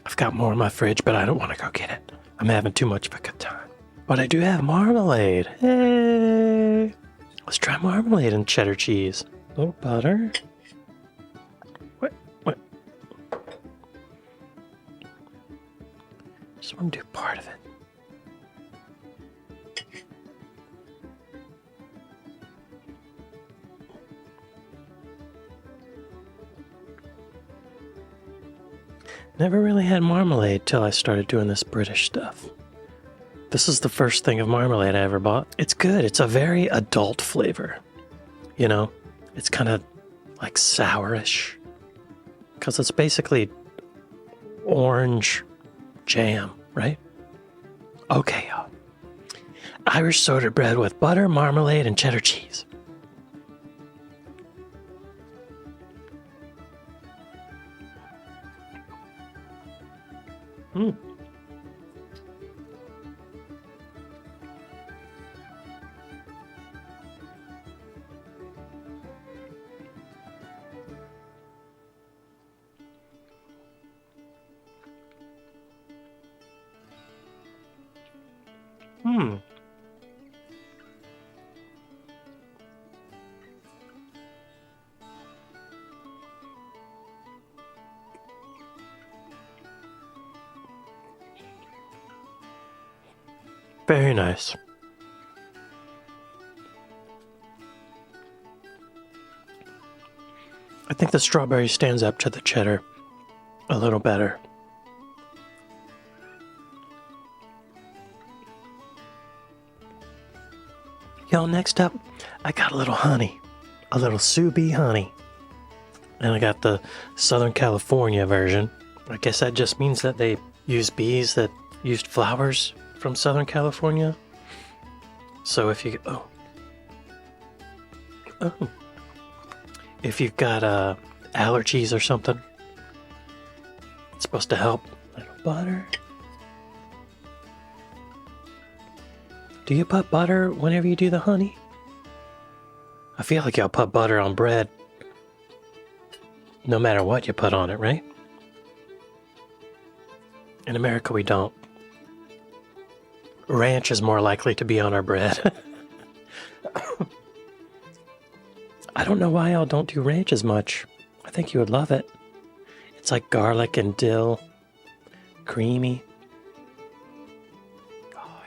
I've got more in my fridge, but I don't want to go get it. I'm having too much of a good time. But I do have marmalade. Hey! Let's try marmalade and cheddar cheese. A little butter. What? Just I'm gonna do part of it. Never really had marmalade till I started doing this British stuff. This is the first thing of marmalade I ever bought. It's good. It's a very adult flavor. You know, it's kind of like sourish. Because it's basically orange jam, right? Okay, y'all. Irish soda bread with butter, marmalade, and cheddar cheese. Mm. Hmm. Very nice. I think the strawberry stands up to the cheddar a little better. Y'all, next up, I got a little honey. A little sous vide honey. And I got the Southern California version. I guess that just means that they used bees that used flowers from Southern California. So if you... Oh. If you've got allergies or something, it's supposed to help. A little butter. Do you put butter whenever you do the honey? I feel like y'all put butter on bread no matter what you put on it, right? In America, we don't. Ranch is more likely to be on our bread. I don't know why y'all don't do ranch as much. I think you would love it. It's like garlic and dill. Creamy. Oh,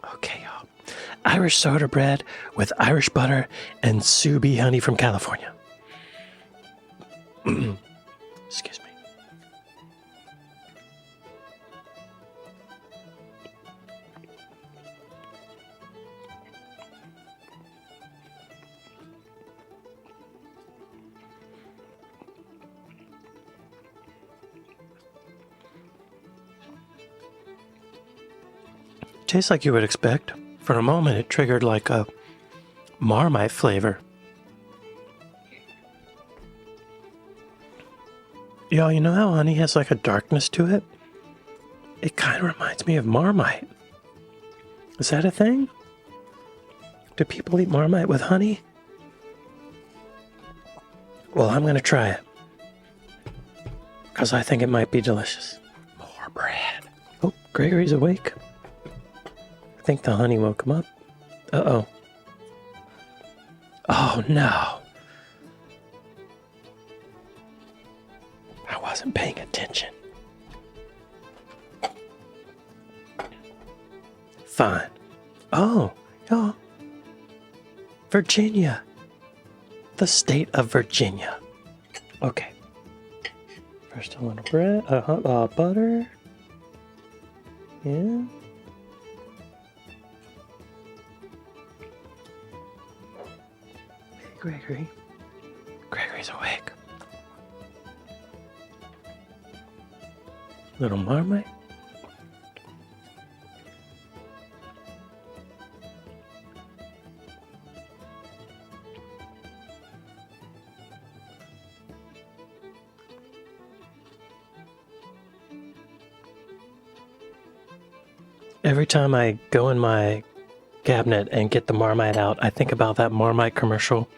yeah. Okay, y'all. Irish soda bread with Irish butter and sous vide honey from California. Excuse me. Tastes like you would expect. For a moment, it triggered like a Marmite flavor. Y'all, you know how honey has like a darkness to it? It kind of reminds me of Marmite. Is that a thing? Do people eat Marmite with honey? Well, I'm going to try it. Because I think it might be delicious. More bread. Oh, Gregory's awake. I think the honey woke him up. Uh-oh. Oh, no. I wasn't paying attention. Fine. Oh, y'all. Virginia. The state of Virginia. Okay. First a little bread, butter. Yeah. Hey, Gregory. Gregory's awake. Little Marmite. Every time I go in my cabinet and get the Marmite out, I think about that Marmite commercial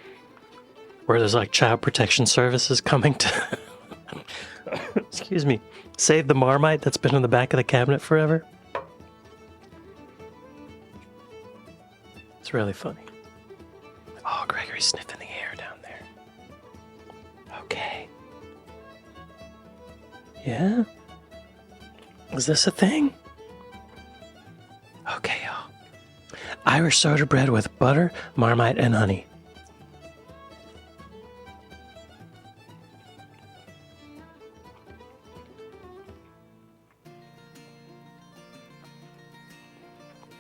where there's like child protection services coming to, excuse me, save the Marmite that's been in the back of the cabinet forever. It's really funny. Oh, Gregory's sniffing the air down there. Okay. Yeah? Is this a thing? Okay, y'all. Irish soda bread with butter, Marmite, and honey.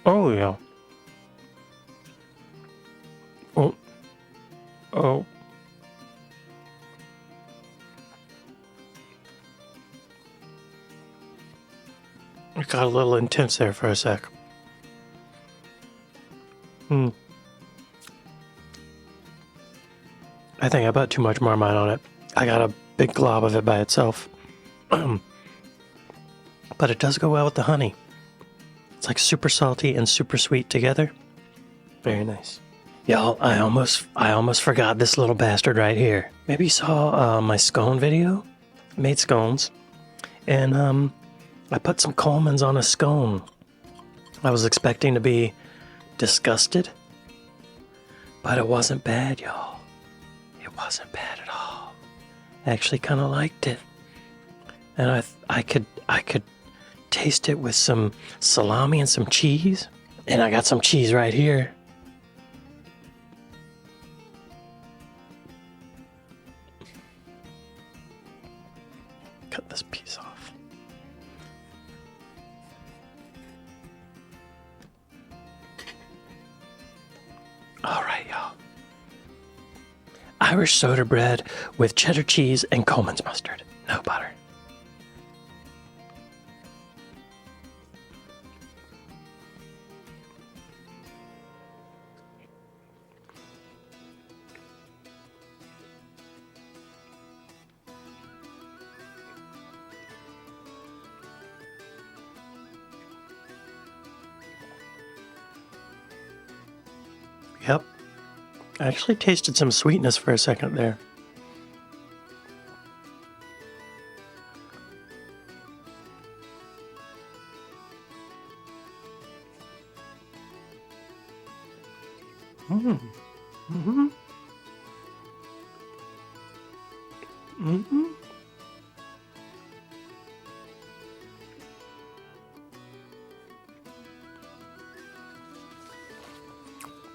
Oh, yeah. Oh. Oh. It got a little intense there for a sec. I think I put too much Marmite on it. I got a big glob of it by itself. But it does go well with the honey. It's like super salty and super sweet together. Very nice. Y'all, I almost forgot this little bastard right here. Maybe you saw my scone video? I made scones. And I put some Coleman's on a scone. I was expecting to be disgusted. But it wasn't bad, y'all. It wasn't bad at all. I actually kind of liked it. And I could taste it with some salami and some cheese. And I got some cheese right here. Cut this piece off. All right, y'all. Irish soda bread with cheddar cheese and Coleman's mustard. No butter. Yep. I actually tasted some sweetness for a second there.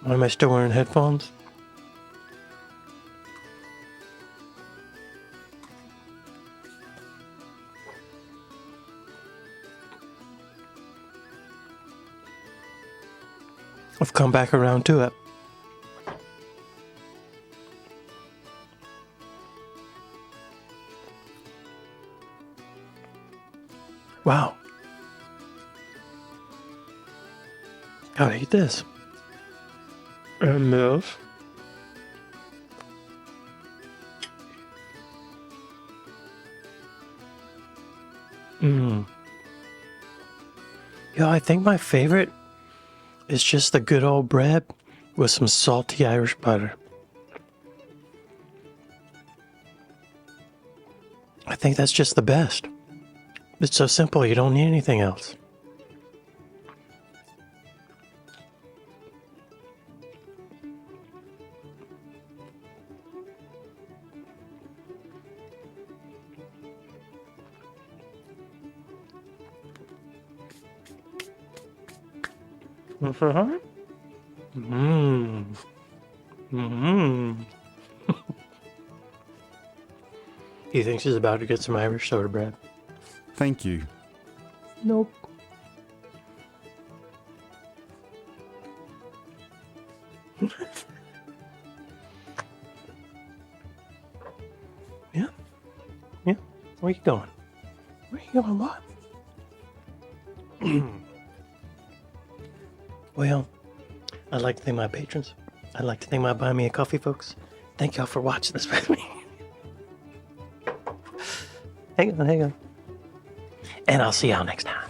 Why am I still wearing headphones? I've come back around to it. Wow. Gotta eat this. And this. Yeah, I think my favorite is just the good old bread with some salty Irish butter. I think that's just the best. It's so simple, you don't need anything else. He thinks he's about to get some Irish soda bread. Thank you. Nope. Yeah. Yeah. Where you going? Where you going? What? Well, I'd like to thank my patrons. I'd like to thank my Buy Me a Coffee folks. Thank y'all for watching this with me. Hang on. And I'll see y'all next time.